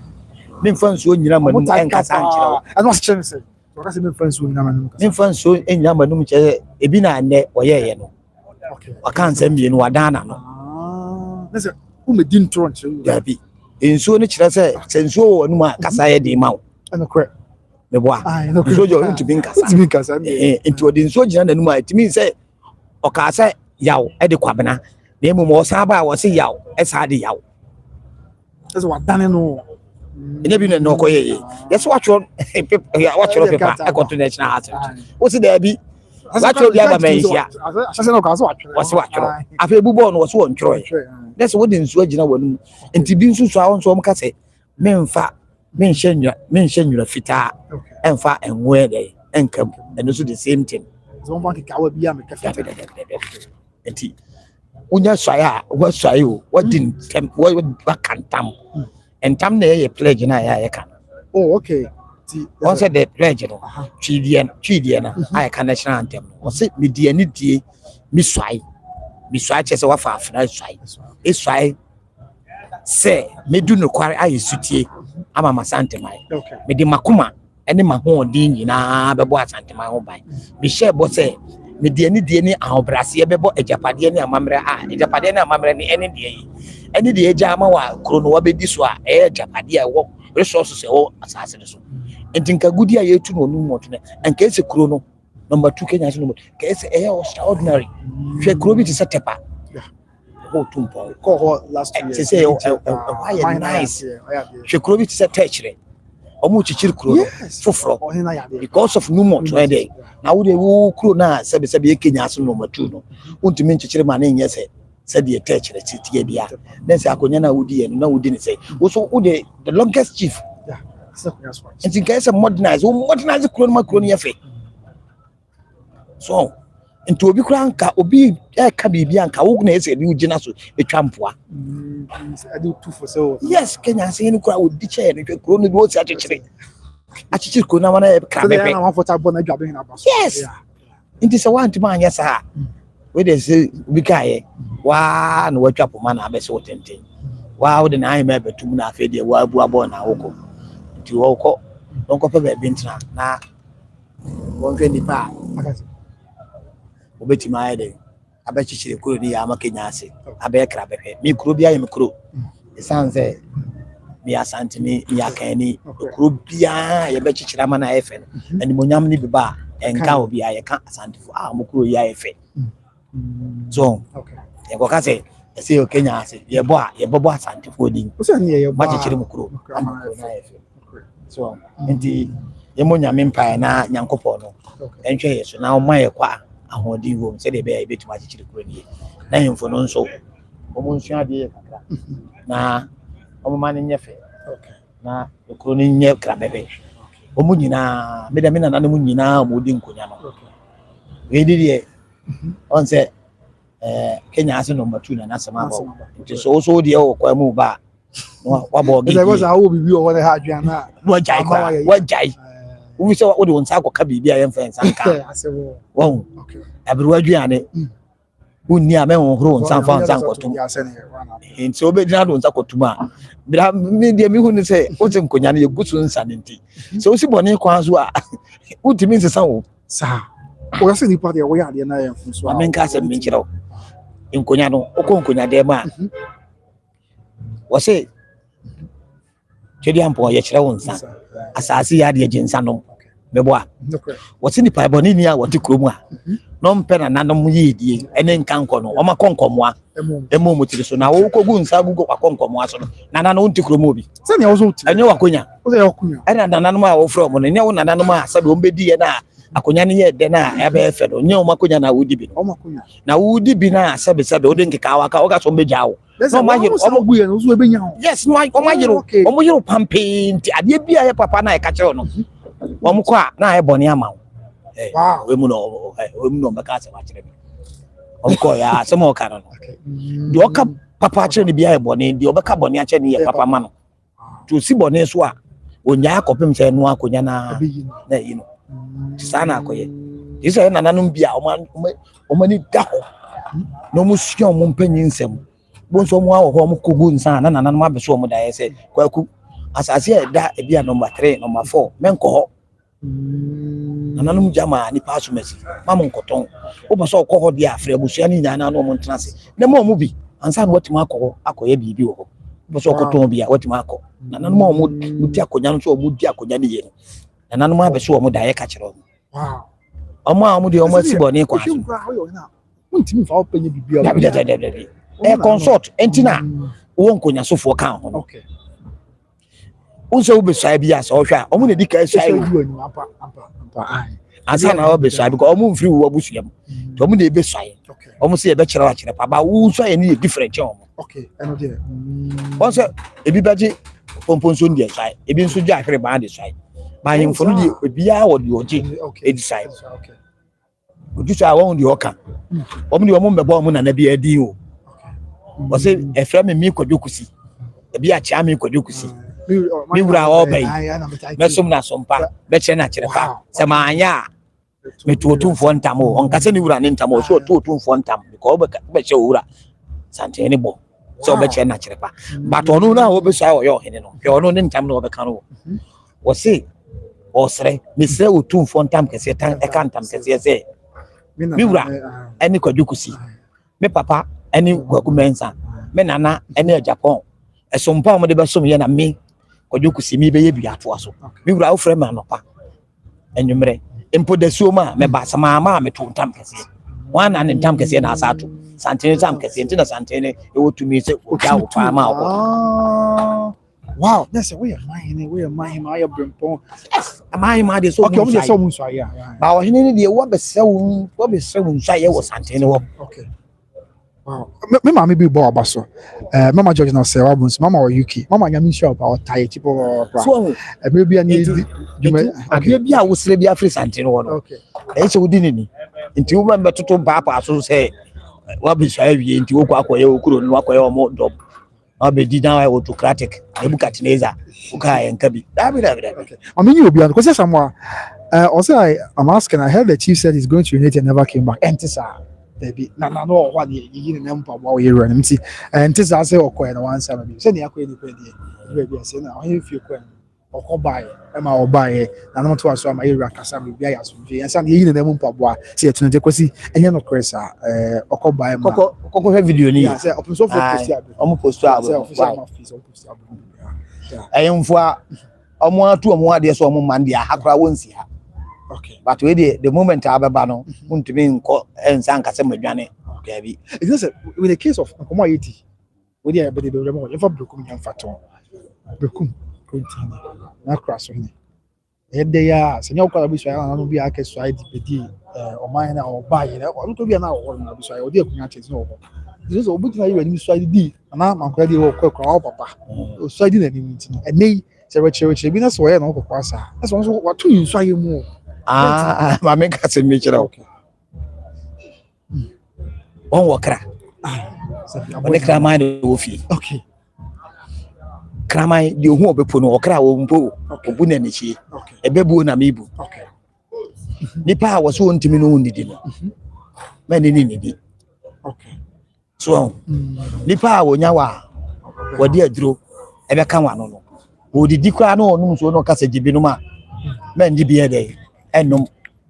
me mfa nsuo nyina manum enkasa nkyerɛ ano kyerɛ sɛ o ka sɛ me mfa nsuo nyina manum me mfa nsuo nyina manum kyerɛ ebi na anɛ ɔyɛyɛ no okay ɔka nsɛm bi no wadana no na sɛ o me din tro nkyerɛ dabi nsuo no kyerɛ sɛ nsuo wɔ anum a kasa yɛ de ma wo ana korrect me boa nsuo jɔ ntumi nkasa nti ɔde nsuo gyina nanum a etimi sɛ ɔka sɛ yaw ɛde kwabena na emu mo san ba wo se yaw esa de yaw ɛsɛ wadane no ene bi na okoye yes watcho paper ekoto na china hat wo se da bi watcho bi aba menhia asase no ka so watcho afa ebubo no wo se wontro yes wo de nsu agina wanu enti bi nsu so a won so mo ka se menfa menhye nwura fita emfa enwe de enkam eno so the same thing so mo bank ka wa bi am ka fita enti unya swaya wa swayo wadin tem wa kantam entam na ye pledge na ya kan oh okay on said the pledge no twidie na I can national anthem o se medie ni die mi swai chese wa fa afra swai e swai se medu no kware aye sutie ama masante mai me di makoma ene mahoodin nyina bebo asante mai ho ban me share bo se medie ni ahobrase bebo ejapade ni amamre ejapade ni amamre ni ene die eja ama wa krono wa bedi so a ejapade a wo resources e wo asase ne so entinka gudi a yetu no nu moto ne enka ese krono number 2 Kenya so no ka ese extraordinary hwe kro bi ti setepa ho tumpo ko ho last year say why nice hwe kro bi ti setechre omu chichiri kro foforo because of no moto e dey na wo dey wo kro na sebe Kenya so number 2 no untumi nchichiri ma na nyese said the attach the city bia then say akonya na wudi en na wudi ni say so the longest chief so that's why and think say modernize clone ma clone yafe so into obi kranka obi e ka bibia nka wo na ese bi ugina so etwampoa I do 2 for so yes Kenya say ni kura odi chair ni clone bi wo si achichiri clone na na ka bebe na 140 abon na dwabe na baso yes into say want man yes ha we dey say we kai wa na watwa poma na abese wotenten wa wo de na ahema betum na afa de wa abu abo na woko nti wo ko donko pe be bintra na won hwe ni pa obeti ma ede abechichire kuro ni ya Kenya ase abe kra behwe mi kuro bia ye mi kuro esanse mi asante ni ya kan ni kuro bia ye bechichira ma na efe ani monyam ni biba enka obi ya kan asante fo mo kuro ya efe so okay e go ka say e Kenya say ye bo asante fo din o se ni ye ma chichire mu kuro so enti yɛmɔ nyame mpae na nyankopɔn no ɛnhwɛ yɛ so na ɔma yɛ kwa ahoɔden wɔ mu sɛdeɛ ɛbɛyɛ yɛbɛtumi akyekyere kuro no yɛ na yɛmfo no nso ɔmo nsua adeɛ yɛ kakra na ɔmoma no nyɛ fɛ na kuro no nyɛ krabɛbɛ ɔmo nyinaa meda me nananom nyinaa ɔmo di nkonya no wei deɛ ɔn sɛ Kenya ase number 2 na nasɛm abɔ nti so deɛ wɔ kwa mu ba wabɔ gidi because I will be on the hard na wajai we say what won sa akɔka biribi a yɛmfa nsa nka wɔn abiriwa aduane wonni a mɛn horo nsa fa nsa nkɔtum nti obɛgyina do nsa kɔtum a bra me deɛ me hu ne sɛ wote nkonya no yɛgu so nsa ne nti sɛ wosi bɔne kwan so a wotimi nsesa wo sa o yɛ sɛ nipa deɛ wɔyɛ adeɛ na yɛmfo so a menka sɛ menkyerɛ wo nkonya no wokɔ nkonya dɛ ma wɔse twɛdi ampɔ yɛkyerɛ wo nsa asase yɛ adeɛ gye nsa nom mɛboa wɔse nipa bɔne ni a wɔte kurom a na ɔmpɛ na nanom yɛdie ɛne nka nkɔ no ɔma kɔ nkɔmmoa ɛmɔ mu tiri so na wokɔgu nsa gugu wakɔ nkɔmmoa so no nana no wonte kurom obi sɛnea wo so ɛnyɛ wakonya ɛna nananom a wɔfrɛ mo no nyɛ wo nananom a sɛbe ɔmbɛdi yɛ na akonya no yɛ dɛ na ɛbɛyɛ fɛ no nyɛ wo makonya na wodi bi no na wodi bi na sɛbe wode nkeka waka woka so ɔmbɛgya wo yes no ɔmo yero pampe nti adeɛ bi a yɛ papa na ɛka kyerɛ no ɔmo kɔ a na ayɛ bɔne ama wo we mu no ɔmbɛka asɛm akyerɛ me ɔmo kɔ yɛ asɛm a ɔka no no deɛ ɔka papa akyerɛ no bi ayɛ bɔne deɛ ɔbɛka bɔne akyerɛ no yɛ papa ma no nti osi bɔne so a ɔnyaa akɔpem sɛ ɛno akonya na ɛyi no saa na akɔyɛ nti sɛ nananom bi a ɔma ni da hɔ na ɔmo sua ɔmo mpanyin nsɛm bonso mo awo ho mo kogu nsa na nananom abeso mo da yɛ sɛ kwaku asase ɛda ebi a number 3 number 4 menkɔ hɔ nananom jama ni paso mesi mama nkoton wo ba so kɔ hɔ de afrɛ busua ni nyana na ɔmo ntena se na mo bi ansa na watimi akɔ akɔyɛ bibi wɔ hɔ wo so kɔtɔn bi a watimi akɔ nananom ɔmo muti akonya no so ɔmo di akonya ne yɛ no nananom abeso ɔmo da yɛ ka kyerɛ ɔmo ɔmo de ɔmo asibɔ ne kwa so wontimi fa openye bibi a consult entina wo nkonya sofo kan ho okay unse wo besua bi asa o hwa omo na di ka sua asa na wo besua because omo mfiri wo abusua mu to omo na e besua omo se e be kyerɛ kyerɛ pa ba wo sua ye ni different omo okay eno de onse ebi baje pomponso ndi sua ebi nso gya ahwere ba de sua ba yemfo no de ebi a wo de oje e di sua okay oju sua wo ndi oka omo de omo mbeba omo na na bi adi o wɔsɛ ɛfrɛ me mi kwadwokusi ebi a kyea me kwadwokusi mi wura ɔbɛyi mɛsom na sompa bɛkyerɛ na kyerɛ pa sɛ maanya me tuotumfoɔ ntam o ɔnkasɛ ne wura ne ntam o so tuotumfoɔ ntam because ɔbɛkyɛ wura santene ne bɔ sɛ ɔbɛkyerɛ na kyerɛ pa but ɔno na ɔbɛsua ɔyɛ ɔhene no hwɛ ɔno ne ntam na ɔbɛka no wɔsɛ ɔsrɛ mesrɛ otumfoɔ ntam kɛseɛ tan ɛka ntam kɛseɛ sɛ mi wura ɛne kwadwokusi me papa any Mensa, Menana, any Japan. A some palm de Basum Yana me, or you could see me baby at was. We were out from Manopa. And you may import the Suma, me Basama, me 2 Tamcas. One and in Tamcas and Asatu, Santini Tamcas, Santina Santini, it would to me say, wow, that's a way of mine, my Brimpon. Yes, my mind is so much. Now, he needed the what be so shy was Santino. Okay. Wow. Me mama be bo abaso. Mama George na say wabons, mama or UK. Mama nyami show about tie tipo bra. So, maybe I need maybe I was be afri Santino. Okay. E so wudi ni. Nti wo membe toto papa so say wa be so awie nti wo kwa akoye okuro no akoye omo dom. Na be di na autocratic. Nebukadnezar. Uka enka bi. Dabi. Okay. I mean you be because someone also I'm asking, I heard the chief said he's going to unite and never came back. Entisa. Baby, no, what you number while you're running. See, and this I say, okay, and one seven. Send the acquainted, baby. I say, now if you can, or buy, Emma or buy it, and not to us, my area, Cassam, Bias, and some eating them papa, see, to the Quasi, and you're not Cressa, or buy a cocoa video. Yes, open so almost I am for a more 2 more days or more Monday. I have won't see her. Okay, but the moment I have a banner, want to be in and Sanka Semajane. Okay, it's with the case of commodity. We did but they don't ever broken young faton. Broken, not cross with me. Yɛde ya sɛ nyɛ wokɔ abusua na no bi aka suae de bedi ɔman na ɔba yɛ ɔno to bi na ɔwɔ no abusua ɔde akunya kyɛ no ɔwɔ nso sɛ obutina yɛ anim suae di ana mankora de wɔ kɔ kɔ papa suae di na anim nti no ɛnɛ sɛ wɔkyerɛ bi na sɛ ɔyɛ na ɔkɔkɔ asa na sɛ ɔnso wato yi suae mu ma me ka sɛ me kyerɛ wo on wɔ kra ɔne kraman de wɔ fie okay kraman de ohu ɔbɛpo no ɔkra wɔ mpo obu na n'ekyie ɛbɛbuo na mebu okay nipa a wɔso ntimi no ndidi no ma ne nidi okay so nipa a wonya wa wɔde aduro ɛbɛka wano no wɔdidi kwa no ɔnum so no kasa gibi no ma ma ndi bi ɛdɛ ɛnum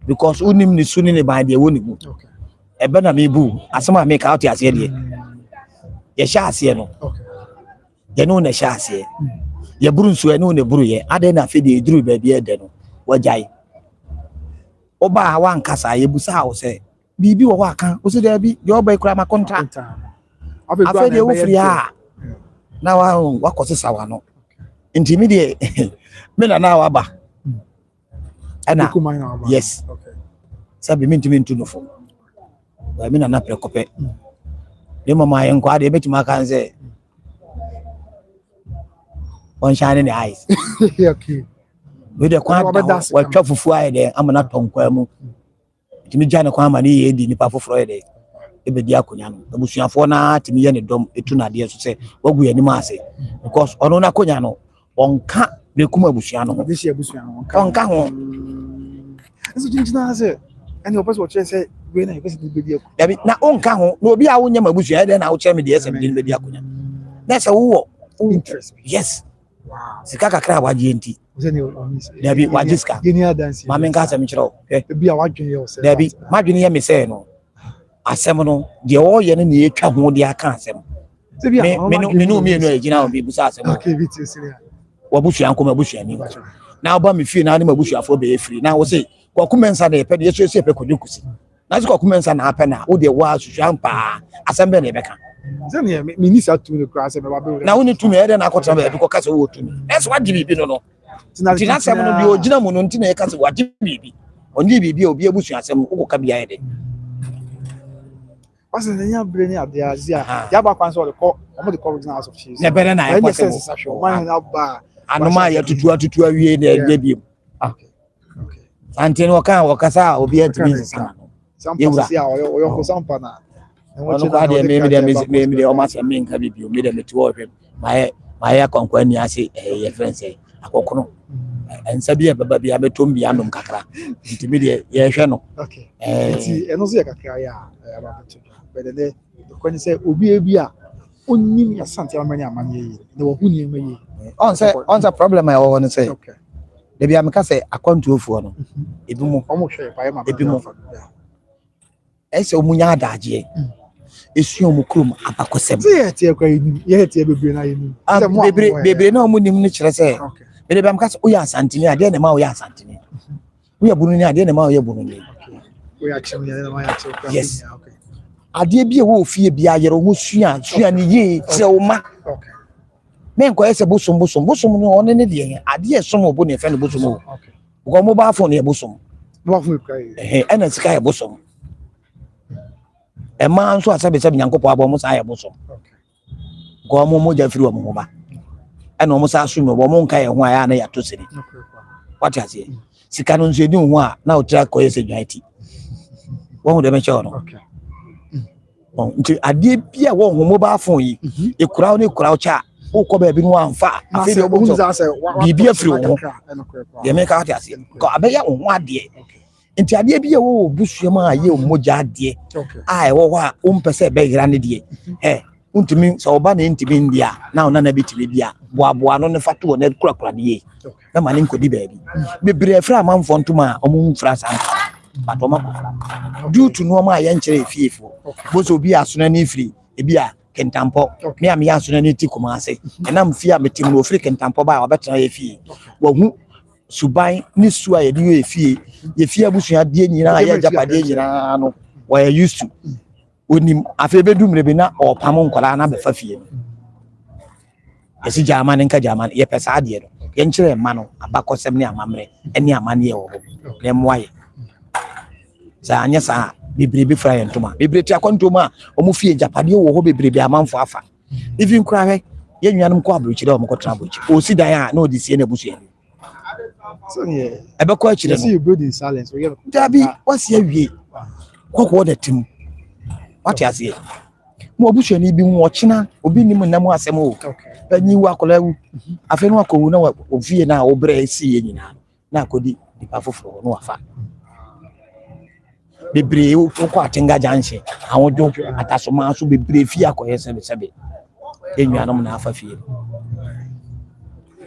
because unim ne suni ne ban de wɔ ne mu okay ɛbɛ na mebu asɛm a me ka ɔte aseɛ deɛ yɛ hyɛ aseɛ no okay yɛ no na hyɛ aseɛ yɛ buru nso ɛno na buru yɛ ade na afɛ de duru baabi ɛdɛ no wɔgyae oba wa nkasa yɛ busa wo sɛ bibi wɔ hɔ aka wo sɛ da bi yɛ ɔba ikura ma kontra afɛ de wo firi a na wa kɔ sesa wa no nti mi de me na wa ba ɛna yes sabi mi ntimi ntu no fo wa mi na prekɔpɛ de mama yɛ nkɔ ade betima kan sɛ on shine the eyes okay we de kwa wa twa fufu ayi de amana tonkwa mu timi jane kwa amani ye di nipa foforo ye de ebedi akonya no abusuafo na timi ye ne dom etu na de so se wagu ye ni ma ase because ono na konya no onka bekum abusua no de shi abusua no onka ho eso jinjina se ani opeso che se we na yesi bedi akụ dabi na onka ho na obi a wonya mabusua de na wo che me de ese me bedi akonya na se wo interest yes wow sika kakra waje nti dabi wajiska mame nka asem kyerɛw bi a wadwen yɛ ɔsɛ dabi madwene yɛ me sɛ no asɛm no deɛ ɔyɛ no ne etwa ho de aka asɛm me no me no agina obi busa asɛm okay bi ti sire wabusua nkoma busua ni na oba me fie na ne mabusuafo be efiri na wo se kwakumensa na yɛpɛ de yesu yɛpɛ kodikusi na se kwakumensa na apɛ na wo de wa susua mpa asɛm be na ɛbɛka zene me ni sa tu ne kra se me ba be na wo ni tu me ɛde na akɔtra ba bi kɔ kasa wo tu me ɛso wadi bibi no tina asɛm no bi ogina mu no ntina yɛ kasa wadi bibi ɔnye bibi obi abusua asɛm wo ka bia yɛ de wasa ne nya bre ni ade azia ya ba kwan so de kɔ ɔmo de kɔ original house of cheese ne bere na yɛ kwasɛm man na ba anoma yɛ tutu awie na ɛde bi okay antene wɔ kasa obi atimi sisa sampa si a ɔyɔ ko sampa na ɔno kwa de me de ɔma sɛ me nka bibi me de meti wɔ hwɛ maye konkwani ase yɛ friends akɔkono ensa bi baba bi abetom bi anom kakra ntimi de yɛ hwɛ no okay nti ɛno so yɛ kakra ya abato bɛdɛ kwani sɛ obi ebi a onnim ya sante amani amani yi na wo huni ema yi on sɛ problem a ɛwɔ no sɛ okay de bi ameka sɛ akwantuofuo no ebi mu ɔmo hwɛ pa ma ebi mu ɛsɛ omunya adagye esuo mu krom abakɔsɛm tie tie kwa yi yɛ tie bebre na yi ni bebre na ɔmo nim no kyerɛ sɛ de bi ameka sɛ oyɛ asantini ade na ma oyɛ asantini oyɛ bununi ade na ma oyɛ bununi oyɛ akyem ya na ma yɛ akyem yes ade bi e wo fie bia yɛrɛ ho sua ne yie kyerɛ wo ma okay men ko ese bosom no one ne de ade e som obo ne fe ne bosom o okay ko mobile phone e bosom no wa fu kai ena sika e bosom e ma nso asabe nyankopɔ abo mo sa e bosom okay ko mo ja firi wo mo ba ena mo sa asu me wo mo nka e ho aya na ya to siri what you say sika no nso edi ho a na o tra ko ese dwaiti wo ho de me che no okay nti ade bia wo ho mobile phone yi e kura ne kura o cha o ko ba bi no anfa afi de obo bibia firi wo de me ka ate ase ko abeya wo ho ade nti ade bia wo busua ma aye o moja ade ai wo ho a o mpese be gira ne de untimi so oba na ntimi ndia na ona na bitimi bia boaboa no ne fato ne kura de na ma ne nkodi ba bi bebre fra amanfo ntoma o mu fra san but o ma ko fra due to no ma ye nkere fiefo bozo bi asona ne firi e bia kentampo me am ya asona ne ti kuma ase enam fia metim no firi kentampo ba obetena ye fie wo hu suban ni su a ye de ye fie abusua de nyina ya japade nyina no we used to onim afi bedum bi na opam nkola na be fa fie esi jaman nka jaman ye pesa ade no yenkyere ma no abakosem ne amamre ene amane wo le moaye za anya sa bebrebe fra yentoma bebrebe akontoma omu fie japade wo ho bebrebe amanfo afa even kura hwe ye nnuanum ko abrochire o mko trabochi o si dan a na odi na busu eni so yeah ebe ko akire see you build in silence we dabi wasi awie kokko de tim wati ase mo busu eni bi wo china obi nim nam asem o anyi wa kola afi no akowu na ofie na obre si ye nyina na akodi dipa foforo no afa bebre ko atenga janche awon do atasoma so bebre fi akoye sebe ennuanum na afa fie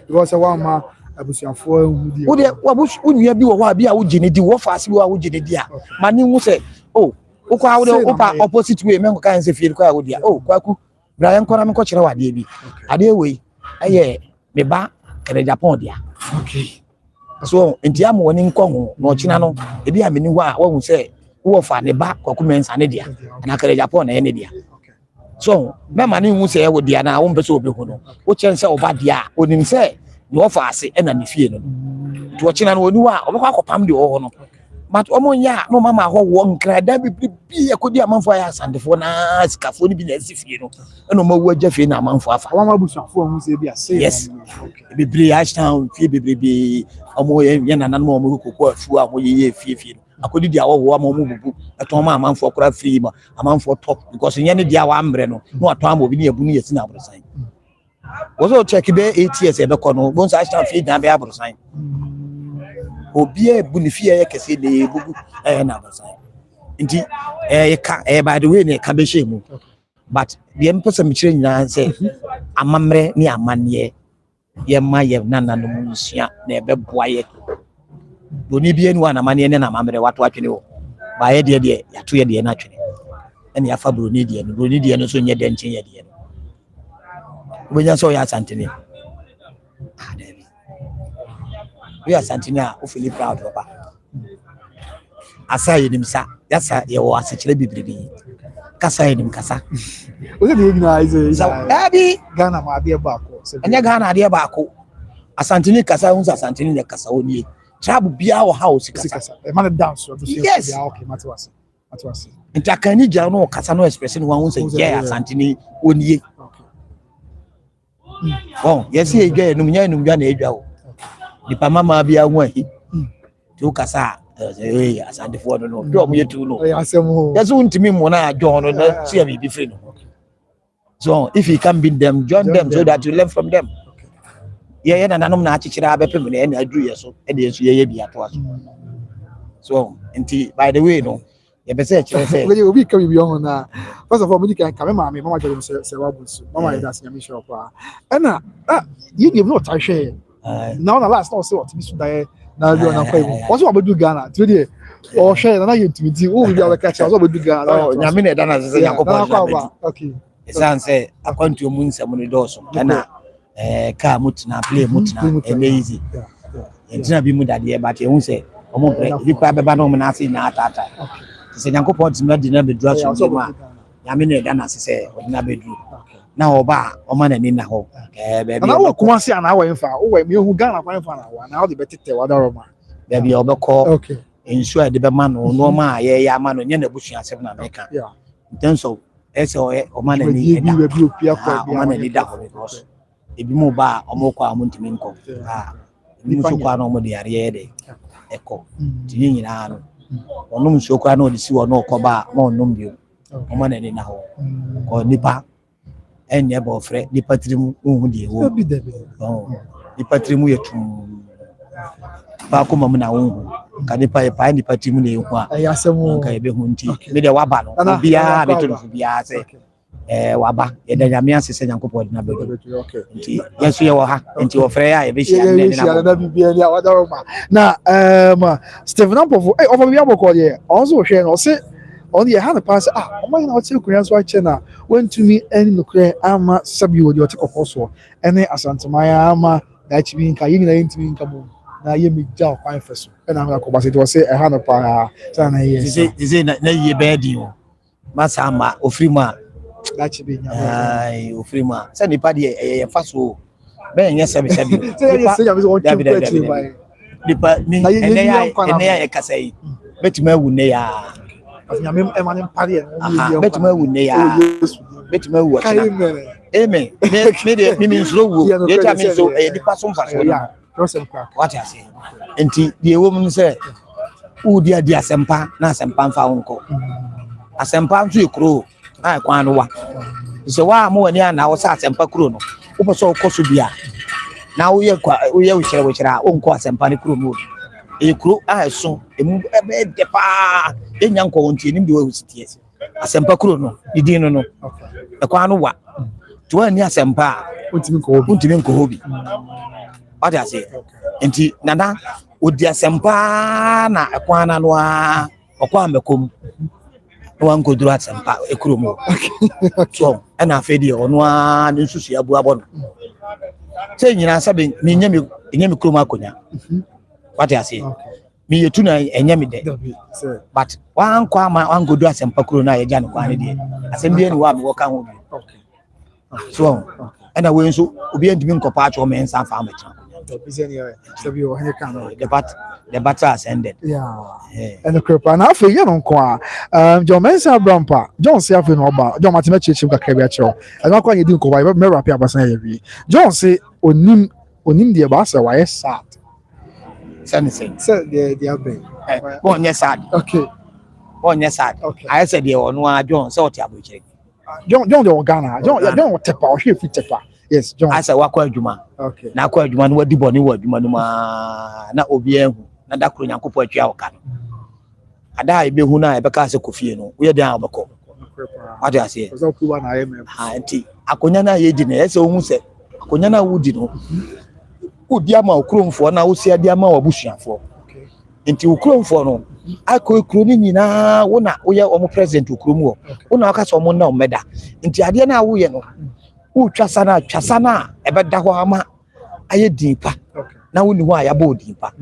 because one ma abusuafo ehudi wo de wabusu unua bi wo ho abi a wo gine di wo faase bi wo gine di a mani hu se oh wo kwa wo de opa opposite way men ko kan se fie ko a wo dia oh kwaku Brian kora me ko kire wade bi ade we aye me ba kere Japan dia okay so enti am woni nko ho no china no ebi a meni ho a wo hu se wo fa ne ba kwaku mensa ne dia na kere Japan na ye ne dia so me mani hu se wo dia na wo mpeso obi hu no wo chense oba dia onim se no fa ase e na ne fie no to china no oni wa obekwa akopam de wo no but omonya no mama ho wo nkra da bibi akodi amanfo ya sandefo na sikafo ni bi na asifie no eno ma wu agya fie na amanfo afa wa ma busuafo hu se bi ase yes bibi ashtown fie bibi omo ye nanan mo mo kokko afu a mo ye fie akodi dia wo ma mo bubu eton ma amanfo kora free ma amanfo top because nya ne dia wa ambre no no aton ama obi ne ebu ne yesi na abrosan wozo check be 8 years e be kono bon sa ashtown fie dan be abrosan obi ebu ne fie ye kese le bubu na abrosan nti by the way ne ka be shemu but the person me kire nyina say amamre ni amane ye ma ye nananu musia na ebe boaye doni bi enu na mane ne na amamre wato atwene wo ba ye de yato ye de na atwene ene ya fa broni de no so nye de nchen ye de no obenya so ya santene David we are santene o feel proud papa asa ye nimsa yasa ye wo asechire bibribi kasa ye nim kasa o se de gina ize abi Ghana ma ade ba ko anya Ghana ade ba ko asantene kasa hu asantene ne kasa oni trabu bia wo house kasa e man dance so yes bia okay matwase ntakani ja no kasa no expression wa hu se ye asantene oni oh yes ye gya enum nya enum gya na edwa wo dipa mama bia hu ahi tu kasa asantefo no do mo yetu no yaso ntimi mo na adwo no na sia bibi free no so if you can beat them join them so that you learn from them ye na nanom na achikira abepem na na aduru yeso e de yeso ye bia to aso so nti by the way no ye be say kire say we obi come bi on na first of all me kan kame mama jere se wabusu mama ida se nyame shop a na you give no tie share now na last no say what bi su dai na do na kwai wo so abedu Ghana to dey o share na yetumi o bi ala catch so abedu Ghana nyame na da na se yakopɔ okay esanse akwantu mu nsɛm no dɔso na car mutina play mutina easy entina bi mu dade ba te hu sɛ ɔmo brɛ bi kwa bɛba no mo na ase na atata sɛ nyankopɔ timi di na bedura so ma nyame na da na se sɛ ɔdina beduru na oba ɔma na ni na hɔ baabi na wo kuma se ana wa mfa wo me hu Ghana kwa mfa na wa na wo de betete wa daroma baabi ɔbɛkɔ okay ensure de bɛma no no ma ye ya ma no nya na busua asɛm na meka in terms of SOE o man ni eda o man ni da because ebi mo ba o mo kwa mo ntimi nko ebi mo so kwa no mo de yare de eko ti nyina no onum so kwa no de si wo no ko ba mo onum bio o man ni na ho ko nipa enye bo frɛ nipa trimu hu de wo nipa trimu yetum ba ko mam na wo ka nipa pa nipa trimu ne hu a ka ebe hu nti me de waba no bia beto bia se waba e da nyame asese nyankopɔ de na bedo nti yeso ye wo ha nti wo frɛ ya e be hia ne na bibia ni awadaro ma na Stephen Ampofo ofo bia bokɔ de onso hwɛ no se on ye ha na pass o ma na wote kunya so ache na wentumi ani no kure ama sabi wo de wote kokɔ so ene asantmaya ama da chibi nka yi na yentumi nka mo na ye mi ja kwan feso e na ko ba se to se ha na pa sa na ye se na ye be di o masa ama ofrima da chibi nya ai ofrima se ni pa de ye faso Ben yes, sabi. Say you say want to buy. Nipa ni ene ya kasa yi. Betima wu ne ya. Nyame emanim pare e. Betima wu ne ya. Betima wu atena. Amen. Me mean slow wo. Ye ta me so e nipa so mfa so ya. What I say. Enti die wo mun say u dia asempa na asempa mfa wonko. Asempa nso ekro na kwan no wa. So wa mo ani ana wo sa asempa kro no. Wo so koso bia. Na wo ye wo kyerɛ onko asempa ne kro mu. E kro a so emu e de pa enya nko wontie nim de wo sitie. Asempa kro no didi no. E kwan no wa. To ani asempa untimi nko hobi. What I say. Enti nana odi asempa na e kwan na no a okwa mekom. One go do asempa e kro mu. So na afedi ono a nsusu abu abɔ no. Say nyina sabe me nyame kro mu akonya. What I say. Me yetu na enyame de. But one go do asempa kro na ye gya no kwa ne de. Asem bi eni wa me wo ka ho bi. So and we nso obi antimi nkopa acho me nsa fa amacha. The battle has ended. Yeah. And the crepa na afi ye no nko a John Mensa Brampa John say afi no ba John Martin Chechim ka kebe acho and akwa ye di nko ba me rap abasan ye wi John say onim de ba say why sad Say the abin bon yes sad okay I said the ono a John say what abukire John the Ghana John tepa o hwe fi tepa. Yes, John. Asa wakwa adwuma. Okay. Na akwa adwuma no wadi boni wa adwuma no ma na obi ehu na dakro nyankopɔ atwa wo ka no. Ada ebe hu na ebe ka se kofie no. Wo ye dan obekɔ. What I say? Ozo kuba na IMF. Anti akonya na ye di na ese ohun se. Akonya na wudi no. Odi ama okromfo na wo sia di ama wabusuafo. Okay. Nti okromfo no akɔ ekro ni nyina wo na wo ye omo president okrom wo. Wo na aka so omo na omeda. Nti ade na wo ye no. Twasana ebeda ho ama aye dimpa na woni ho aya bo dimpa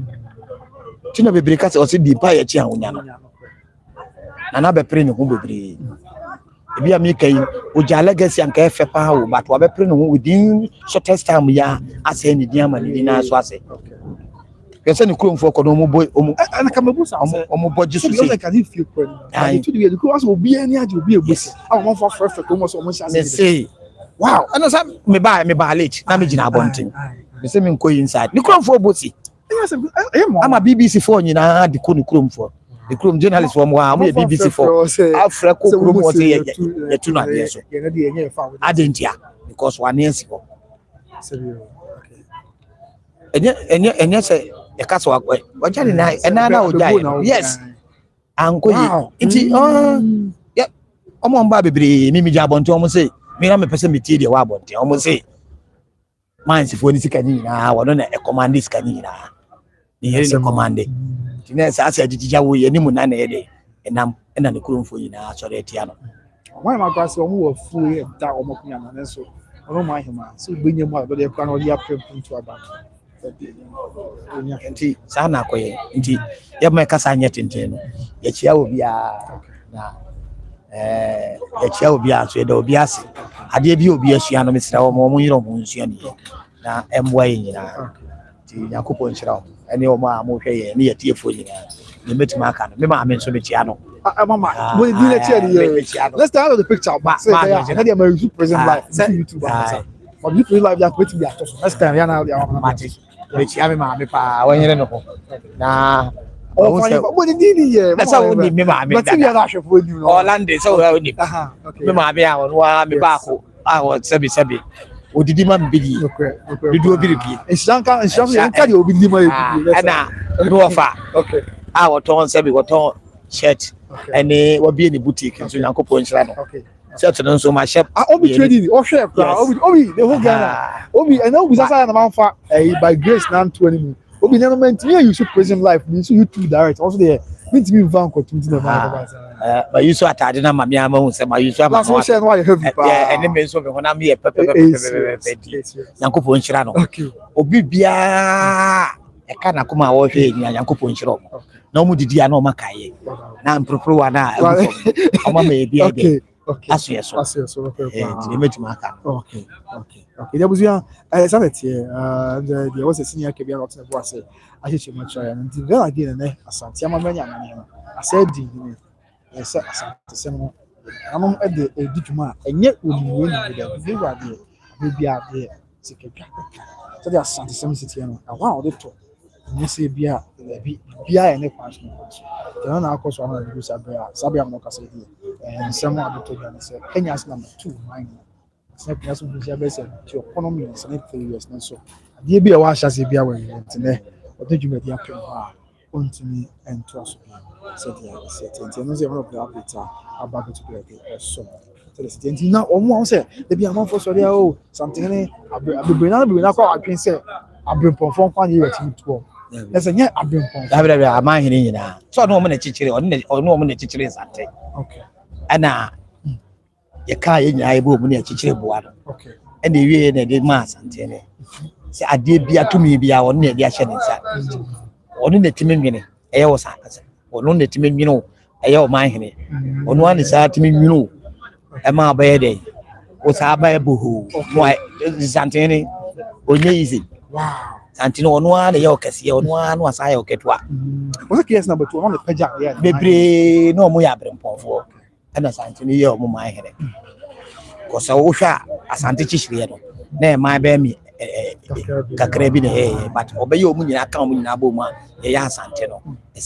tina bebre ka se o se dimpa ya chi ahonya no na be pre ne ho bebre ebi am kai o ja legacy an ka efe pa wo but wa be pre ne ho within shortest time ya ase ni dia ma ni na so ase kese ni kromfo ko no mo boy ana ka mabusa omo boji so se ka di feel ko ni to the ko aso obi ani aje obi ebusi a mo fa fresh ko mo so mo say wow, and as me buy late. Na me jina abonten. Me say me nko inside. The chrome for bosi. I'm a BBC for you na the chrome for. The chrome journalist from wa am BBC for. Afra ko chrome was ye tu na ye so. Adentia because one years ago. Enye say e ka so akwa. Wajani na enana ojai. Yes. Anko ye. Iti yeah. Omo mba bebre mi ja abonten omo say me na me pese me tie de wa bonte o mo say man sifo ni sika ni na wono na e command sika ni na ni yeri ni command ti na sa asa jijija wo ye ni mu na na ye de enam ena ne kurumfo yi na so de tia no why ma kwa se o mo wa fu e da o mo kunya na so ono ma hima so benye mu a do de kwa na o dia prepare to aba nti sa na koye nti ye ma kasa anya tenten no ye chia obi a na chia obi a so de obi ase ade bi obi asua no mesra wo mo yiro mo nsua ni na emwa nyina ti yakopɔ nhyira wo ene o ma mo hwɛ ye ne ye tiefo nyina ne metima aka no me ma ame nso me tia no mama mo di na tia the let's start the picture back say na dey my present life YouTube but you live that wait be at next time ya na me tia me ma me pa wo nyere no ho na oh but the dini ye that's how we me ma me but you are sure for you Orlando so we me ma be a wo me ba ko a wo sebi odidi ma mbidi didu obiribi ensanka de obidi ma ebi na no offer okay a wo ton sebi wo ton shirt ene wo be ni boutique so yankopɔ nhyira no okay shirt no so ma shop obi trading o share obi the whole Ghana obi and now we sasa na manfa by grace na 20 obi na moment me you should present life me so YouTube direct also there me to me van ko tumti na ma but you so atade na ma me ama hu se ma you so ama so share no heavy pa ene me so me hona me pepe yankopɔ nhyira no obi bia e ka na kuma wo hwe nya yankopɔ nhyira no na omu didi ana o makaye na mpropro wa na o ma me bia aso so okay. nti metu maka Okay. There was young. Sanity. There was a senior Kabia Rock was I should much try and then I didn't know. Asante, I'm a man. I said, I said, Asante, I'm at the Dijuma, and yet we win with the idea. Maybe out there. So the Asante Sem City and wow, the talk. You see, Bia and a question. The other course, one of the Sabia Mocassi, and someone of the Togan said, Kenya's number 2, mine. Yes, to economy and select 3 years. So, dear be a wash as if you were today, or did you make the appeal to me and to us? Said the one of the updates about to play so. Now, almost said, there be a month for so something. I'll be I can say, I've been performed 1 year to 12. There's a year I've been performed. I'm my here now. So, no one teacher or no one teacher is at it. Okay. And you can't in your book when you're teaching water. Okay. And the way they did mass and tell me. Say, I did be to me be our near the action inside. Or in the Timmy minute, I was or no, the Timmy, you know, I owe my honey. On one is at me, you know, a ma by a day was our by a boo. Why, Santini, or easy. Wow. Santino on one, the Yokasi, on one was I okay. What's the case number 2 on the Pajak? Yeah, baby, no more abrim for. And as Antony, you're my head. Because I wish Asante Chisliano. Nay, my baby, Cacrebi, but obey your money account in Abuma, a Santino, a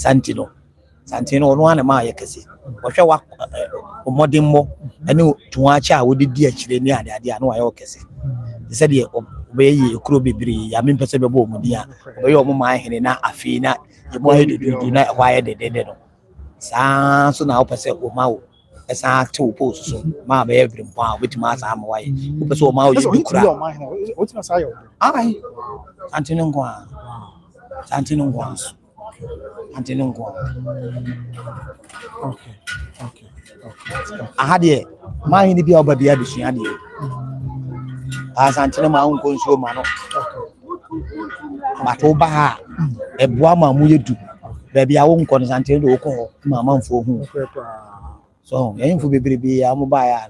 Santino, one of my Yakasi. Or shall walk Modimo, I knew to watch out with the dear Chilenia, the idea, no, I okasi. They said, obey you, could be, I mean, perceivable, Mudia, obey your my head, and a fina, the boy do not wire the dead. So now, perceive Mau. As I 2 posts, so my baby, with my arm away. So, my what's my side? I Antinongua. Okay. I had it. Mine to be over the addition. As Antina, my own consumer. But over her, a Buama Muyu, baby, I won't consent to call Mamma for whom. So, aim for baby, I'm by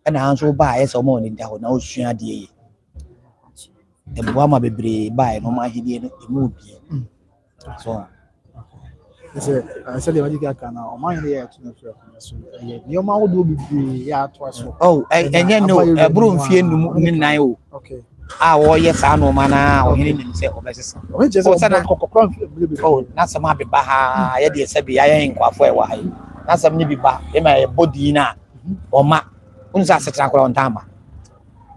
and I answer by some morning down no share the Buama baby by no my hidden movie. So, I said, the magic can now, mine here to your mouth will be twice. Oh, and you know, a broom fear no. Okay. Ah, yes, I know, man. Or he didn't say, oh, that's a mappy baha. I did say, I ain't quite for a while. That's a maybe back in my body now. Or ma, unsa set on tama.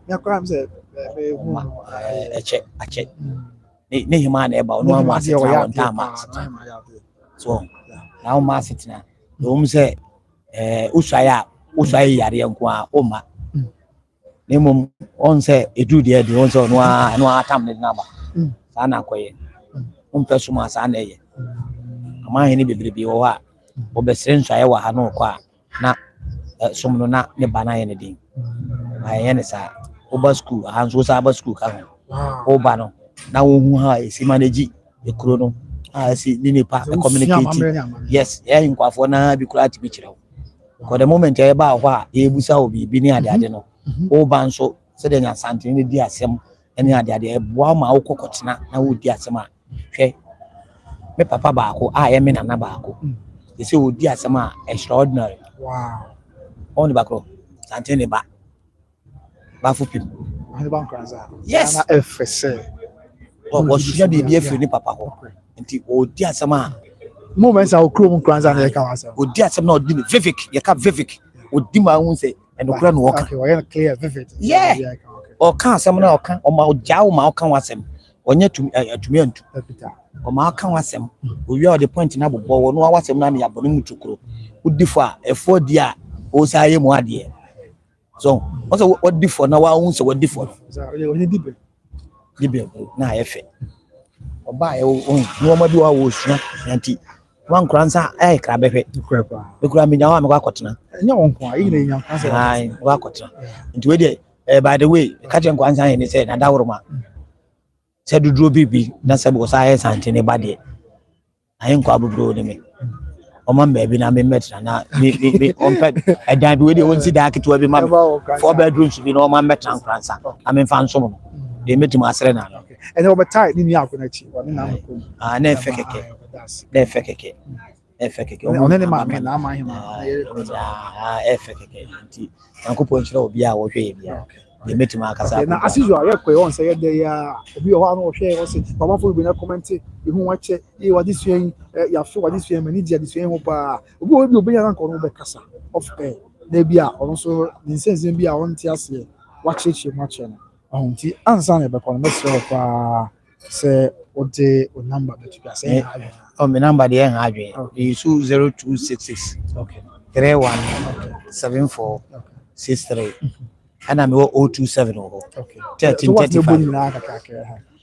Your crime said, a check. Nay, man, about no one sit on tama. So now, ma sitting now. Home say, Usaya, Yarianqua, Oma. Name on say, a do the other ones on one time number. Sana quiet. Persuma Sane. A man, baby, or what? Obesrenso ayewa ha no kwa na somno na ne bana ye ne din aye ne sa oba school hanso sa ba school ka ho oba no na wo hu ha esi manage e kuro no si ni pa communicate yes e nkwafo na bi kura ti bi kire ko the moment e ba ho a e busa obi bi ni ade no oba nso se de nya sante ni di asem ene ade e boa ma wo kokotena na wo di asem a hwe me papa ba ko a ye me nana ba ko. They say, oh, dear, some extraordinary. Wow. Only back row. Santini back. Baffle people. Yes. What was she the dear Philip Papa? And oh, dear, some moments our crew crowns and the oh, dear, some not Vivek, you can't Vivek, would Dima won't say, and the grand walk. Clear, vivid. Yeah. Or can't some now come or my jow, Malcolm was him. Or yet to me or Malcolm was him. We are the point in Abu Bow, no, I was a man, Yabonuchukro, would differ a 4 dear, or say, more dear. So, also, what differ now? I also what differ. Now, if it or buy no more do I was not one crancer, I crab it. The cramming now, I'm a cotton. No one quite young. I cotton. Into it, by the way, catching Kwanzaa and he said, and Daurma said to draw baby, that's about science and anybody. I ain't quite blue to me. Oman baby na me metra na me omped e dan bi we dey won si da ketewa bi ma 4 bedrooms bi no man metra nkransa na me fa nso mo dey metima asere na no and over time ni ni akona chi woni na ko na efe keke na efe keke efe keke oni ni ma na ma hima efe keke nti yankopon chira obi a wo hwe ye bia dey metima akasa na as usual ye ko on say ye dey ya obi o ha no hwe o say mama fo bi na comment e hu wa che e wa dis yen ya fo wa dis yen mani dia dis yen ho pa obi ya na ko no be kasa of air na bia on so ni sense bia on ti ase wa cheche ma che no nti ansa na be ko no mesro pa say o de o number that you say my number dey en adwe is 0266 okay 317463 and I'm 027 okay 1335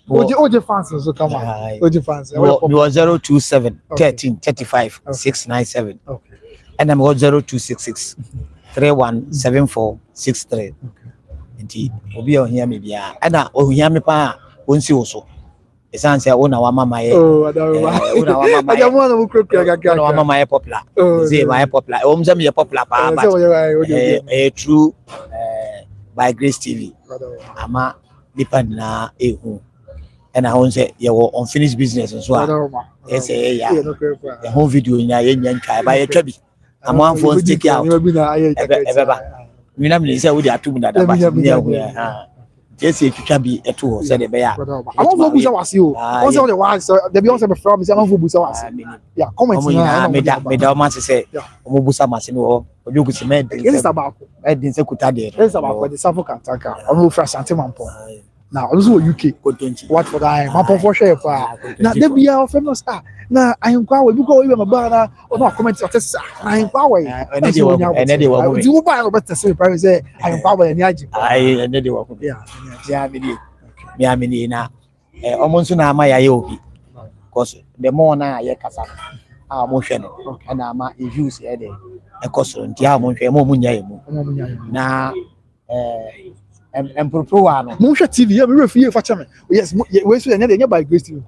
Oje fans so come on. Oje fans. We was 027 1335 697 okay and I'm 0266 317463 nti obi o hia me bia ana o hia me pa onsi wo so esanse wo na wa mama ye wo na wa mama ye mo na mo krekra gaga wo na wa mama ye popular ze my popular o mza me ye popular pa ba true by Grace TV ama depend na ehu and I won't say you unfinished business as well. Yes, yeah. The whole video in a yen try by a chubby. I'm one for stick out. We never say we are 2 minutes. Yes, it should be a 2 said the bear. I want to busa was you. Also, the ones the Beyonce from someone who busa was. Yeah, comment me that man say, Obusa Masino, or you could see me. It's about Edin Sekutade. It's about the Suffolk attacker. I'm no fresh anti-mampo. Now, also UK. What for that? Mampo for share. Now, they be our famous. Now, I am going to go even a banner or not comment. I am going. And then they were you buy a better say, say, I am power and yaji. And then they were, yeah, I mean, now, almost now my IOP. Because the more now I casa, our motion, and I'm a use a day. A costume, Diamond, now, and Proano. Musha TV, you refuse for channel. Yes, we should never by Grace TV.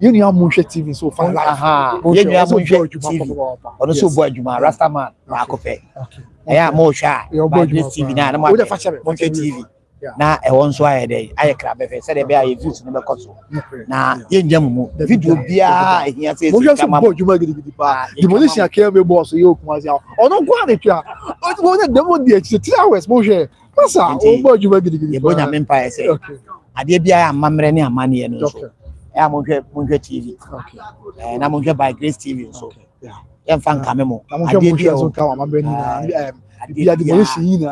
You know Musha TV so far. Aha, you have Musha TV. Also, boy, you are Rastaman, Marcope. I am more shy. Your boy TV now. I'm with Musha TV. Now, I want to a day. I crab if said a bear if you never cut. Now, in Jamu, the video be a here says, the Malaysian came boss, you was out. Oh, no, quality. What was the 2 hours, Moshe? Masa, oh, you were getting the Boya Empire. Say, I did be a mamreni and money and so. I'm on TV. And I'm on by Grace TV. So, yeah, fan Camemo. I did be also come. I'm bringing the machine.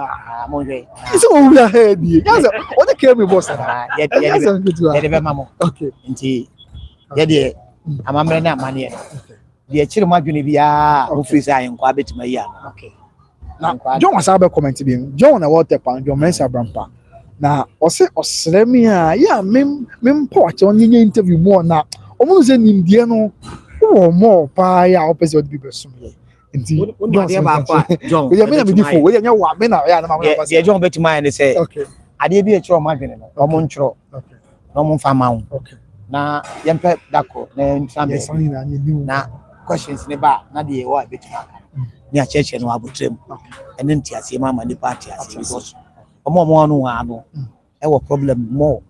It's all ahead. Yes, what the came boss. Okay, indeed. Yeah, I'm a man money. The children be a who freeze I in Quabit Maya. Okay. Now, John was about commenting. John, I want to pan John Mensa Brampa. Now, or say, or Slemia, yeah, mem pot on the interview more now. Almost an Indiano or more pie opposite people. Indeed, John, we are made before. We are now men. Yeah, John bet mine and say, okay, I did be a trauma magazine, or Montro, okay, no more farm. Okay, now, young pet Daco, then something now questions in the bar, not the what bit. Near church and Wabutim, and then Tia Mama the party because a more no one. Our problem more.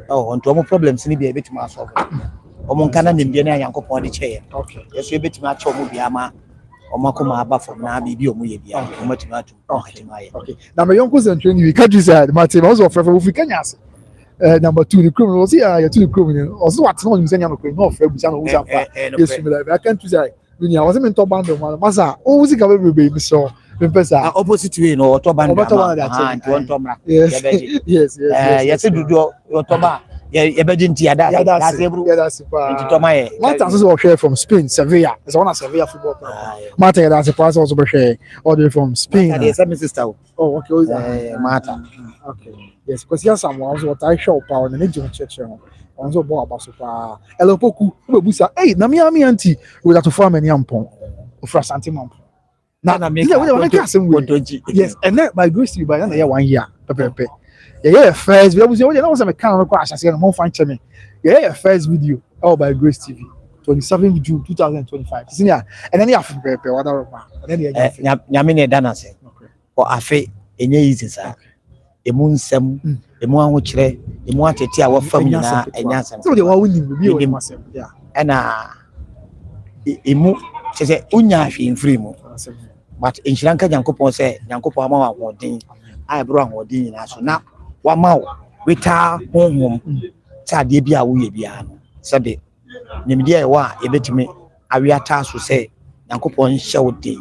Oh, on to more problems in the bit to myself. Among Canon Indiana Yanko upon the chair. Okay, yes, you bet much of Mubiama or Makoma Buffer now be your Mubia, or much about to. Okay, now my uncles and training, we can't use that. Martin also for Fuficanias. Number 2, the criminals here, to the criminal. Also, what's not using no I can't use that. I wasn't in top band of one. Massa, always a baby, so opposite to you know, top band. Yes, yes, do your toba. Yeah, that's Martin share from Spain, Sevilla. It's one of Sevilla football club. Martin, that's a pass also share all the way from Spain. Oh, okay, Martin. Okay, yes, because here's someone who I show power and the church. Also, boy, about super. Hello, Poku. Busa. Hey, na mi auntie. We have to farm any ampon. For Santi Mampo. Now, yes, and then by Grace, by then, 1 year. Pepe. Yeah, first. We was already know some kind of crash. I said, "I'm fine, me." Yeah, first video. Oh, by Grace TV. 27 June 2025. Senior, and then you have to prepare what other and then you have Yamine Danase. Or Afe, any easy, sir. A moon sem, a moon which a moon to tear our family and Yansan. So they were winning myself. Yeah. And a moon, she said, Unya in free mo. But in Sri Lanka, Yankopo said, Yankopo Ama or Ding, I brought or Ding, so now 1 mile, retire home, Sadibia, we be an Sabi. Nimedia wa ebetimi awiata so say Yankopon show dey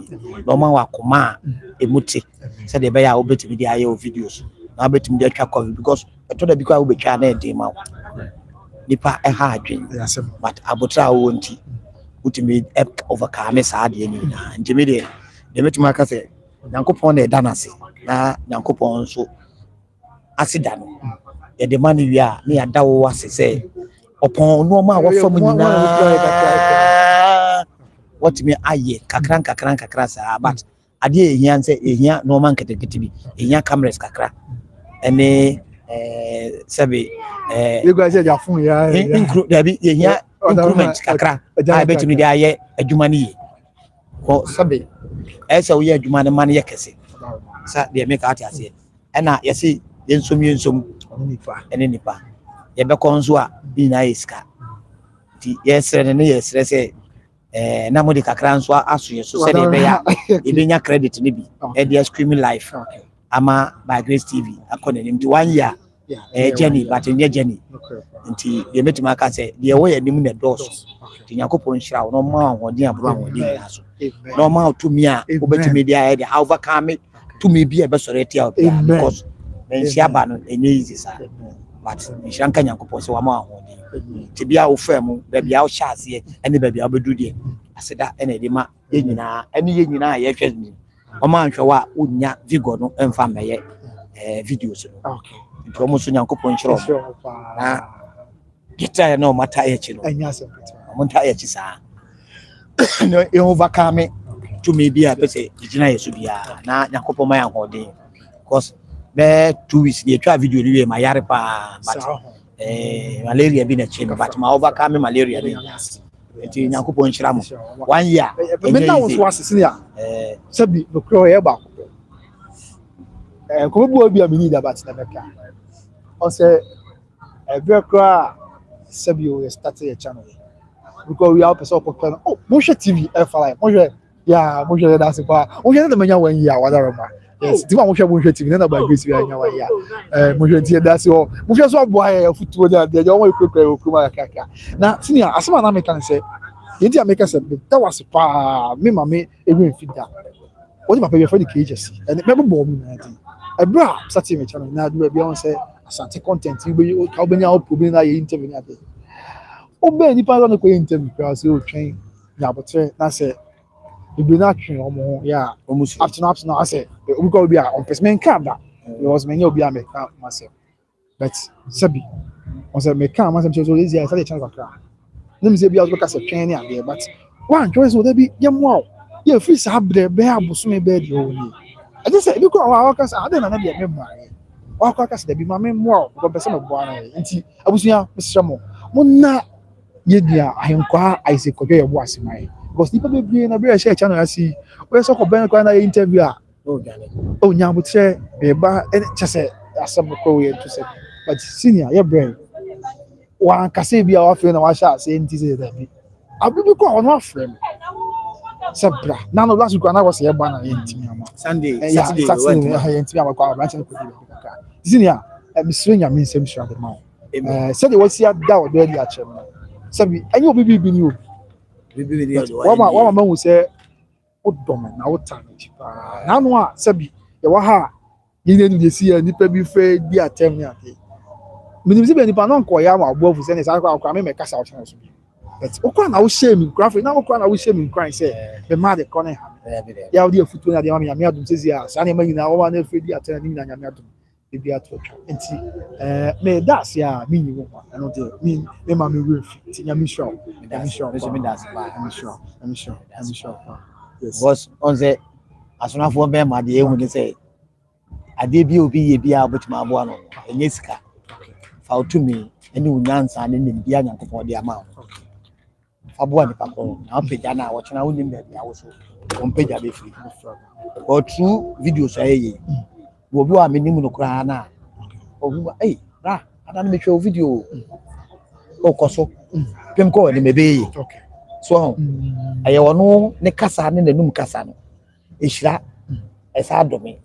no ma wa koma emuti say de be ya obetimi dey ayo videos na obetimi dey twa cover because eto da bikwa obetwa na dey ma nipa ha adwen but abotra wo nti utimi overcome sa de ni na ntimi dey de metuma aka say Yankopon na danase na Yankopon so asida no e de man wi a na ya dawo ase say upon no ma wa fam nyina what me aye kakran sa but ade ehia say ehia no man ketekete bi ehia cameras kakra ene sabe you guys say jafun ya include there ehia increment kakra I bet me dey aye adwuma ni ko sabe esa wo ye adwuma ne man ye kese sa dey make out ase ena yesi yensom ene nipa ye be konso a bi na iska ti yesre ne yesre se na modi kakra nso aso yeso se de be ya e be nya credit ne bi e dey screaming life ama by Grace TV akone nim ti 1 year journey but in journey nti ye metima aka se de wo ye nim na dos ti Yakopon hira no ma hodin abro hodin aso no ma to me a obetimi dia e de overcome to me bi e be sore tia because men siaba no enye easy sa but Shanka Yankopon se wa ma hodin ti bia wo fam ba bia wo hya ase ene ba bia obedu de aseda ene de ma yenyina ene yenyina ye hwɛ ni o ma nhwɛ wa onya vigor no emfa meye videos no okay nti o mo so Yankopon hwɛ na gita no mata ye chi no enya se mo nta ye chi sa no e overcome to me bia be se gina ye so bia na Yankopon ma ya hodin because be 2 weeks dey twa video ni we ma yare pa but malaria bi na chi but ma overcome malaria bi nti Yankopon hira mo 1 year me na wo so asese ya sabi no kro ye ba ko bu obi amini da but na beka o say be kro sabi o start your channel because we are person ko oh mo hwe TV for life mo hwe ya mo hwe da se pa mo hwe na manya 1 year wada ba yes ti ma mo hwe TV na ba Grace bi anya 1 year mo hwe tie da se o mo hwe so abo aye futuo da de jo mo ikrekre okuma kaka na senior asema na me kan say yenti ameka say that was pa me ma me even feeder what papa be for the KGC and me bo me na tin ebra start me channel na do be on say asante content you be ka obenya o problem na ye interview na dey obe ni pa no ko interview ka say o twen ya botre na say ibi na twen omo ya almost after now I say we go be on person can that it was many obi ameka myself but sabi on say me can myself so easy I start channel ka nem say bia ka say twen ni ade but one choice would be yemwa ye free sabre be aboso me be de o ni I just say because wa ka say ade na na de me ma wa ka say de bi ma me mo ko be say me bo ana nti abusuya me mo na ye dia ahenkwa Isaac Kodwo ye bo asemai because nipa be na be share channel asi we so ko ben ko na interview a o nya botre be ba chese asem ko we to say but senior ye brain wa ka say bia wa fe na wa sha say nti say that bi abibi ko on wa frame sabra na no last week na was ye ba na ye ntimi ama Saturday ye ntimi ama ko branch ko bi ka senior me swing am nsem sha de ma said what see da o dey a chem sabi anyi obibi bi ni o wa ma hu say o dom na o ta ni pa na no a sabi ye wa ha ye ne dey see nipa bi fe di atem ni ate minim se be nipa no nko ya ma abofu se ne sa kwa me kasa o channel so bi but o kwa na o shame graphic na o kwa na o shame cry say be mad the corner ya o di afutu na de ma me adum se ya sa ne ma nyina o ma na fe di atem ni na nya me adum e bi atwo enti me das ya me ni wo na no de me ma me ref ti nya me show me das ba me show yes was on the asonafo be ma de ehu ni say ade bi obi ye bia botima abo no enye sika fa otumi ene unyansa ne ne bia Yankopon de ama Fabua ni pako na page na watch na woni be ya wo so on page be free or true videos ayi wo bi wa menim no kra na o ra ada na me hwe video o koso pem ko ni me be Okay. so aye wono ne kasa ne nanum kasa no ehira esa adome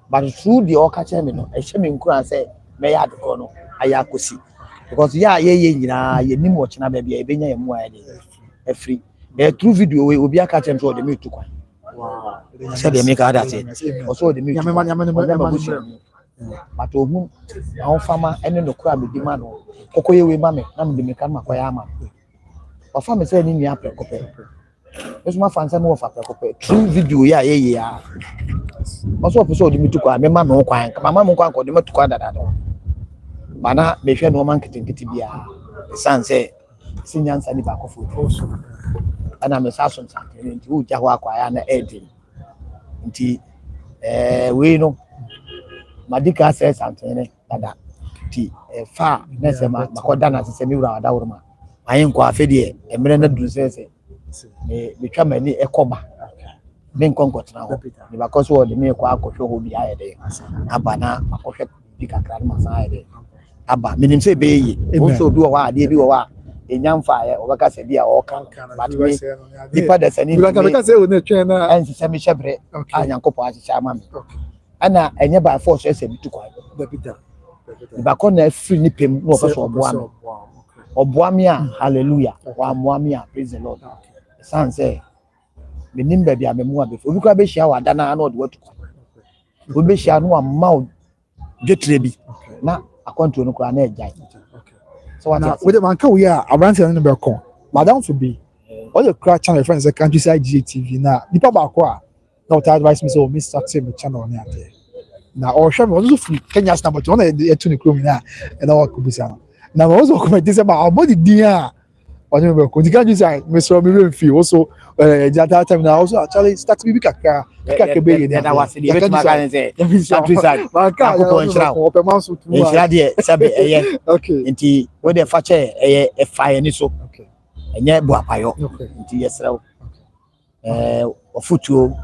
but through the okache me no ehye me nkura say me ya adoko no aya kosi because ya ye nyina ye nim wo chena ba bia ebenya ye mu aye de free true video we obi aka chem so de me tu kwan wow say de me ka ada say also de me tu but ogun awon fama ene no kura be di ma no kokoye we ma me na me de me kan makoya ama ofa me say ni ni aprekope eso ma fansa no ofa aprekope true video ya ye ya also ofiso de me tu kwa me ma me kwan mama me kwan ko de me tu kwa dada bana me hwe no man kitinkiti bia sanse sinyansa ni ba ko foto ana me saso nsante nti u ja ho akwa ya na edin nti we no madika say something dada ti fa na se makoda na se mi wura wada wurma ayin kwa afedie emre na duru se me twa mani ekoba me nkonkotena ho ni ba koso wo de me kwa akohwe ho bi ayede aba na akohwe bi kakra ma sa ayede aba minim se be yi wo so bi wo wa ade bi wo wa enyamfa ye obaka se bi a o kan but me dipa da sani Bila ka se o ne twen na en se me shebre anyankopo a chicha ma me ana enye ba force se bi tu kwa ba ko na free ni pem no ofa so oboa me a hallelujah wa moa me a praise the lord san say minim ba bia me mu a be obi kwa be hia wa da na no de watu obi be hia no amma o dwetre bi na akonto no kwa na ejai so what na we man ka we a abrante no be kon madam to be all the crack channel friends Countryside GTV na nipa ba ko a na what advice me so Mr. Tim channel ni ate na o hwe me so free Kenya snap but on e tu ni chrome na e na wa kubisa na we also comment say ba body din a onye be ko dika ju say me so me remfi also jata time na also actually start me kakra be ye na wase de bet makan say Countryside maka ko nchira o pe man so tu nchira de sabe eye okay nti we de fa che eye e fa ye ni so okay enye bu apayo okay nti yesrew ofutuo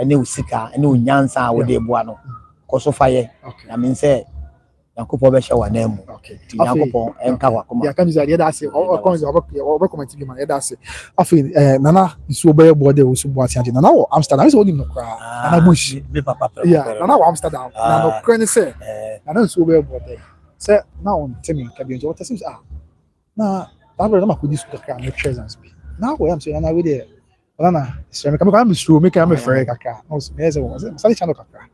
ene usika ene unyansa wo de bua no koso fa ye na me say Yakopo be hye wanam okay ti Yakopo enka wakoma ya kan zari da se o kon zo o comment bi man ya da se afi nana isu obe bode o su boati anje nana wo Amsterdam so nim no kra nana bush me papa yeah nana wo Amsterdam na no kra ni se nana isu obe bode se na on temi ka bi nje what seems na tabro na makodi su kra me presence bi na wo am say na we there nana se me ka me su me ka me frɛ kakra no se me ze wo se sali channel kakra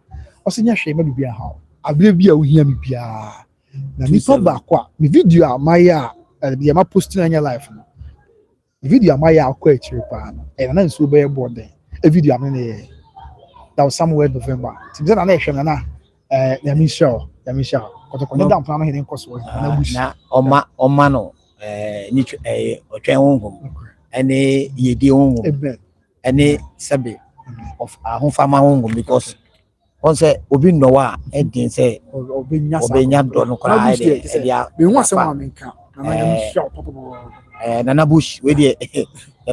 o se nya hwe ma bibia ha abire bia wo hia me bia na nipa ba kwa mi video a maya bia ma post na nya live no video a maya akwa chiri pa no na nso be board video am na that was somewhere November timze na ehwem na ya mi show ko ne dam plan no hidden cost na bush na oma no ni otwen honhom ene yedi honhom ene sabe of ahofama honhom because on say obi no wa edin say obenya do no kra ide dia be hu asem ma nka na show nana bush we de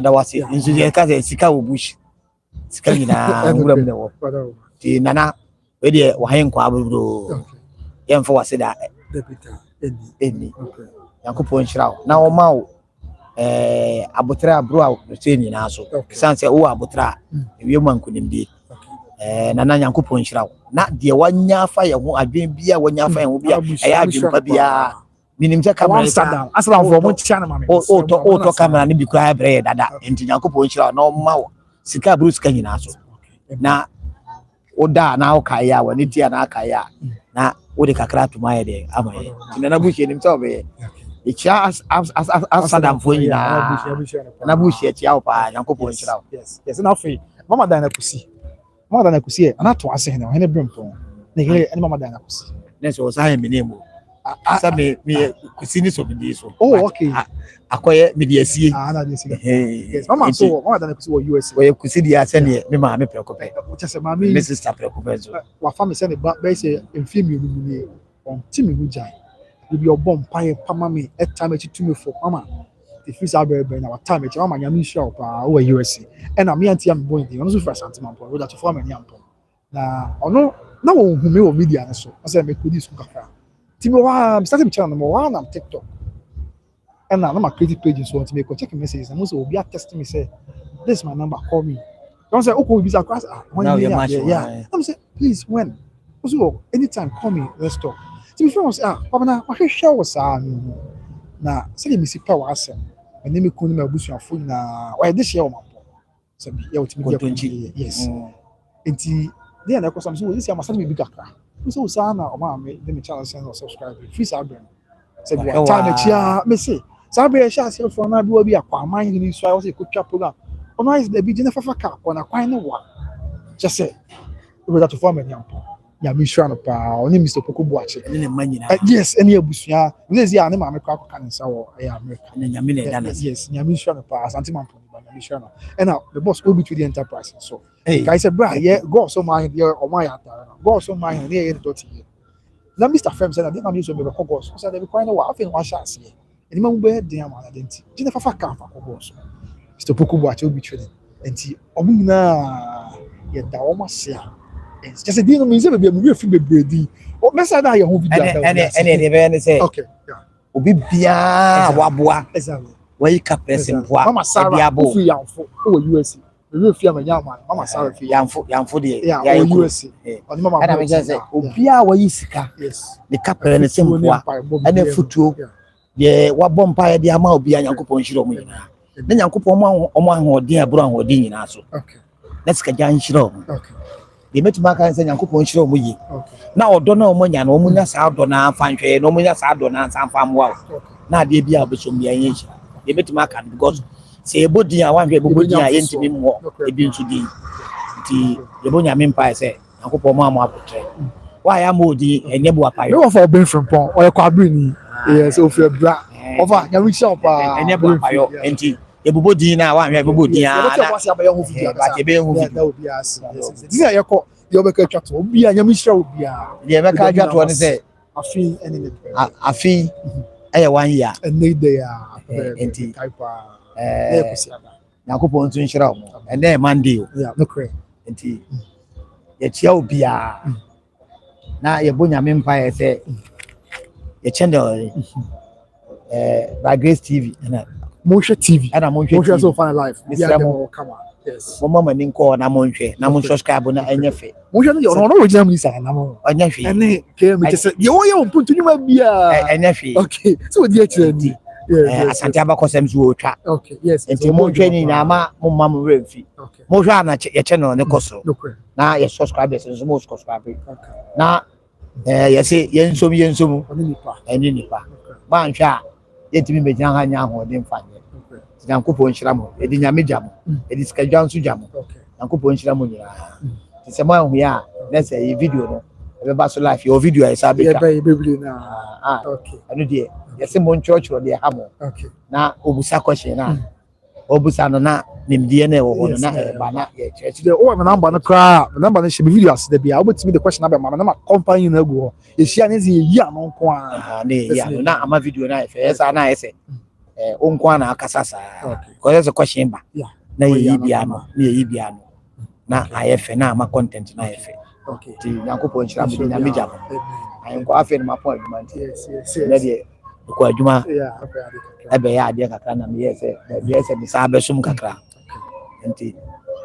da wase nso je ka say sika wo bush sika nyina nguram ne wo ti nana we de wa hen kwa aburo yemfa wase da eni Yakopo nshira na o ma o abotra abro a se nyina so sanse wo abotra ewie mankunim bi nana Yakopo nshira na de wanya fa ye ho adwen bia wanya fa ye ho bia eya adwen pa bia minim se camera asala for mo tia na mama o to camera ni bi kura bre dada enti Yakopo nshira na o ma sika bro sika nyina so na oda na o kaya wani tia na kaya na o de kakra to my de amaye nana bushi nim se obe icha as Sadam fo nyina na bushi tia o pa Yakopo nshira yes na fe mama dan na kusi e ana to ase ne o hene brempo ne hele ani mama dan na kusi ne so sa me nemo asa me kusi ni so bi so oh okay akoye me di asie na di asie yes mama dan na kusi wo US we kusi di ase ne me ma me prekope o chese ma me sister prekope so wa fa me se ne ba say emfie mi ni on timi hu jai bi obom pae pama me etime titumi fo mama if it's our baby now time e chama nyame show pa o USA and am yanti am boy dey ono so for santima mpo we that for many ampo na ono na wo hu me o media na so I say me kodi school kakra ti me wa start me channel mo wa na TikTok and na my creative page so want me go check messages and so obi test me say this is my number call me don't say okay be across yeah I'm say please when so anytime call me let's talk ti me friend say papa na ma hwehwe wo sa na say me si power asem and me kun me abusuafo na why this year o mapo say ya otimi get yes enti dey na ko some so this year ma say me bi kakra so sa na o ma me dey me channel send or subscribe free sabren say bi time chia me say sabren sha say for na bi wa bi akwa man ni so I was a coach program ono is the bi na fafa ka ko na kwan ne wa just say we got to form any ampo ya mi sure no pa oni Mr. Poku Boache ne manyina yes any abusua this ya ne ma me kwa ka nsa wo ya America ne nyame ne dana yes nyame sure no pa asante man po ba nyame sure no and now the boss obi to the enterprise so guys say bra yeah go so my here o my ata go so my here here to tie na Mr. Fem say na dey na me so me ko go so say dey kwa na wa afi wa sha ase eni ma mu be dey am na denti jina fafa ka fa ko go so Mr. Poku Boache obi trading enti omu nyina ye da o ma se it's just a deal means baby we feel baby o me say na your home video ene be say okay yeah obi bia waboa exactly why ka person boa mama Sarah ofi yanfo o USA we feel am nyama mama Sarah fi yanfo de ya USA on mama ana me say obi a why sika yes the captain ne semboa ana futuo ye wabɔ mpa ye de ama obi a Nyankopɔn hiro mu nyina na Nyankopɔn mo ahoɔden aburo ahoɔden nyina so okay na sika gya nhiro okay de metuma kan sɛ Nyankopɔn hiro mu yi na ɔdɔ na ɔmo nya na ɔmo nya saa ɔdɔ na afa nhwɛ na ɔmo nya saa ɔdɔ na ansa moa na ade bia obesom bia yen hira de metuma kan because sɛ ebodin a wanhwɛ ebodin a yentimi mo ebi nso din nti yebo nya me mpa sɛ Nyankopɔn mo amo apotre why am odi enye bo apayo me wa for ben from pon o ye kwa bri ni yes o fe bra over nya reach up enye bo apayo enti ebobodin na wanhwɛ ebobodin a na ba ke be hu video this ya ko yo be ka twato obi a nya me hira obi a de be ka twato ne sɛ afi ɛyɛ 1 year ene de ya enti kaipa Nyankopɔn nso nhyira mo ene Monday yeah no cray enti ye tia obi a na ye bo nyame mpa ye sɛ ye channel by Grace TV na Motion TV ana Motion so fine life yeah mo come on yes mo mama ni nko na mo nhwɛ na mo subscribe na enye fe Motion no no original minister na mo enye fe ene ke me say ye wo ye mpuntu nyuma bia enye fe okay so we dey actually di asante abakosem so otwa okay yes enti mo nhwɛ ni na ma mo mama mo remfi mo hwɛ na ye channel ne koso na ye subscribers nso mo subscribe na ye say ye nsom eni nipa ba nhwɛ a ye timi be jan ha nya ho de mfa nye Nyankopɔn nhyira mo edi nyame gya mo edi sikadwa nso gya mo Nyankopɔn nhyira mo nyira ti sɛ mo ahu ya na sɛ ye video no e be ba so life your video e sa be ka ye be na okay anu de ye se mo nkyerɛkyerɛ de ha mo okay na obusa question na obusa no na nimdie na e wo ho na e ba na ye kyerɛkyerɛ o me number no kra me number no she video as de bia obetimi the question na be ma na company na gu ho ye hia ne ze ye yi ano nko a na ye ya na ama video na e fe esa na e se onkwa na akasa saa ko se question ba na ye bia no na ye bia no na ayefe na ama content na ayefe okay ti Nyankopɔn nhyira mo na me gya mo ayenko afi no mapo adwuma nti na de ko adwuma ebe ya ade kakra na me yese be se bi sa be sum kakra nti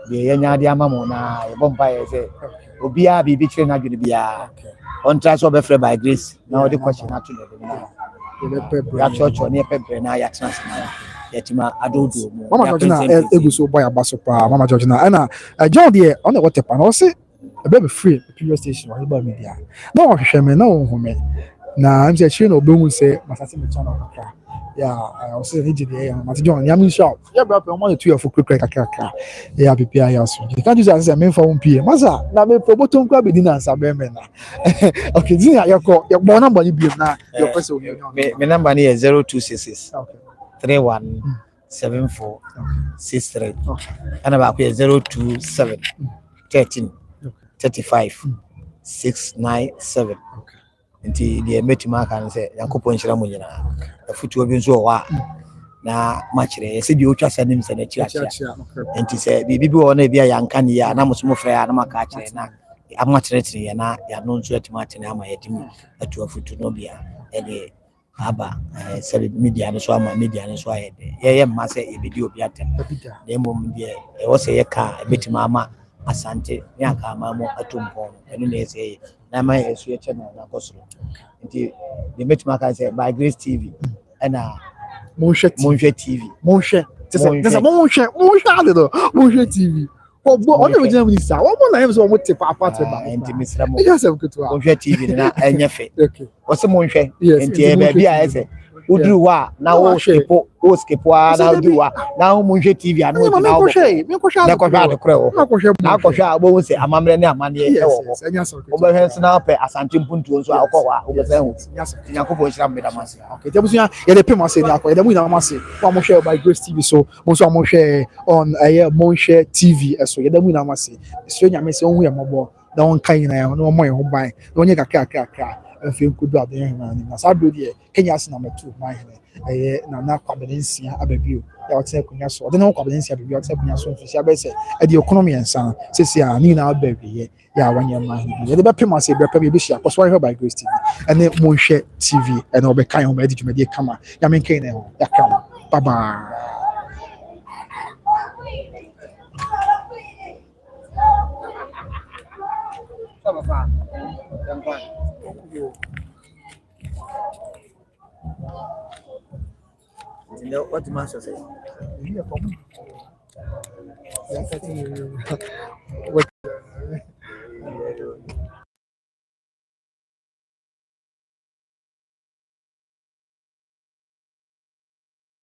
de ye nya ade ama mo na ye bomba yese obi a bibi kire na dwene bia on try so be free by Grace na odi question na to de na ya church on pepe na ya trans na ya tima adodo mo Mama Georgina egu so boy abaso pa Mama Georgina na John de on the water pa na o se e be free previous station wa ba media na o hwehwe me na o hu me na am say chire na obehu se masase me channel kakra ya o se hiji de ya Mama John ya mi shout ya bra pe o mo 2 of quick kakra ya bibia ya so you can't use say me for one pm masa na me promote kwa be dinner sa be me na okay din ya ko ya bo number ni bi na your person me number ni 0266 okay 317463 ana ba ku 027 13 35 697 nti de metima kan se Yankopɔn nhyira mo nyina afutuo bi nso wa na machire se bi otwa sanim se na chiachia enti se bibi bi wona bia yanka ne ya na muso mofra na maka chire na amatrete ya na ya no nso atimate na ama yedimi atu afutu no bia ede aba se media no so ama media no so ayede ye mma se e bidi obi atem na mom de e wo se ye ka betima ama asante ne aka ama mo atumpo eno na ese na ma yesu ye chena na kosoro nti de betima ka se by Grace TV na Monhwɛ TV. Monhwɛ. Monhwɛ TV. Onye regional minister. Omo na yem so omo te papa te ba. Enti misra mo. Yes, em kutu. Monhwɛ TV na enye fe. Wose monhwɛ. Enti e ba bia ese. Udru wa na wo skipo na udru wa na monhwɛ TV anu na wo. Me kohwɛ. Na kohwɛ adekore wo. Na kohwɛ abo se amamre ne amane e wo. Obehwe nso na pe asante mpuntu nso akɔwa obese hu. Nyankopɔ hira me da mase. Okay, debusuya ye de pema se ni akɔ. Ye de mu ina mase. Wa mo hwɛ by Grace TV so. Mo so mo hwɛ on Monhwɛ TV so. Ye de mu ina mase. So nyame se onhu ye mɔbɔ. Da won kan ina ya no mo ye ho ban. Na onye kakra. Afei nkudu ade hena ni na sado de Kenya asi na metu man hene na kwabelensia ababio ya wote kunya so de na kwabelensia ababio wote kunya so mfisi abese e de economy ensan sesi a ni na abawie ya wanya man hene de be pema se be be hia koso here by Grace TV ene Monhwɛ TV ene obekan ho be di dwumade kama ya menkan ne ho ya kan baba What do you say?